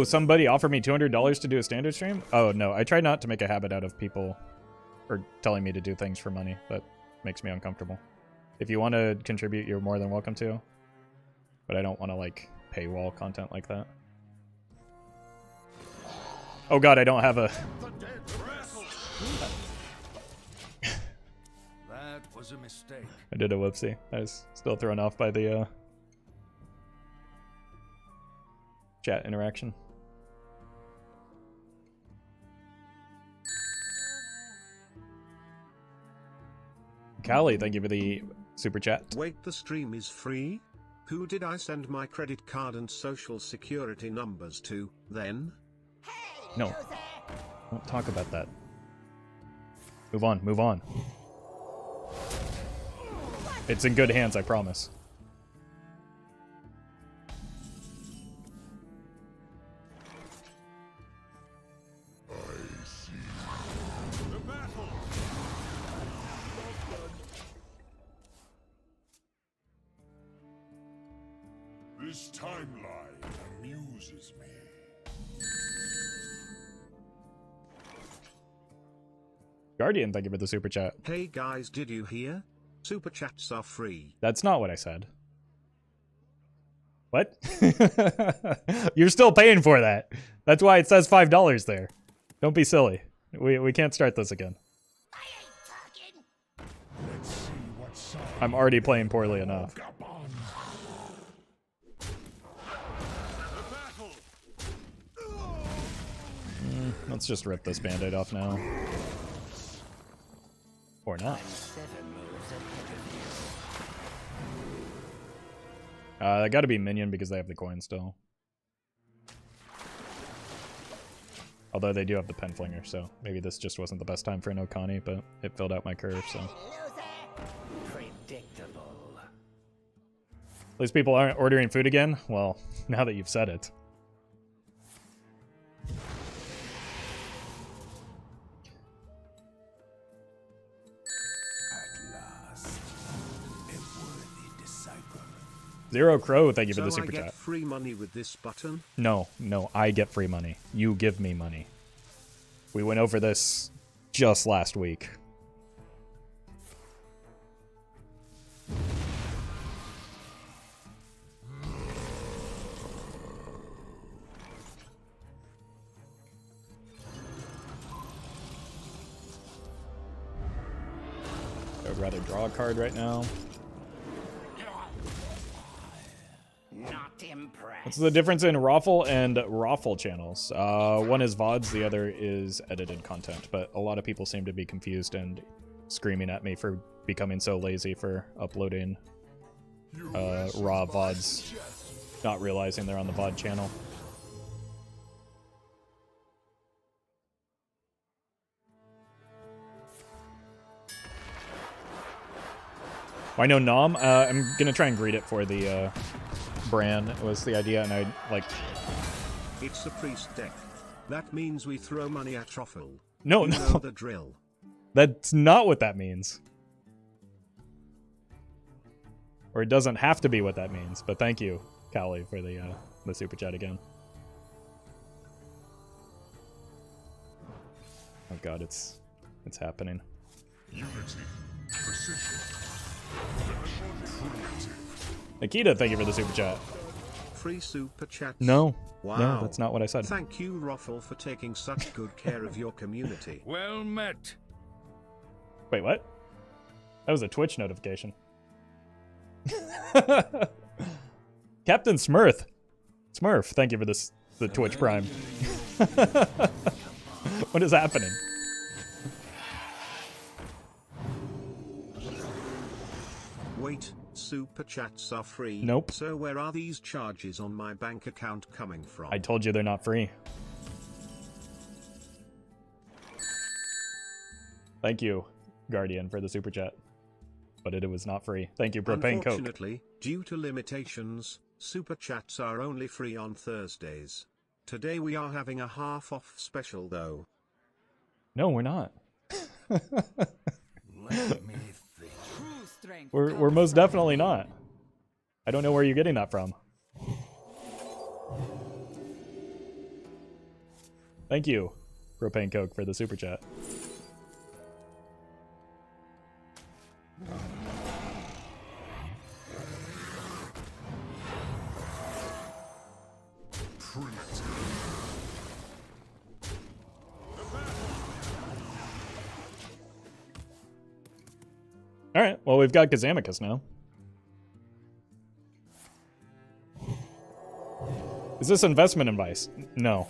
Somebody offered me $200 to do a standard stream? Oh, no. I try not to make a habit out of people or telling me to do things for money. That makes me uncomfortable. If you want to contribute, you're more than welcome to. But I don't want to, like, paywall content like that. Oh god, I don't have a... That was a mistake. I did a whoopsie. I was still thrown off by the chat interaction. Callie, thank you for the super chat. Wait, the stream is free? Who did I send my credit card and social security numbers to, then? No. Don't talk about that. Move on, move on. It's in good hands, I promise. This timeline amuses me. Guardian, thank you for the super chat. Hey guys, did you hear? Super chats are free. That's not what I said. What? You're still paying for that. That's why it says $5 there. Don't be silly. We can't start this again. Let's see what side I'm already playing poorly enough. Let's just rip this band-aid off now. Or not. They gotta be minion because they have the coin still. Although they do have the pen flinger, so maybe this just wasn't the best time for an Okani, but it filled out my curve, so. Predictable. At least people aren't ordering food again? Well, now that you've said it. Zero Crow, thank you for the super I get chat. Free money with this button? No, I get free money. You give me money. We went over this just last week. I would rather draw a card right now. Not impressed. What's the difference in Roffle and Roffle channels? One is VODs, the other is edited content, but a lot of people seem to be confused and screaming at me for becoming so lazy for uploading raw VODs, not realizing they're on the VOD channel. I know Nom. I'm gonna try and greet it for the Bran was the idea, and I like. It's a priest deck. That means we throw money at Roffle. No, You no, know the drill. that's not what that means. Or it doesn't have to be what that means. But thank you, Callie, for the super chat again. Oh God, it's happening. Unity, precision, Nikita, thank you for the super chat. Free super chats. No, Wow. no, that's not what I said. Thank you, Roffle, for taking such good care of your community. Well met. Wait, what? That was a Twitch notification. Captain Smurf, thank you for this. The Twitch Prime. What is happening? Wait, super chats are free. Nope. So where are these charges on my bank account coming from? I told you they're not free. Thank you, Guardian, for the super chat. But it was not free. Thank you, Propane Coke. Unfortunately, due to limitations, super chats are only free on Thursdays. Today we are having a half-off special though. No, we're not. Let me think. True strength We're comes most from definitely not. I don't know where you're getting that from. Thank you, Propane Coke, for the super chat. Alright, well, we've got Gazamicus now. Is this investment advice? No.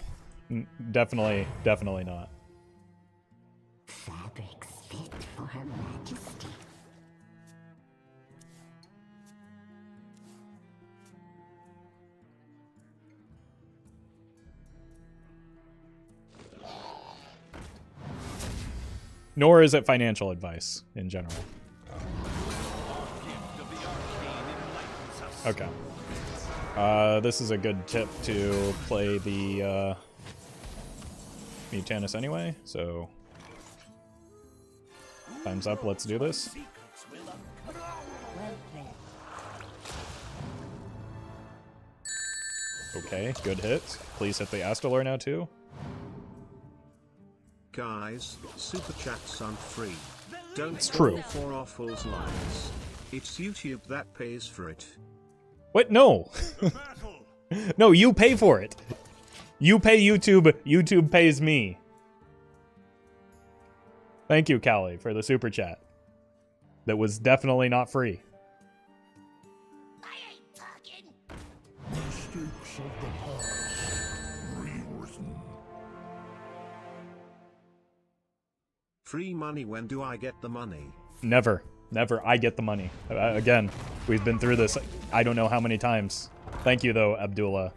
Definitely not. Fabrics fit for Her Majesty. Nor is it financial advice in general. Okay. This is a good tip to play the Mutanus anyway, so time's up, let's do this. Okay, good hit. Please hit the Astalor now too. Guys, super chats aren't free. Don't It's true. fall for Awful's lies. It's YouTube that pays for it. What? No. No, you pay for it. You pay YouTube. YouTube pays me. Thank you, Callie, for the super chat. That was definitely not free. I ain't talking. Mistakes of the past rewritten. Free money, when do I get the money? Never. Never. I get the money. Again, we've been through this I don't know how many times. Thank you, though, Abdullah.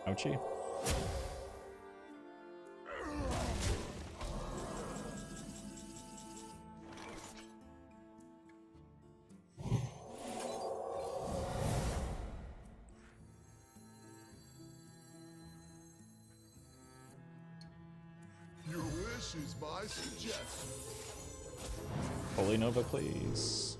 Ouchie. Your wish is my suggestion. Holy Nova, please.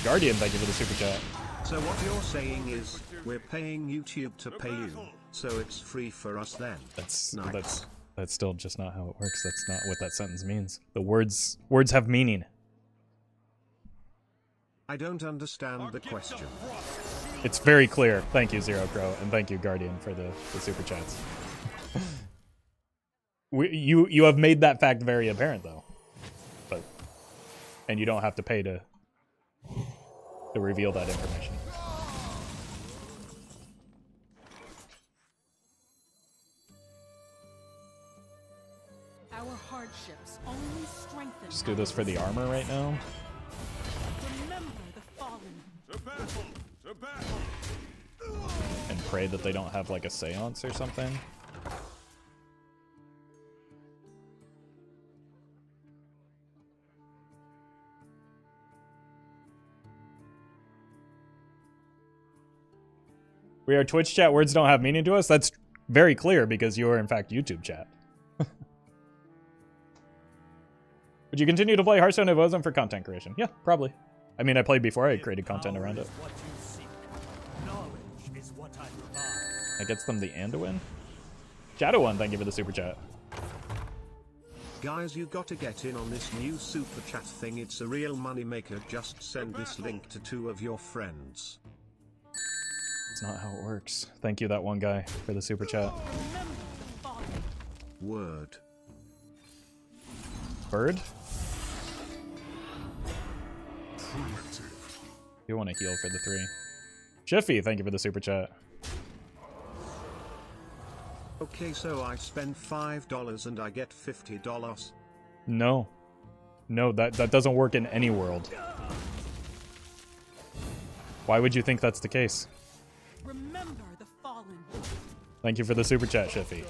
Guardian, thank you for the super chat. So what you're saying is, we're paying YouTube to pay you, so it's free for us then. That's still just not how it works. That's not what that sentence means. The words have meaning. I don't understand the question. It's very clear. Thank you, Zero Crow, and thank you, Guardian, for the super chats. You have made that fact very apparent, though. And you don't have to pay to reveal that information. Our hardships only strengthen. Just do this for the armor right now. Remember the fallen. To battle! To battle! And pray that they don't have like a seance or something. We are Twitch chat, words don't have meaning to us. That's very clear because you are in fact YouTube chat. Would you continue to play Hearthstone if it wasn't for content creation? Yeah, probably. I mean, I played before I created content around it. What you seek. Knowledge is what I provide. That gets them the Anduin. Shadowone, thank you for the super chat. Guys, you gotta get in on this new super chat thing. It's a real money maker. Just send this link to 2 of your friends. It's not how it works. Thank you, that one guy, for the super chat. Remember the fallen. Word. Bird? Primitive. You want to heal for the 3. Jiffy, thank you for the super chat. Okay, so I spend $5 and I get $50. No. No, that doesn't work in any world. Why would you think that's the case? Remember the fallen. Thank you for the super chat, Shiffy.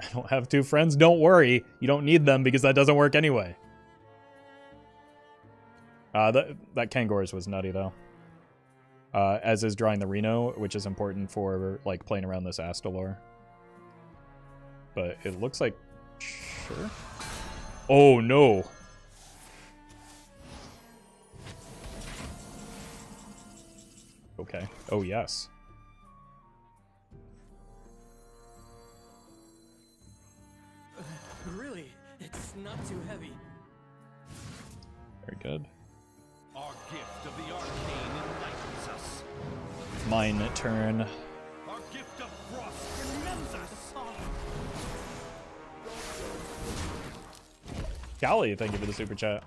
I don't have 2 friends. Don't worry. You don't need them because that doesn't work anyway. That Kangors was nutty, though. As is drawing the Reno, which is important for, like, playing around this Astalor. But it looks like... Sure. Oh, no. Okay. Oh, yes. Really, it's not too heavy. Very good. Our gift of the arcane enlightens us. Mine turn. Our gift of frost renews us. Callie, thank you for the super chat.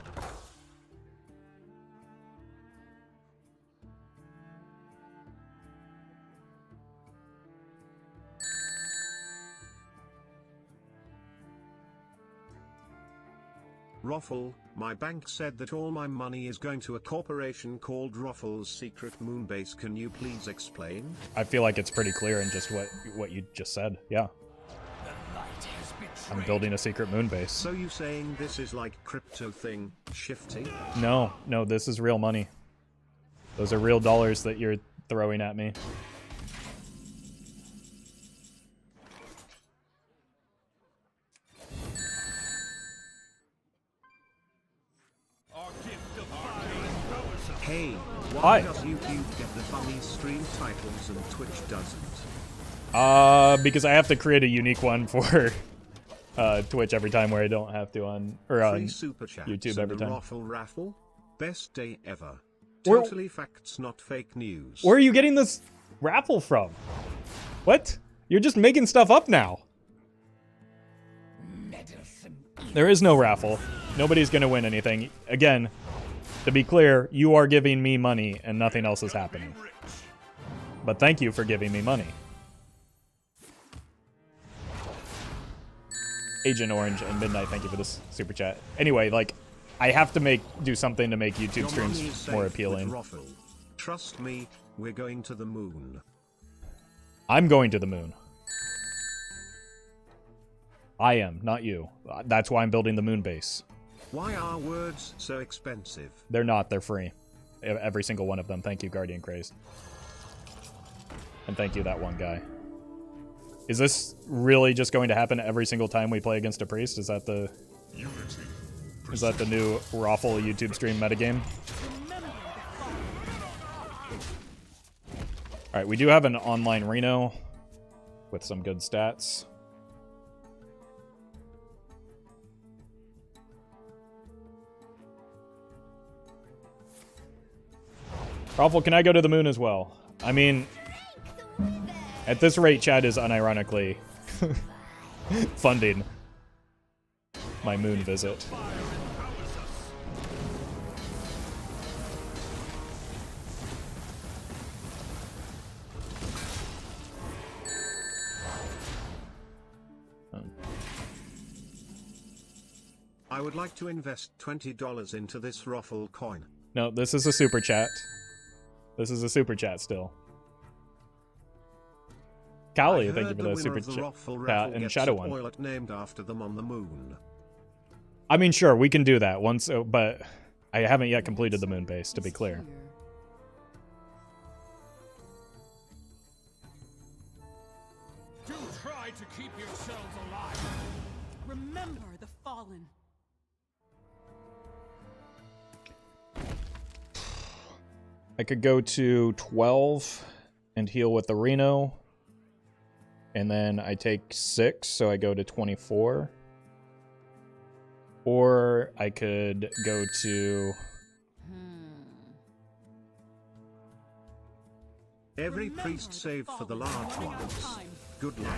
Roffle, my bank said that all my money is going to a corporation called Roffle's Secret Moonbase. Can you please explain? I feel like it's pretty clear in just what you just said. Yeah. The light has betrayed. I'm building a secret moon base. So you saying this is like crypto thing, Shifty? No, this is real money. Those are real dollars that you're throwing at me. Why Hi. does YouTube get the funny stream titles and Twitch doesn't? Because I have to create a unique one for Twitch every time where I don't have to on Free super chats YouTube and every a time. Roffle raffle? Best day ever. Where- Totally facts, not fake news. Where are you getting this raffle from? What? You're just making stuff up now. There is no raffle. Nobody's gonna win anything. Again, to be clear, you are giving me money and nothing else is happening. But thank you for giving me money. Agent Orange and Midnight, thank you for this super chat. Anyway, like, I have to do something to make YouTube Your money is streams safe more with appealing. Roffle. Trust me, we're going to the moon. I'm going to the moon. I am, not you. That's why I'm building the moon base. Why are words so expensive? They're not, they're free. Every single one of them. Thank you, Guardian Crazed. And thank you, that one guy. Is this really just going to happen every single time we play against a priest? Is that the new Roffle YouTube stream metagame? Alright, we do have an online Reno with some good stats. Roffle, can I go to the moon as well? I mean, at this rate, Chad is unironically funding my moon visit. I would like to invest $20 into this Roffle coin. No, this is a super chat. This is a super chat still. Callie, thank you for the super chat and Shadow one. Toilet named after them on the moon. I mean, sure, we can do that once, but I haven't yet completed the moon base, to be clear. Do try to keep yourselves alive. Remember the fallen. I could go to 12 and heal with the Reno. And then I take 6, so I go to 24. Or I could go to... Every priest save for the large ones. Good luck.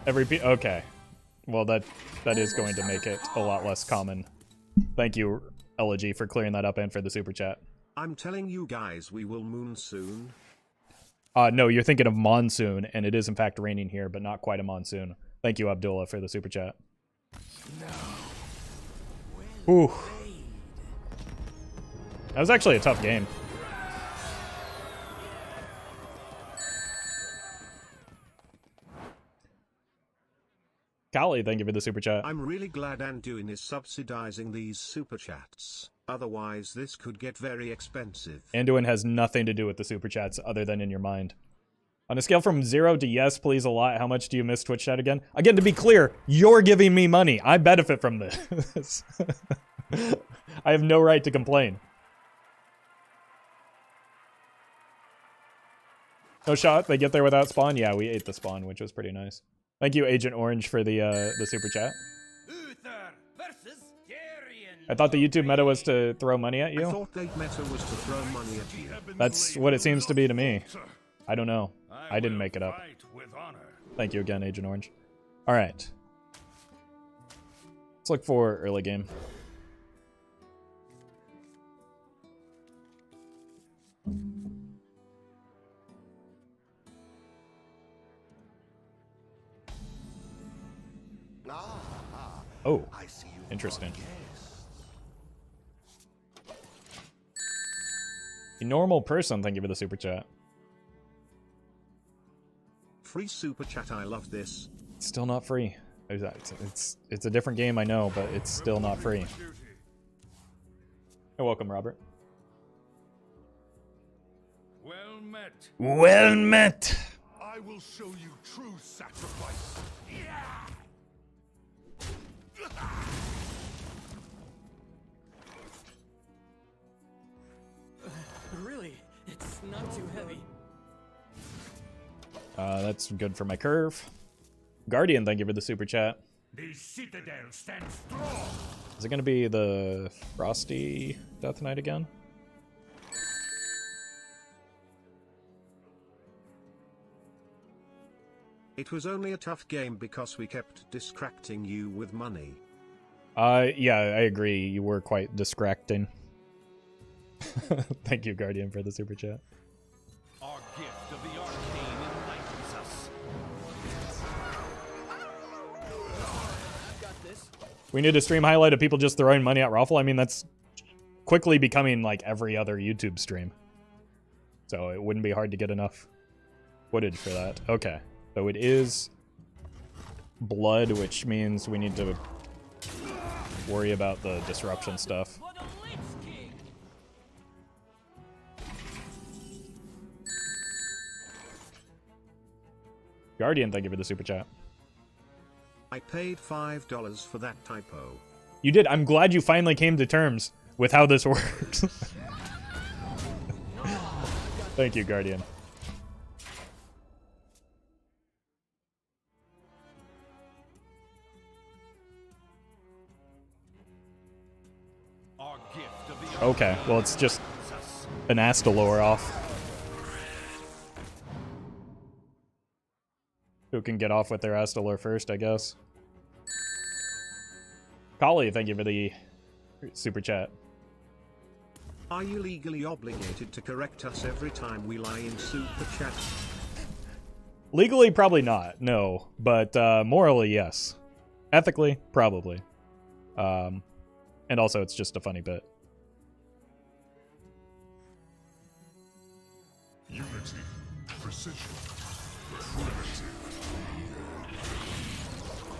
Okay. Well, that is going to make it a lot less common. Thank you, Elegy, for clearing that up and for the super chat. I'm telling you guys we will moon soon. No, you're thinking of monsoon, and it is in fact raining here, but not quite a monsoon. Thank you, Abdullah, for the super chat. Ooh. That was actually a tough game. Kali, thank you for the super chat. I'm really glad Anduin is subsidizing these super chats. Otherwise, this could get very expensive. Anduin has nothing to do with the super chats other than in your mind. On a scale from 0 to yes, please a lot, how much do you miss Twitch chat again? Again, to be clear, you're giving me money. I benefit from this. I have no right to complain. No shot, they get there without spawn? Yeah, we ate the spawn, which was pretty nice. Thank you, Agent Orange, for the super chat. I thought the YouTube meta was to throw money at you. I thought the meta was to throw money at you. That's what it seems to be to me. I don't know. I didn't make it up. Thank you again, Agent Orange. All right. Let's look for early game. Oh, interesting. A normal person, thank you for the super chat. Free super chat, I love this. It's still not free. It's a different game, I know, but it's still not free. You're welcome, Robert. Well met. Well met. I will show you true sacrifice. too heavy. That's good for my curve. Guardian, thank you for the super chat. The citadel stands strong. Is it gonna be the Frosty Death Knight again? It was only a tough game because we kept distracting you with money. Yeah, I agree. You were quite distracting. Thank you, Guardian, for the super chat. Our gift of the arcane enlightens us. I've got this. We need a stream highlight of people just throwing money at Roffle. I mean, that's quickly becoming like every other YouTube stream. So it wouldn't be hard to get enough footage for that. Okay, so it is blood, which means we need to worry about the disruption stuff. For the Lich King. Guardian, thank you for the super chat. I paid $5 for that typo. You did. I'm glad you finally came to terms with how this works. Thank you, Guardian. Our gift of the Okay, well, it's just an Astalor off. Who can get off with their Astalor first, I guess. Kali, thank you for the super chat. Are you legally obligated to correct us every time we lie in super chat? Legally, probably not, no. But morally, yes. Ethically, probably. And also, it's just a funny bit. Unity, precision, primitive.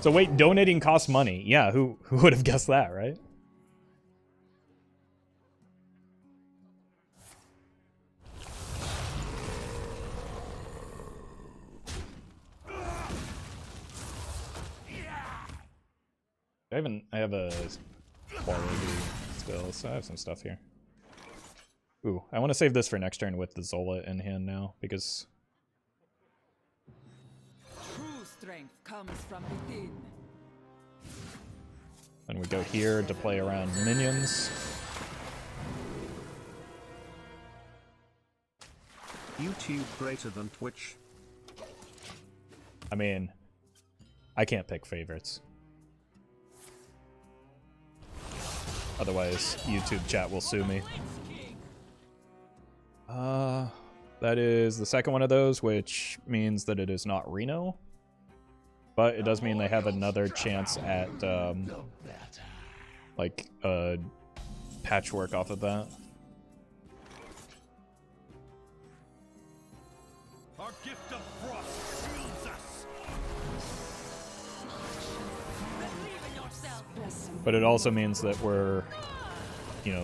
So wait, donating costs money. Yeah, who would have guessed that, right? I have a quality still, so I have some stuff here. Ooh, I want to save this for next turn with the Zola in hand now, because True strength comes from within. then we go here to play around minions. YouTube greater than Twitch. I mean, I can't pick favorites. Otherwise, YouTube chat will sue me. That is the second one of those, which means that it is not Reno. But it does mean they have another chance at, like, patchwork off of that. Our gift of frost shields us. Believe in yourself. But it also means that we're, you know,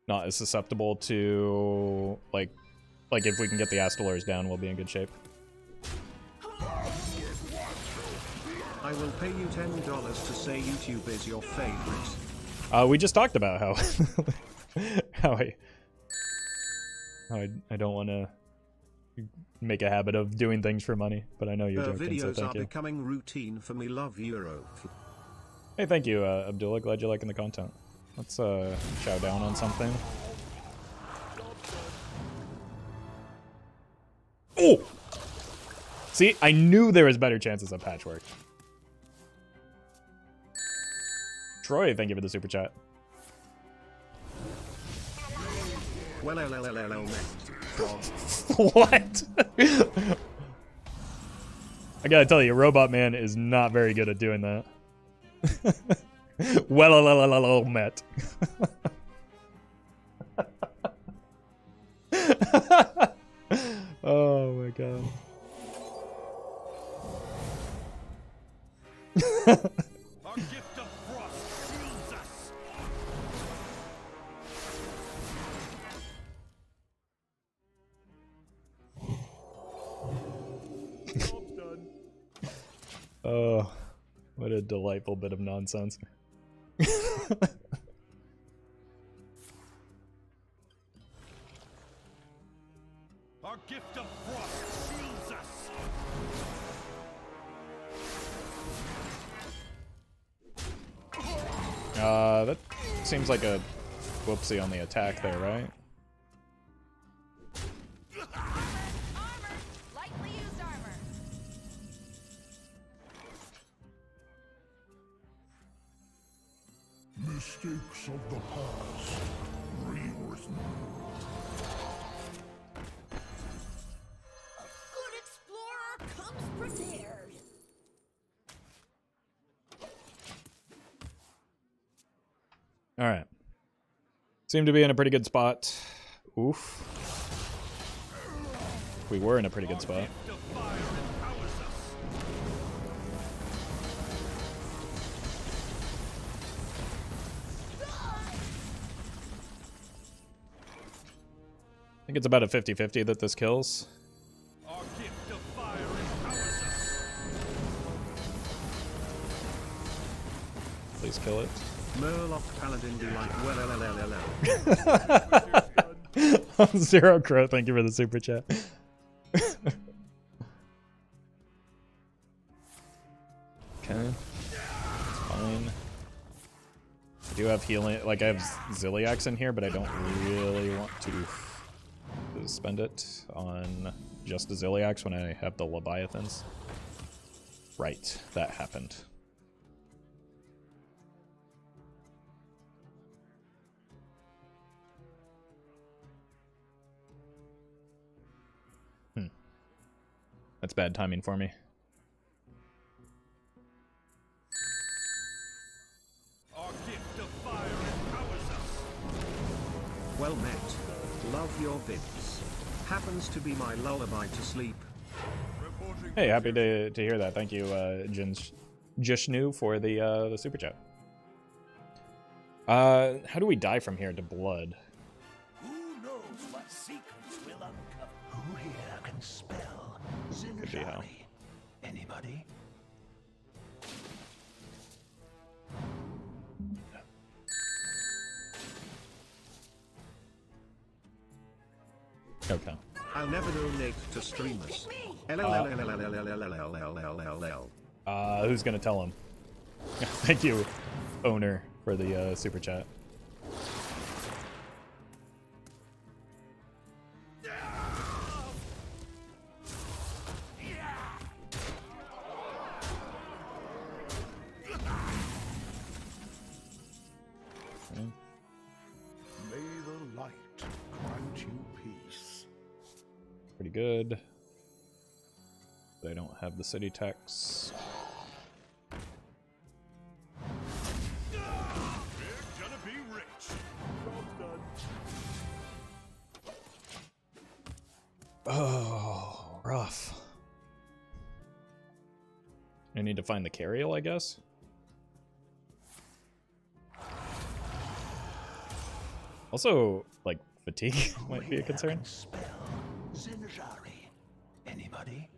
not as susceptible to, like if we can get the Astalors down, we'll be in good shape. I will pay you $10 to say YouTube is your favorite. We just talked about how I don't want to make a habit of doing things for money, but I know you're joking, so Videos thank are you. becoming routine for me. Love Euro. Hey, thank you, Abdullah. Glad you're liking the content. Let's chow down on something. Oh! See, I knew there was better chances of patchwork. Troy, thank you for the super chat. Well, What? I gotta tell you, Robot Man is not very good at doing that. Well, met. Oh my god. Our gift of frost shields us. Job's done. Oh, what a delightful bit of nonsense. Our gift of frost shields us. That seems like a whoopsie on the attack there, right? Armor! Lightly used armor. Mistakes of the past rewritten. Good explorer comes prepared. All right. Seem to be in a pretty good spot. Oof. We were in a pretty good spot. Gift of fire empowers us. I think it's about a 50-50 that this kills. Our gift of fire empowers us. Please kill it. Murloc Paladin be like, well, Zero Crow, thank you for the super chat. Okay. It's fine. I do have healing, like I have Ziliax in here, but I don't really want to spend it on just a Ziliax when I have the Leviathans. Right, that happened. That's bad timing for me. Our gift of fire empowers us. well met. Love your vids. Happens to be my lullaby to sleep. Hey, happy to hear that. Thank you, Jishnu, for the super chat. How do we die from here to blood? Who knows what secrets will uncover? Who here can spell Could be how. Zinjari? Anybody? Okay. I'll never donate to streamers. Who's gonna tell him? Thank you, owner, for the super chat. May the light grant you peace. Pretty good. But I don't have the city tax. We're gonna be rich. Job's done. Oh, rough. I need to find the Cariel, I guess. Also, like, fatigue might be a concern. Spell Zinjari. Anybody?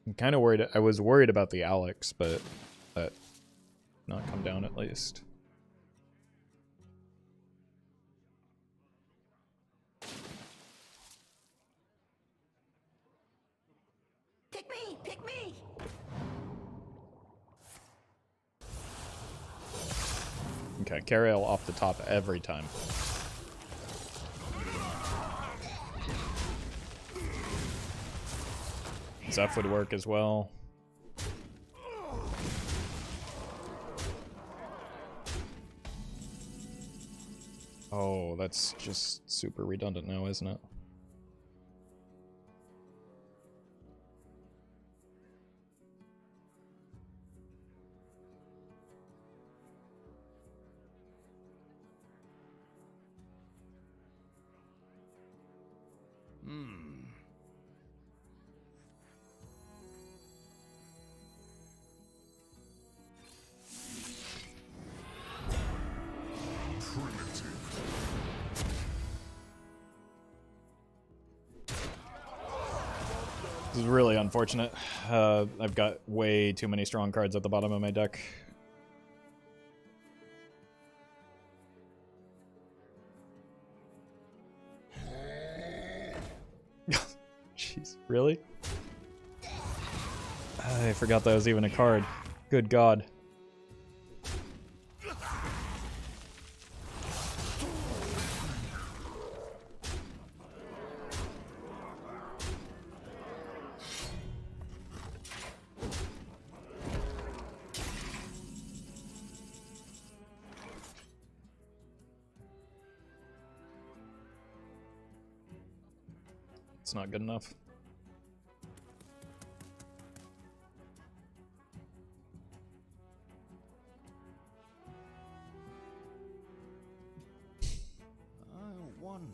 I'm kind of worried. I was worried about the Alex, but that not come down at least. Pick me! Pick me! Okay, Cariel off the top every time. Zeph would work as well. Oh, that's just super redundant now, isn't it? This is really unfortunate. I've got way too many strong cards at the bottom of my deck. Really? I forgot that was even a card. Good God. It's not good enough. I wonder.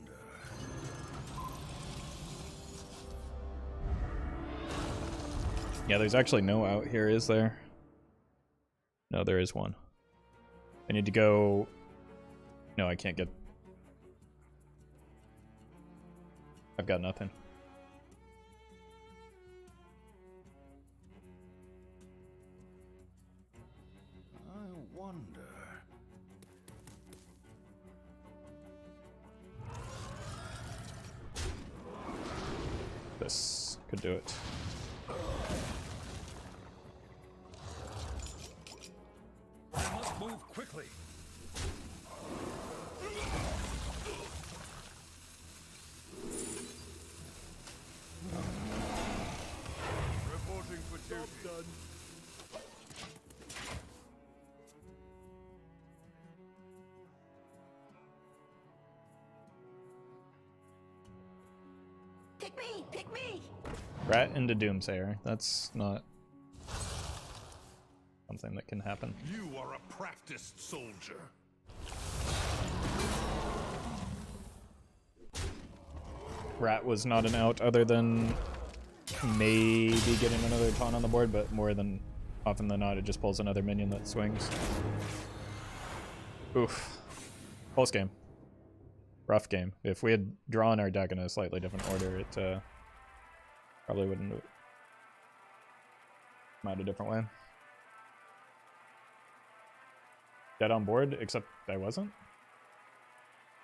Yeah, there's actually no out here, is there? No, there is one. I need to go... No, I can't get... I've got nothing. I wonder. This could do it. I must move quickly. Reporting for duty. Done. Pick me! Pick me! Rat into Doomsayer. That's not something that can happen. You are a practiced soldier. Rat was not an out other than maybe getting another taunt on the board, but more than often than not, it just pulls another minion that swings. Oof. Close game. Rough game. If we had drawn our deck in a slightly different order, it probably wouldn't have come out a different way. Dead on board, except I wasn't.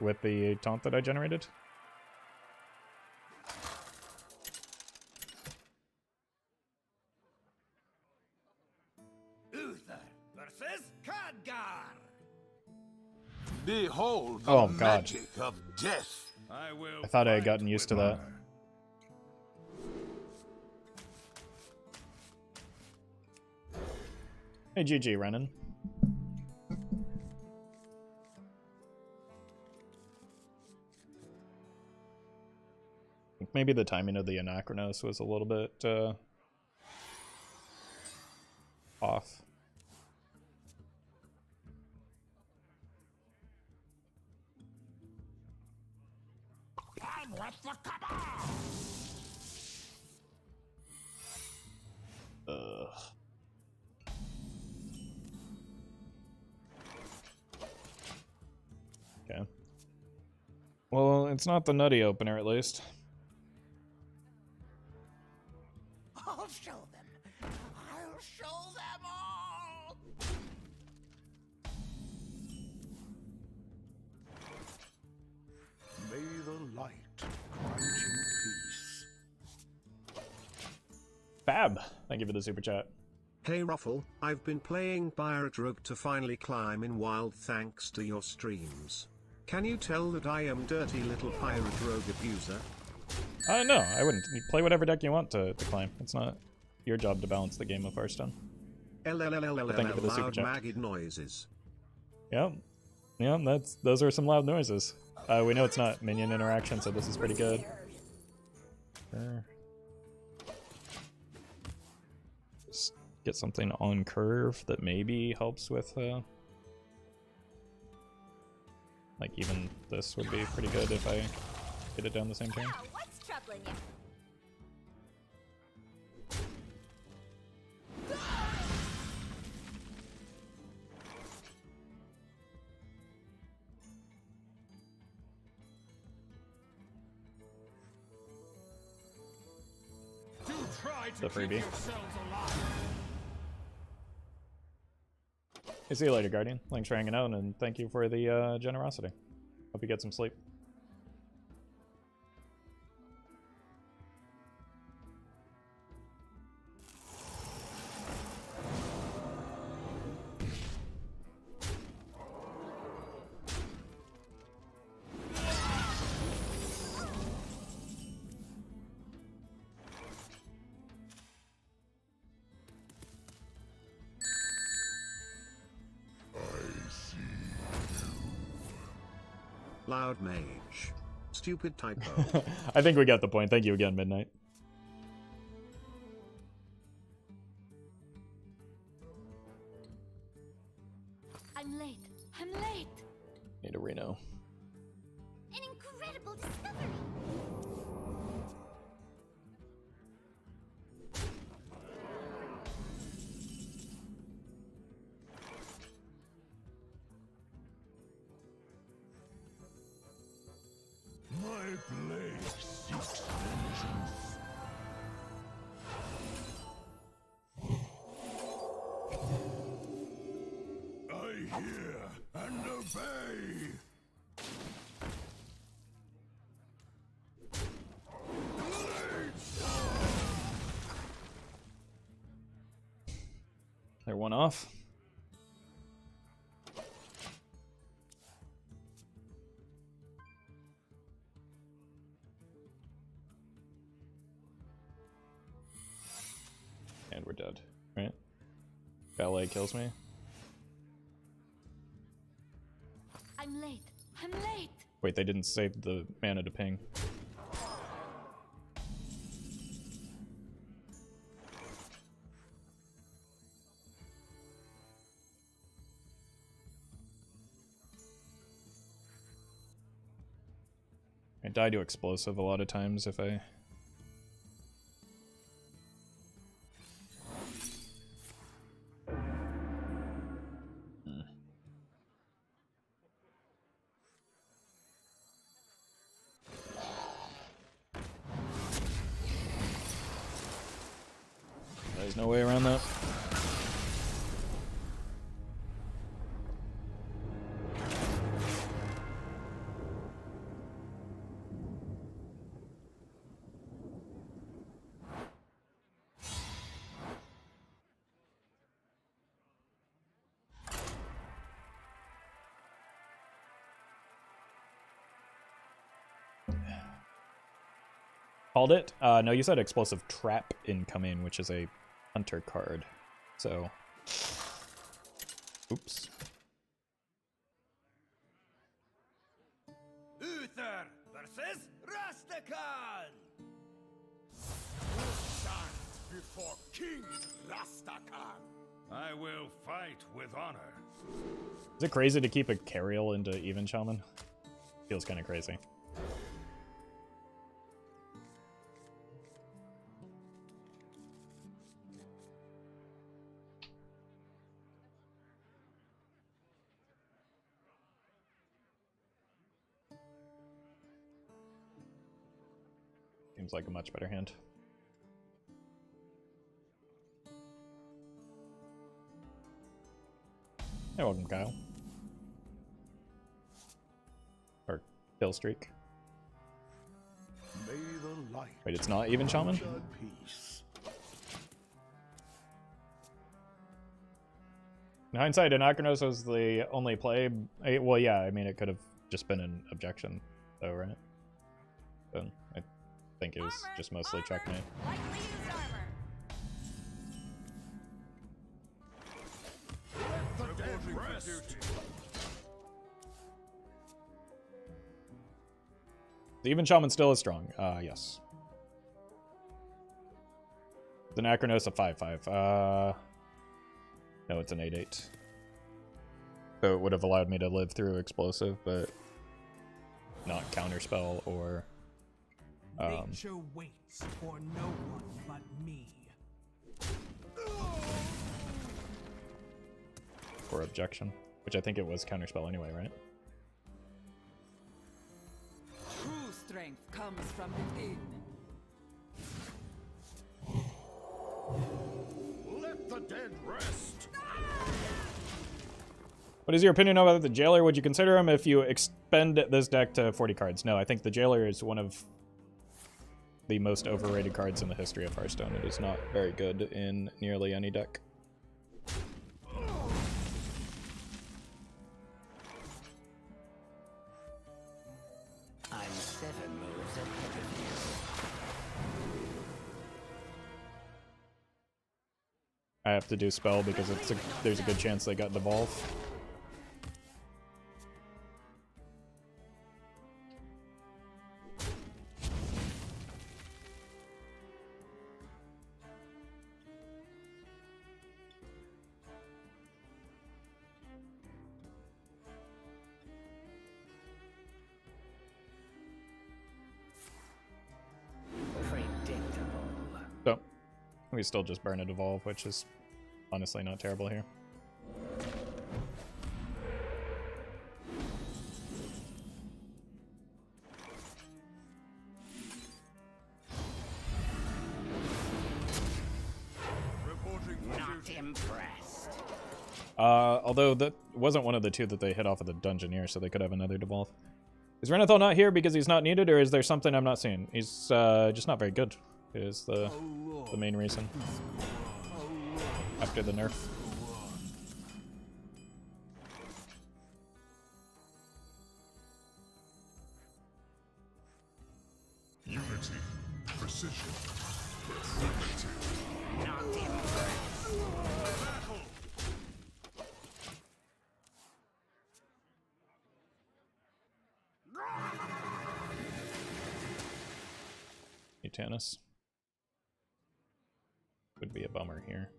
With the taunt that I generated. Uther versus Khadgar. Behold the Oh, God. magic of death. I thought I had gotten used to that. Hey, GG, Renan. I think maybe the timing of the Anachronos was a little bit off. I'm with the cabal. Ugh. Okay. Well, it's not the nutty opener, at least. I'll show them. I'll show them all. May the light grant you peace. Fab! Thank you for the super chat. Hey Roffle, I've been playing Pirate Rogue to finally climb in wild thanks to your streams. Can you tell that I am dirty little Pirate Rogue abuser? No, I wouldn't. You play whatever deck you want to climb. It's not your job to balance the game of Hearthstone. Thank you for the super Loud chat. maggot noises. Yep. Yeah, those are some loud noises. We know it's not minion interaction, so this is pretty good. Just get something on curve that maybe helps with like even this would be pretty good if I get it down the same turn. What's troubling you? The freebie. Hey, see you later, Guardian. Thanks for hanging out, and thank you for the generosity. Hope you get some sleep. Loud mage. Stupid typo. I think we got the point. Thank you again, Midnight. I'm late. I'm late. Need a Reno. An incredible discovery. My blade seeks vengeance. I hear and obey. They're one off. And we're dead, right? Ballet kills me. I'm late. I'm late. Wait, they didn't save the mana to ping. I die to explosive a lot of times if I... There's no way around that. Called it? No, you said explosive trap incoming, which is a hunter card. So, oops. Uther versus Rastakhan! Who stands before King Rastakhan? I will fight with honor. Is it crazy to keep a Cariel into even shaman? Feels kind of crazy. Seems like a much better hand. Hey, welcome, Kyle. Or kill streak. May the light Wait, it's not even shaman? shed peace. In hindsight, Anachronos was the only play. Well, yeah, I mean, it could have just been an objection, though, right? So I think it was just mostly checkmate. Lightly used armor. Let the dead rest. The even shaman still is strong. Yes. The Anachronos a 5/5. No, it's an 8/8. So it would have allowed me to live through explosive, but not counterspell or Nature waits for no one but me. or objection, which I think it was counterspell anyway, right? True strength comes from within. Let the dead rest. What is your opinion about the Jailer? Would you consider him if you expend this deck to 40 cards? No, I think the Jailer is one of the most overrated cards in the history of Hearthstone. It is not very good in nearly any deck. I'm 7 moves ahead of you. I have to do spell because there's a good chance they got devolve. We still just burn a devolve, which is honestly not terrible here. Not impressed. Although that wasn't one of the two that they hit off of the Dungeoneer, so they could have another devolve. Is Renathal not here because he's not needed, or is there something I'm not seeing? He's just not very good, is the main reason. After the nerf. Unity, precision, primitive. Not impressed. Mutanus. Would be a bummer here.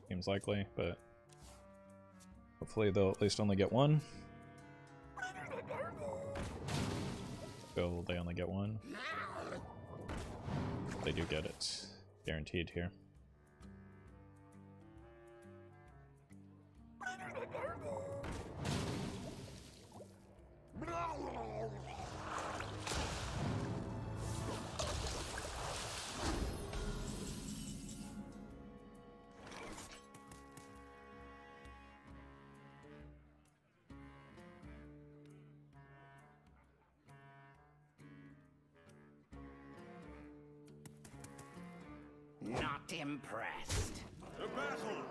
Seems likely, but hopefully they'll at least only get one. Will they only get one? They do get it. Guaranteed here. Not impressed. To battle!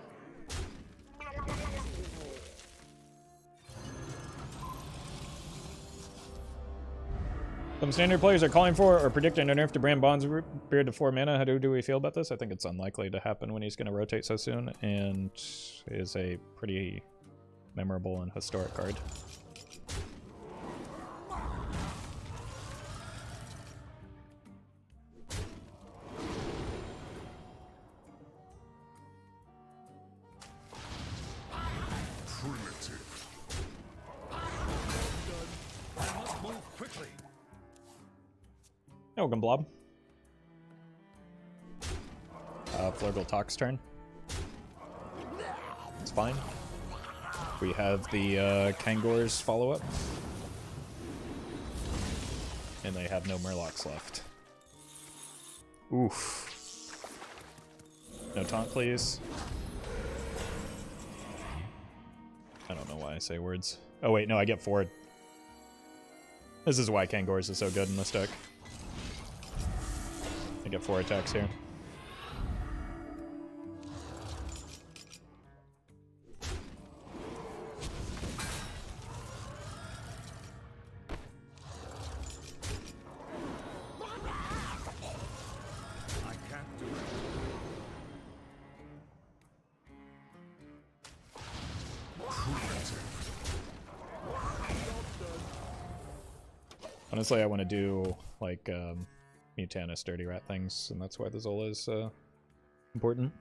Some standard players are calling for or predicting a nerf to Bran Bond's Beard to 4 mana. How do we feel about this? I think it's unlikely to happen when he's going to rotate so soon, and is a pretty memorable and historic card. Primitive. I must move quickly. Welcome, Blob. Flurgle Talk's turn. It's fine. We have the Kangor's follow-up. And they have no Murlocs left. Oof. No taunt, please. I don't know why I say words. Oh wait, no, I get forward. This is why Kangor's is so good in this deck. I get 4 attacks here. I can't do it. Honestly, I want to do like Mutanus Dirty Rat things, and that's why the Zola is important.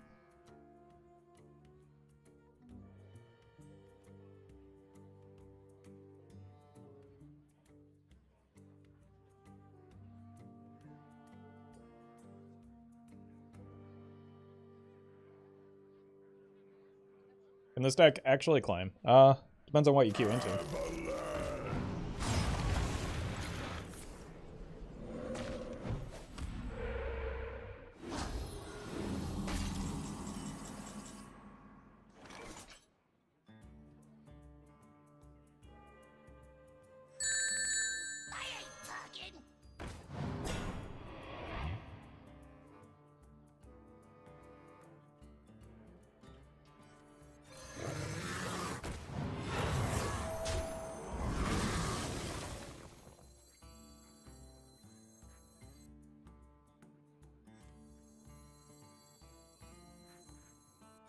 Can this deck actually climb? Depends on what you queue into.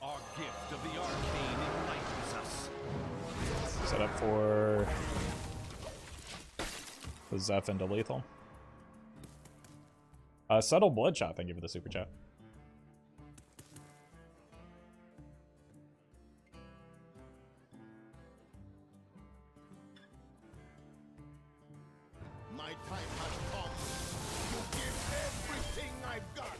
Our gift of the arcane enlightens us. Set up for the Zeph into lethal. Subtle Bloodshot, thank you for the super chat. time has come to give everything I've got.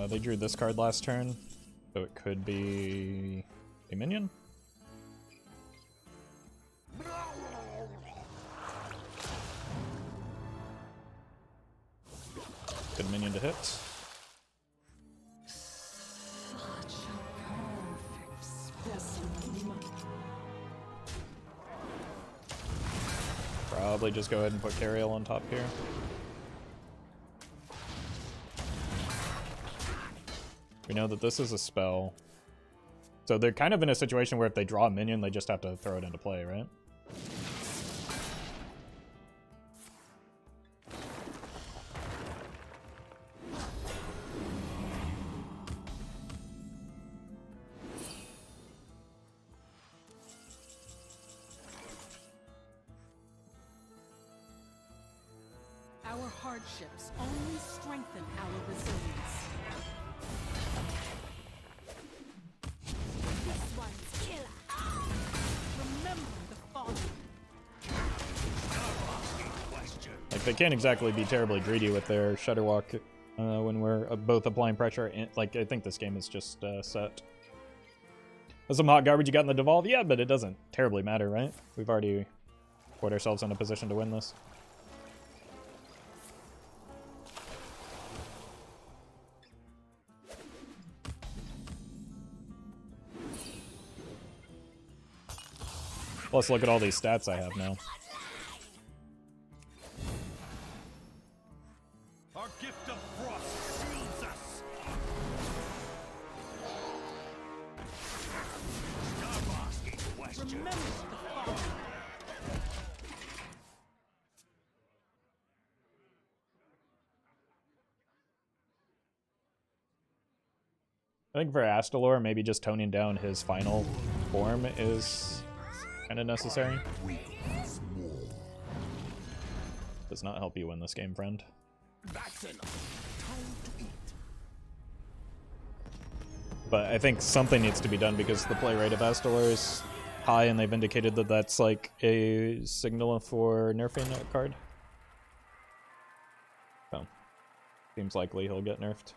They drew this card last turn, so it could be a minion. Good minion to hit. Probably just go ahead and put Cariel on top here. We know that this is a spell. So they're kind of in a situation where if they draw a minion, they just have to throw it into play, right? Our hardships only strengthen our resilience. This one's killer. Remember the fallen. Like, they can't exactly be terribly greedy with their Shudderwalk when we're both applying pressure. And, like, I think this game is just set. There's some hot garbage you got in the devolve? Yeah, but it doesn't terribly matter, right? We've already put ourselves in a position to win this. Plus, look at all these stats I have now. Our gift of frost shields us. Stop asking questions. Remember the fallen. I think for Astalor, maybe just toning down his final form is kind of necessary. Does not help you win this game, friend. That's enough. Time to eat. But I think something needs to be done because the play rate of Astalor is high, and they've indicated that that's like a signal for nerfing a card. So, seems likely he'll get nerfed.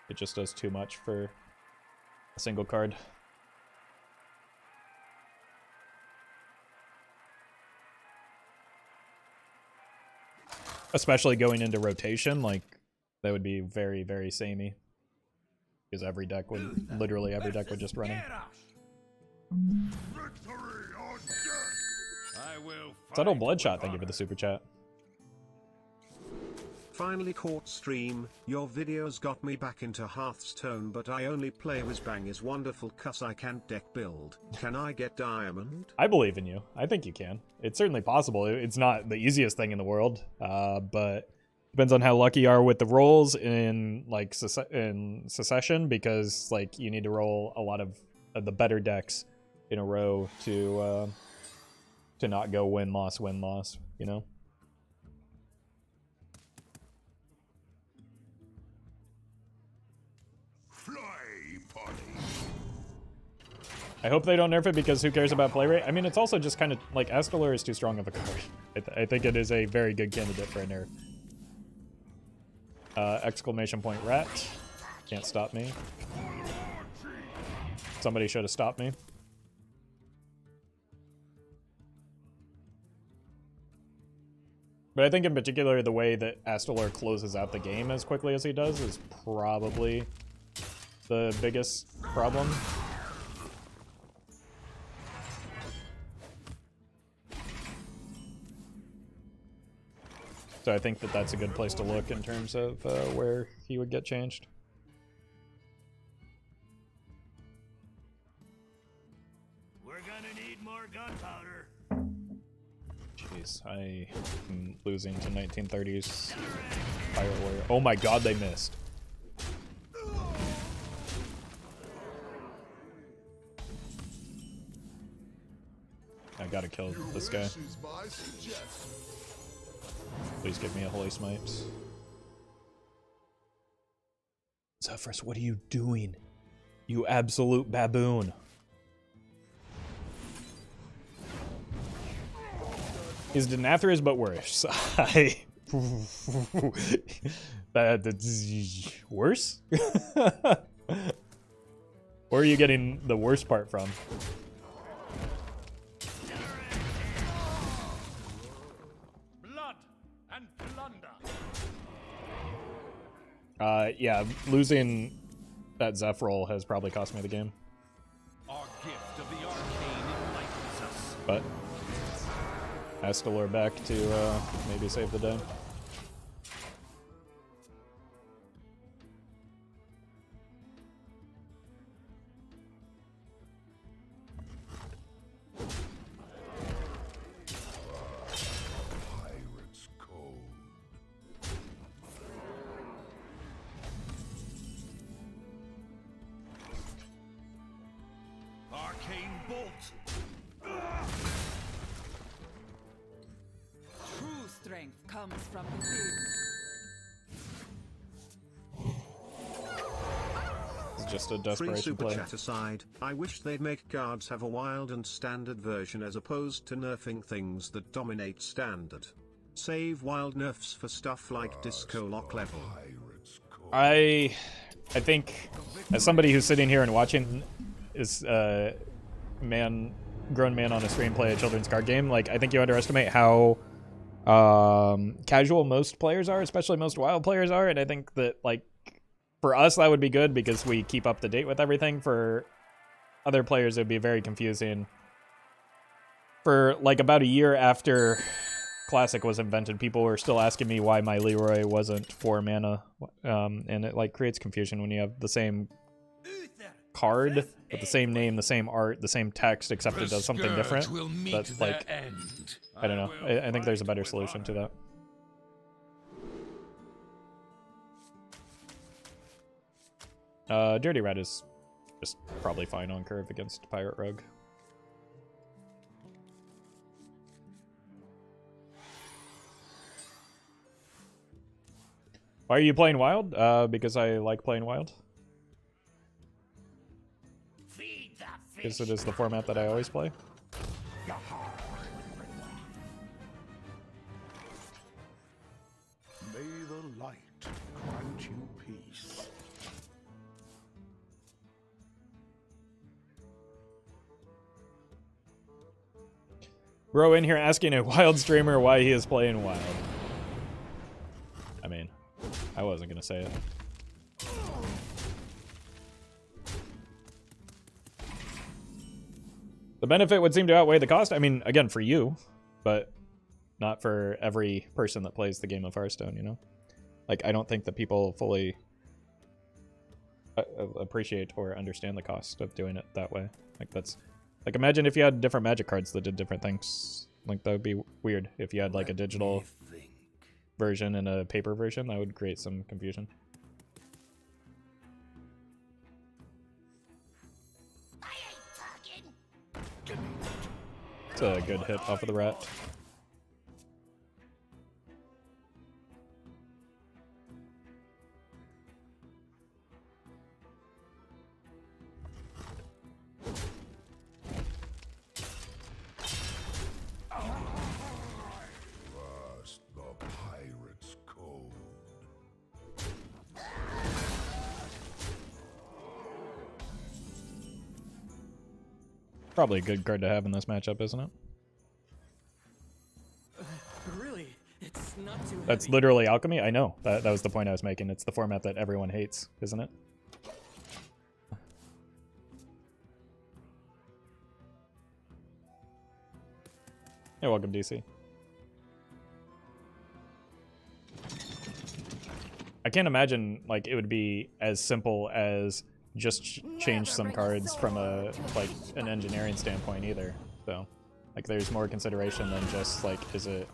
It just does too much for a single card. Especially going into rotation, like, that would be very, very samey. Because every deck would, literally every deck would just run him. Victory or death! I will Subtle fight Bloodshot, with thank you for the honor. super chat. Finally caught stream, your videos got me back into Hearthstone, but I only play Whizbang is wonderful cuz I can't deck build. Can I get diamond? I believe in you. I think you can. It's certainly possible. It's not the easiest thing in the world, but depends on how lucky you are with the rolls in like in Secession, because like you need to roll a lot of the better decks in a row to not go win loss, you know. Fly, Polly! I hope they don't nerf it because who cares about play rate? I mean, it's also just kind of like Astalor is too strong of a card. I think it is a very good candidate for a nerf. Exclamation point rat. Can't stop me. Somebody should have stopped me. But I think in particular the way that Astalor closes out the game as quickly as he does is probably the biggest problem. So I think that that's a good place to look in terms of where he would get changed. We're gonna need more gunpowder. Jeez, I am losing to 1930s Pirate Warrior. Oh my god, they missed. I gotta kill this guy. Is my suggestion. Please give me a Holy Smite. Zephyrus, what are you doing? You absolute baboon. Is Denathras but worse? That's worse? Where are you getting the worst part from? Blood and plunder. Yeah, losing that Zephrol has probably cost me the game. Our gift of the arcane enlightens us. But has to lure back to maybe save the day. Pirate's code. Arcane bolt. True strength comes from within. It's just a Free desperation super play. chat aside, I wish they'd make guards have a wild and standard version as opposed to nerfing things that dominate standard. Save wild nerfs for stuff like disco lock level. Pirate's code. I think as somebody who's sitting here and watching is grown man on a stream play a children's card game, like I think you underestimate how casual most players are, especially most wild players are, and I think that like for us that would be good because we keep up to date with everything. For other players it would be very confusing. For like about a year after Classic was invented, people were still asking me why my Leroy wasn't 4 mana, and it like creates confusion when you have the same card with the same name, the same art, the same text, except it does something different. That's like, I don't know. I think there's a better solution to that. Dirty Rat is just probably fine on curve against Pirate Rogue. Why are you playing Wild? Because I like playing Wild. Because it is the format that I always play. May the light grant you peace. Bro in here asking a Wild streamer why he is playing Wild. I mean, I wasn't gonna say it. The benefit would seem to outweigh the cost. I mean, again, for you, but not for every person that plays the game of Hearthstone, you know? Like, I don't think that people fully appreciate or understand the cost of doing it that way. Like, that's... Like, imagine if you had different Magic cards that did different things. Like, that would be weird. If you had, like, a digital version and a paper version, that would create some confusion. It's a good hit off of the rat. Trust the pirate's code. Probably a good card to have in this matchup, isn't it? Really? It's not too That's heavy. literally alchemy? I know. That was the point I was making. It's the format that everyone hates, isn't it? Hey, welcome, DC. I can't imagine, like, it would be as simple as just change some cards from a, like, an engineering standpoint either. So, like, there's more consideration than just, like, is it...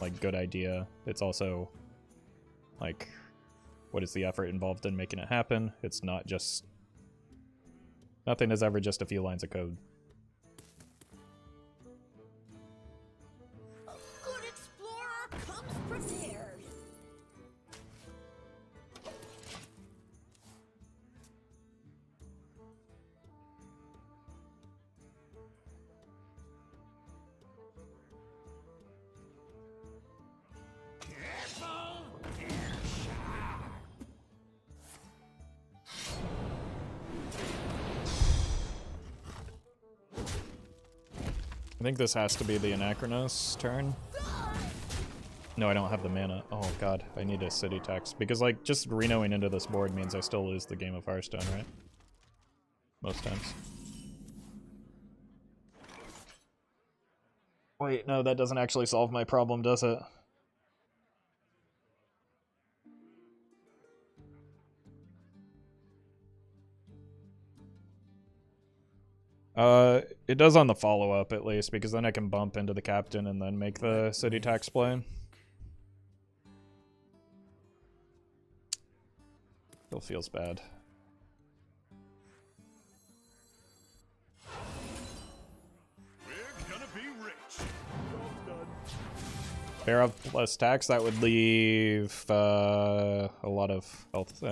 like good idea. It's also like what is the effort involved in making it happen. It's not just nothing is ever just a few lines of code. think this has to be the Anachronos turn. No, I don't have the mana. Oh god, I need a city tax. Because, like, just renoing into this board means I still lose the game of Hearthstone, right? Most times. Wait, no, that doesn't actually solve my problem, does it? It does on the follow-up, at least, because then I can bump into the captain and then make the city tax play. Still feels bad. We're gonna be rich. Job's done. Bear up plus tax, that would leave a lot of health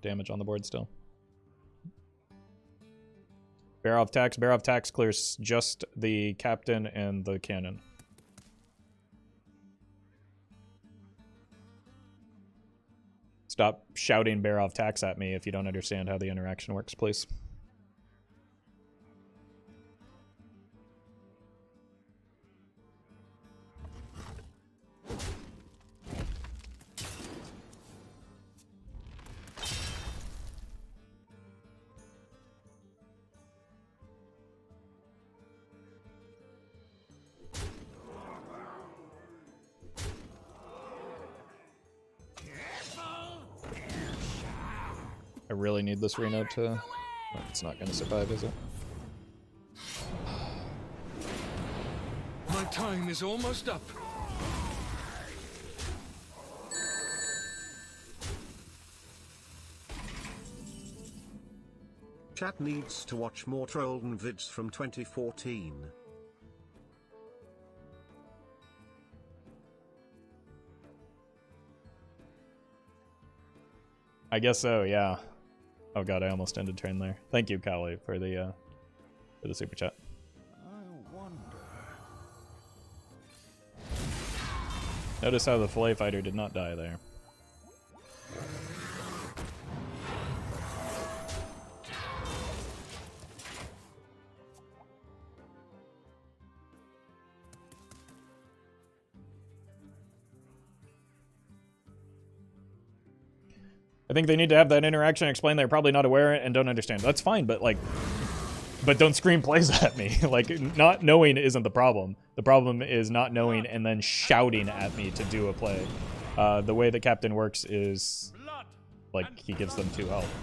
damage on the board still. Bear off tax clears just the captain and the cannon. Stop shouting bear off tax at me if you don't understand how the interaction works, please. I really need this Reno to... Oh, it's not going to survive, is it? My time is almost up. Chat needs to watch more Trolden vids from 2014. I guess so, yeah. Oh god, I almost ended turn there. Thank you, Kali, for the super chat. I wonder. Notice how the Filet Fighter did not die there. I think they need to have that interaction explain they're probably not aware and don't understand. That's fine, but like, but don't scream plays at me. Like, not knowing isn't the problem. The problem is not knowing and then shouting at me to do a play. The way the captain works is like he gives them 2 health.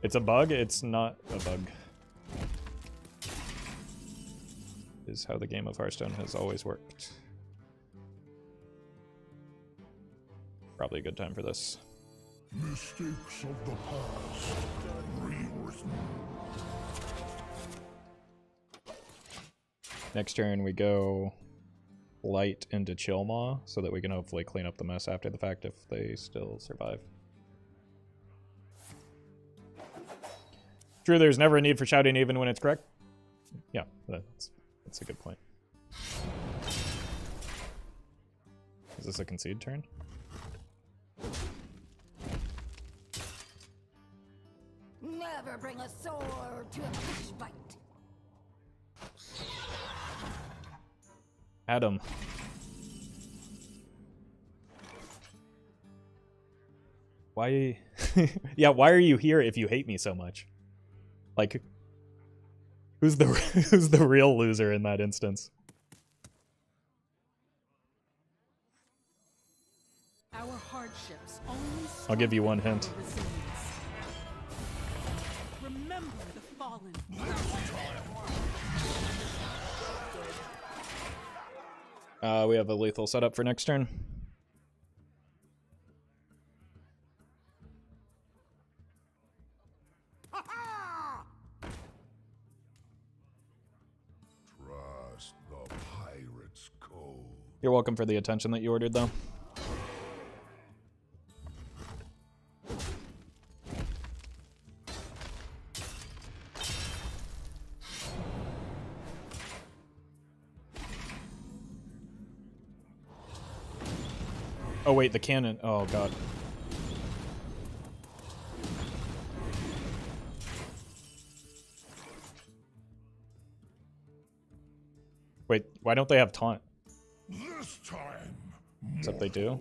It's a bug? It's not a bug. Is how the game of Hearthstone has always worked. Probably a good time for this. Mistakes of the past rewritten. Next turn we go light into Chillmaw so that we can hopefully clean up the mess after the fact if they still survive. True, there's never a need for shouting even when it's correct. Yeah, that's a good point. Is this a concede turn? Never bring a sword to a fish fight. Adam. Why? Yeah, why are you here if you hate me so much? Like, who's the real loser in that instance? Our hardships only I'll give you one hint. remember the fallen. We have a lethal setup for next turn. Trust the pirate's code. You're welcome for the attention that you ordered, though. Oh wait, the cannon. Oh god. Wait, why don't they have taunt? This time. Except they do.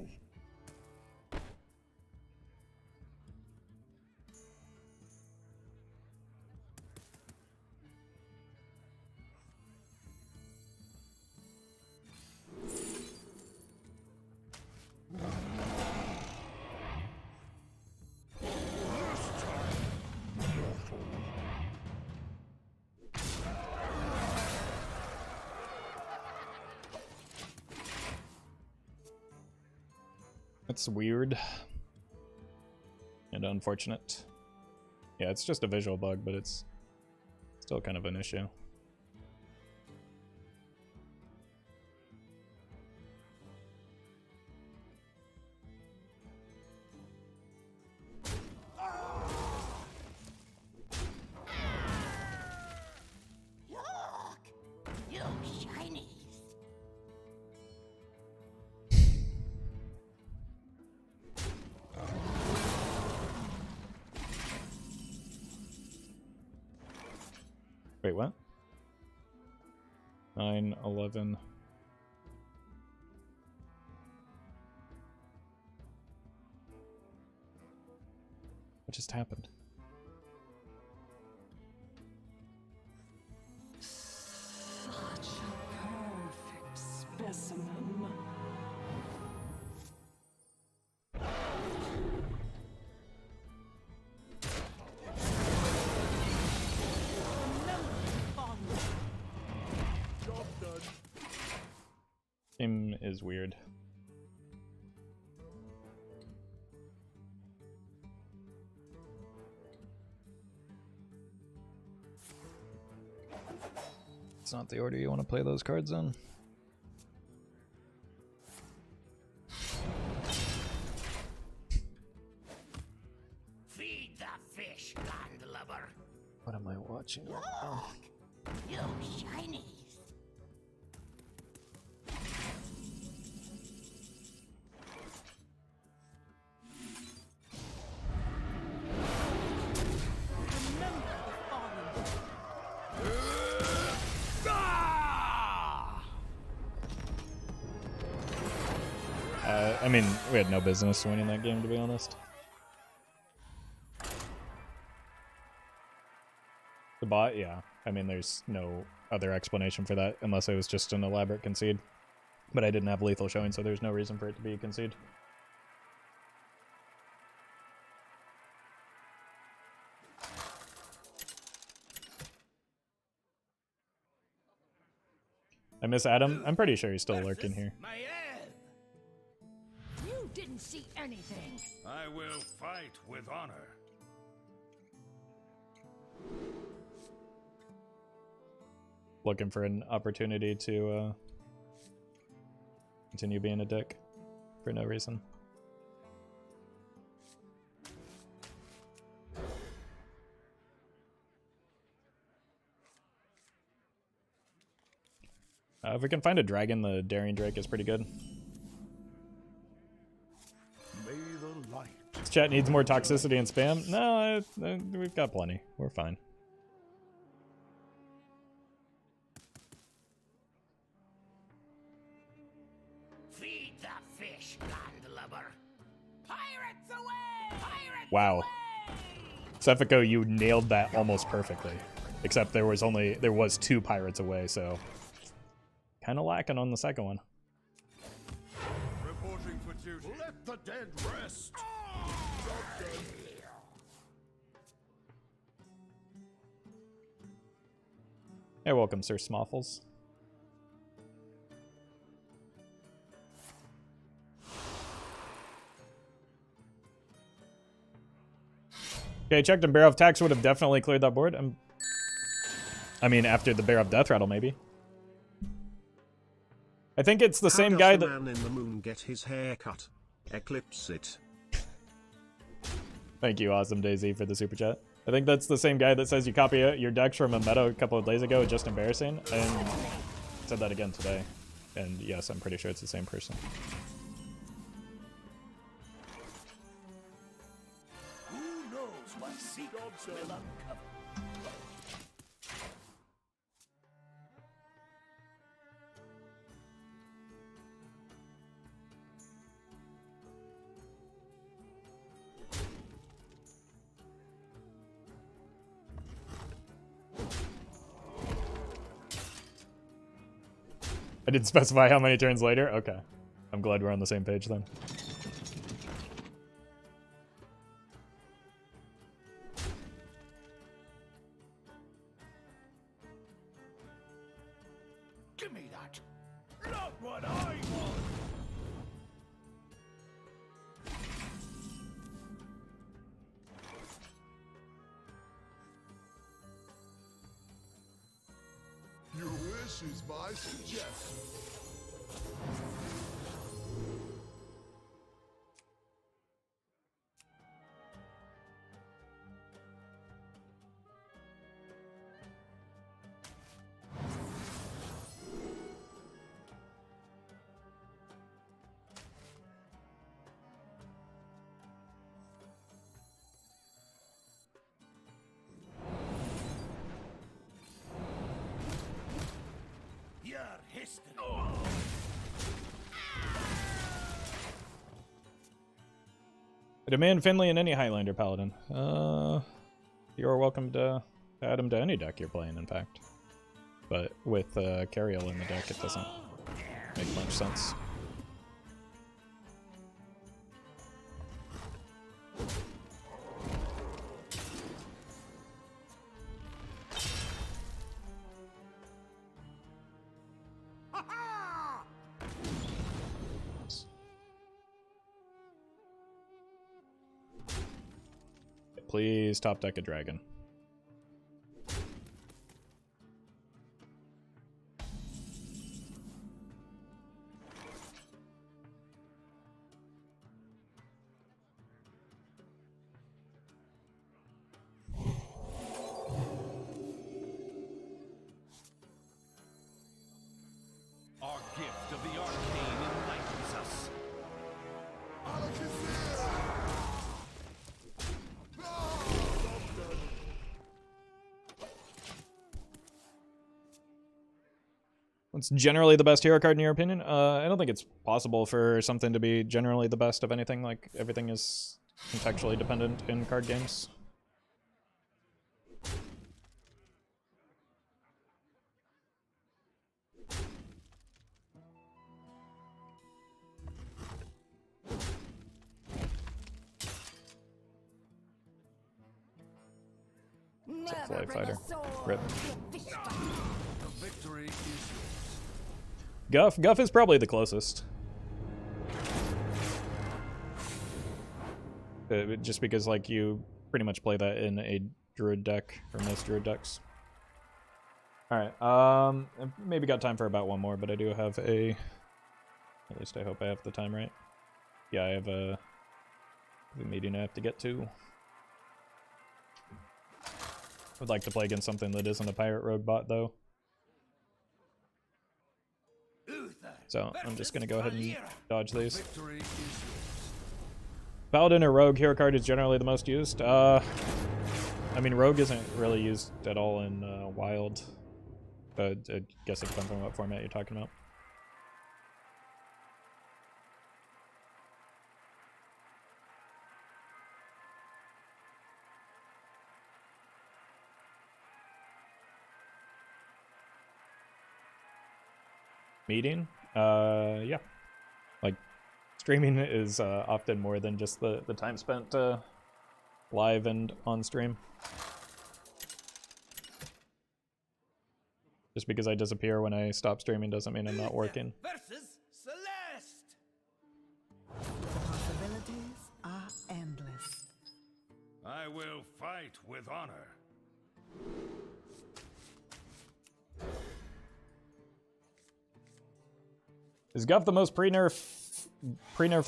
That's weird and unfortunate. Yeah, it's just a visual bug, but it's still kind of an issue. Look! You shinies! Wait, what? 9, 11. What just happened? Such a perfect specimen. Job done. Game is weird. It's not the order you want to play those cards in. Feed the fish, landlubber. What am I watching right now? You shinies! I mean, we had no business winning that game, to be honest. The bot, yeah. I mean, there's no other explanation for that, unless it was just an elaborate concede. But I didn't have lethal showing, so there's no reason for it to be a concede. I miss Adam. I'm pretty sure he's still lurking here. You didn't see anything. I will fight with honor. Looking for an opportunity to continue being a dick for no reason. If we can find a dragon, the Daring Drake is pretty good. May the light. This chat needs more toxicity and spam. No, we've got plenty. We're fine. Feed the fish, landlubber. Pirates away! Pirates Wow. away! Cefico, you nailed that almost perfectly. Except there was 2 pirates away, so kind of lacking on the second one. Reporting for duty. Let the dead rest. Hey, welcome, Sir Smoffles. Okay, checked and Bear of Tax would have definitely cleared that board. I mean, after the Bear of Death Rattle, maybe. I think it's the same guy that... How does the man in the moon get his hair cut? Eclipse it. Thank you, Awesome Daisy, for the super chat. I think that's the same guy that says you copy your decks from a meta a couple of days ago. Just embarrassing. And said that again today. And yes, I'm pretty sure it's the same person. Who knows what secrets will uncover? I didn't specify how many turns later? Okay. I'm glad we're on the same page then. Give me that. Not what I want. Your wish is my suggestion. You're history. I demand Finley and any Highlander Paladin. You're welcome to add him to any deck you're playing, in fact. But with Cariel in the deck, it doesn't make much sense. Please top deck a dragon. Our gift of the arcane enlightens us. What's generally the best hero card in your opinion? I don't think it's possible for something to be generally the best of anything. Like, everything is contextually dependent in card games. Never bring fighter. a sword Rip. to a fish fight. The victory is Guff. Guff is probably the closest. Just because, like, you pretty much play that in a druid deck, or most druid decks. Alright, I've maybe got time for about one more, but I do have a... At least I hope I have the time right. Yeah, I have a meeting I have to get to. Would like to play against something that isn't a pirate rogue bot, though. So, I'm just gonna go ahead and dodge these. victory is Paladin or Rogue hero card is generally the most used. I mean, Rogue isn't really used at all in Wild. But I guess it depends on what format you're talking about. Meeting? Yeah. Like, streaming is often more than just the time spent live and on stream. Just because I disappear when I stop streaming doesn't mean I'm not working. versus Celeste. The possibilities are endless. I will fight with honor. Is Guff the most pre-nerf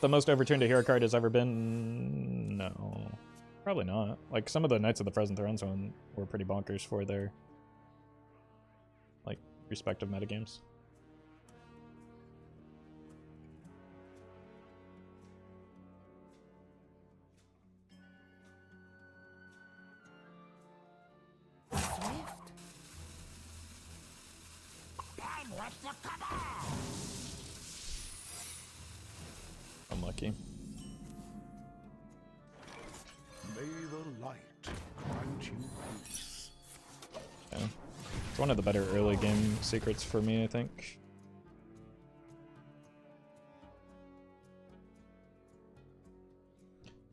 the most overturned a hero card has ever been? No. Probably not. Like, some of the Knights of the Frozen Throne Zone were pretty bonkers for their, like, respective metagames. Unlucky. May the light grant you peace. Yeah. It's one of the better early game secrets for me, I think.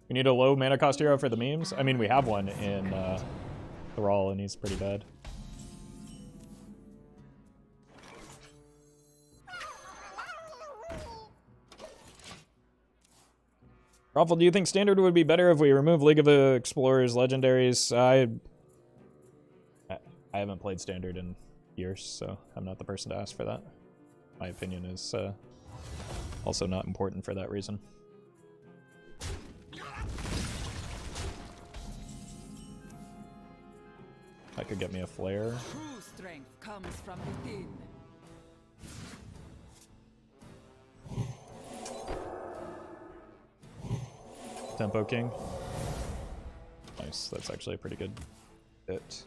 We need a low mana cost hero for the memes. I mean, we have one in Thrall, and he's pretty bad. Roffle, do you think Standard would be better if we remove League of Explorers legendaries? I haven't played Standard in years, so I'm not the person to ask for that. My opinion is also not important for that reason. That could get me a flare. True strength comes from within. Tempo King. Nice, that's actually a pretty good hit.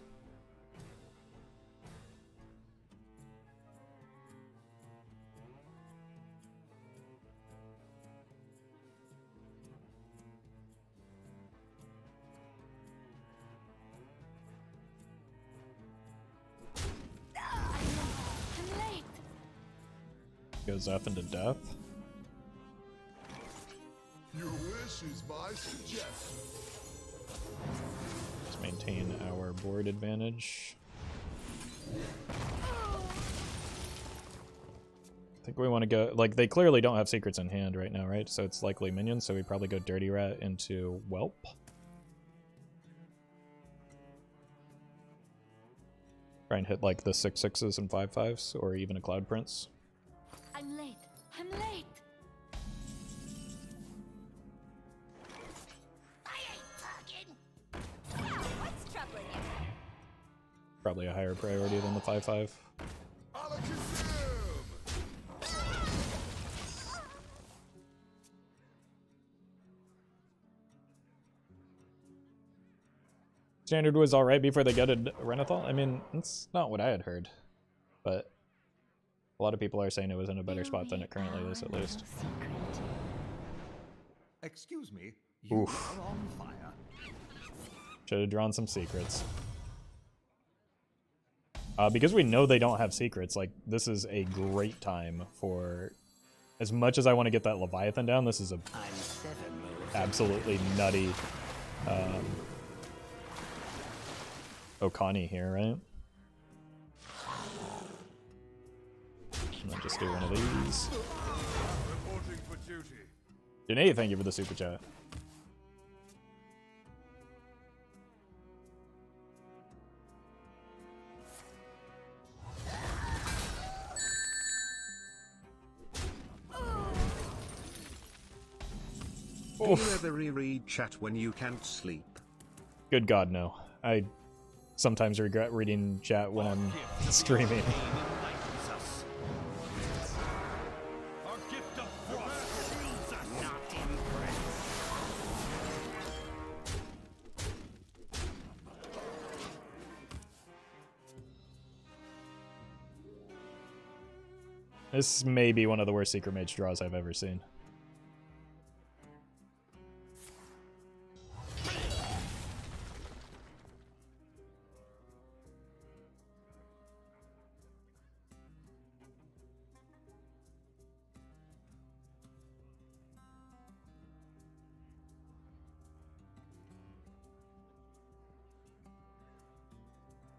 I'm late. Goes up into death. Your wish is my suggestion. Let's maintain our board advantage. I think we want to go, like, they clearly don't have secrets in hand right now, right? So it's likely minions, so we probably go Dirty Rat into Whelp. Try and hit like the 6/6s and 5/5s, or even a Cloud Prince. I'm late. I'm late. I ain't talking. What's troubling you? Probably a higher priority than the 5/5. Standard was alright before they gutted Renathal. I mean, that's not what I had heard. But a lot of people are saying it was in a better spot than it currently is, at least. Excuse me, you Oof. are on fire. Should have drawn some secrets. Because we know they don't have secrets, like, this is a great time for... As much as I want to get that Leviathan down, this is a absolutely nutty Okani here, right? And I'll just do one of these. Reporting for duty. Janae, thank you for the super chat. Do you ever reread chat when you can't sleep? Good God, no. I sometimes regret reading chat when I'm streaming. Our gift of frost heals us. Not impressed. This may be one of the worst Secret Mage draws I've ever seen.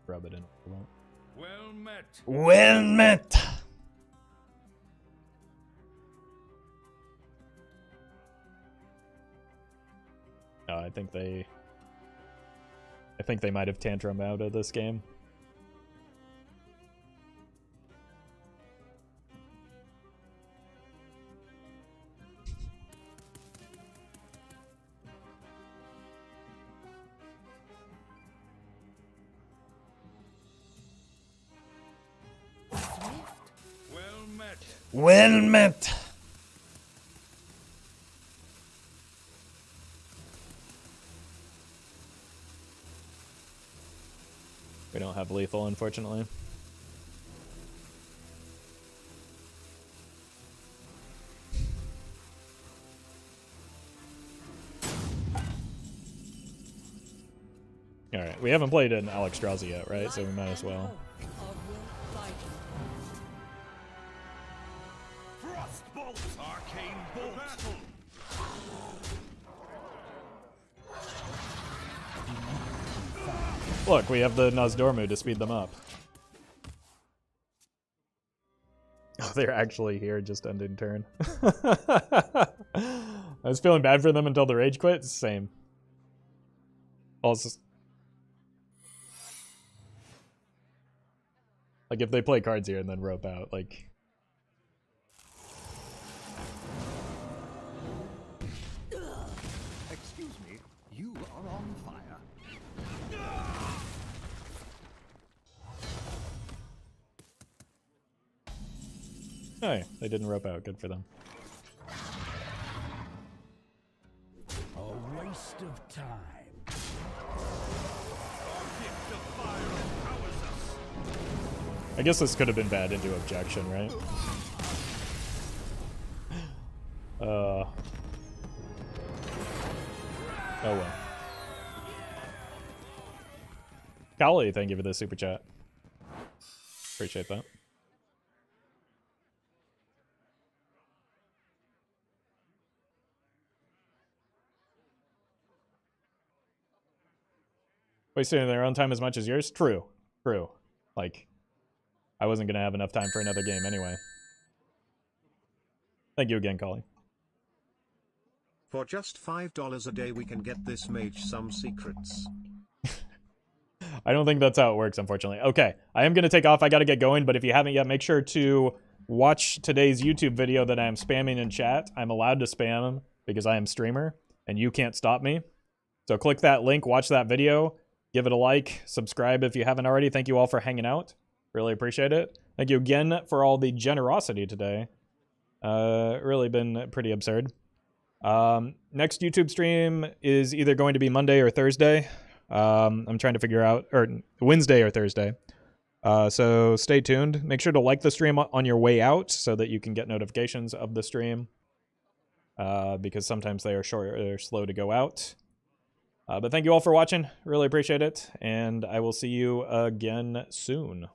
Rub it in. Well met. Well met! No, I think they might have tantrum out of this game. Well met. Well met! We don't have lethal, unfortunately. Alright, we haven't played an Alexstrasza yet, right? So we might as well. Frost bolt. Arcane bolt. Look, we have the Nozdormu to speed them up. Oh, they're actually here, just ending turn. I was feeling bad for them until the rage quit. Same. Also, like, if they play cards here and then rope out, like... Excuse me, you are on fire. Oh yeah, they didn't rope out. Good for them. A waste of time. I guess this could have been bad into objection, right? Oh well. Kali, thank you for the super chat. Appreciate that. Wasting their own time as much as yours? True. True. Like, I wasn't going to have enough time for another game anyway. Thank you again, Kali. For just $5 a day we can get this mage some secrets. I don't think that's how it works, unfortunately. Okay, I am going to take off. I got to get going, but if you haven't yet, make sure to watch today's YouTube video that I am spamming in chat. I'm allowed to spam because I am streamer, and you can't stop me. So click that link, watch that video, give it a like, subscribe if you haven't already. Thank you all for hanging out. Really appreciate it. Thank you again for all the generosity today. Really been pretty absurd. Next YouTube stream is either going to be Monday or Thursday. I'm trying to figure out, or Wednesday or Thursday. So stay tuned. Make sure to like the stream on your way out so that you can get notifications of the stream. Because sometimes they are short or slow to go out. But thank you all for watching. Really appreciate it. And I will see you again soon.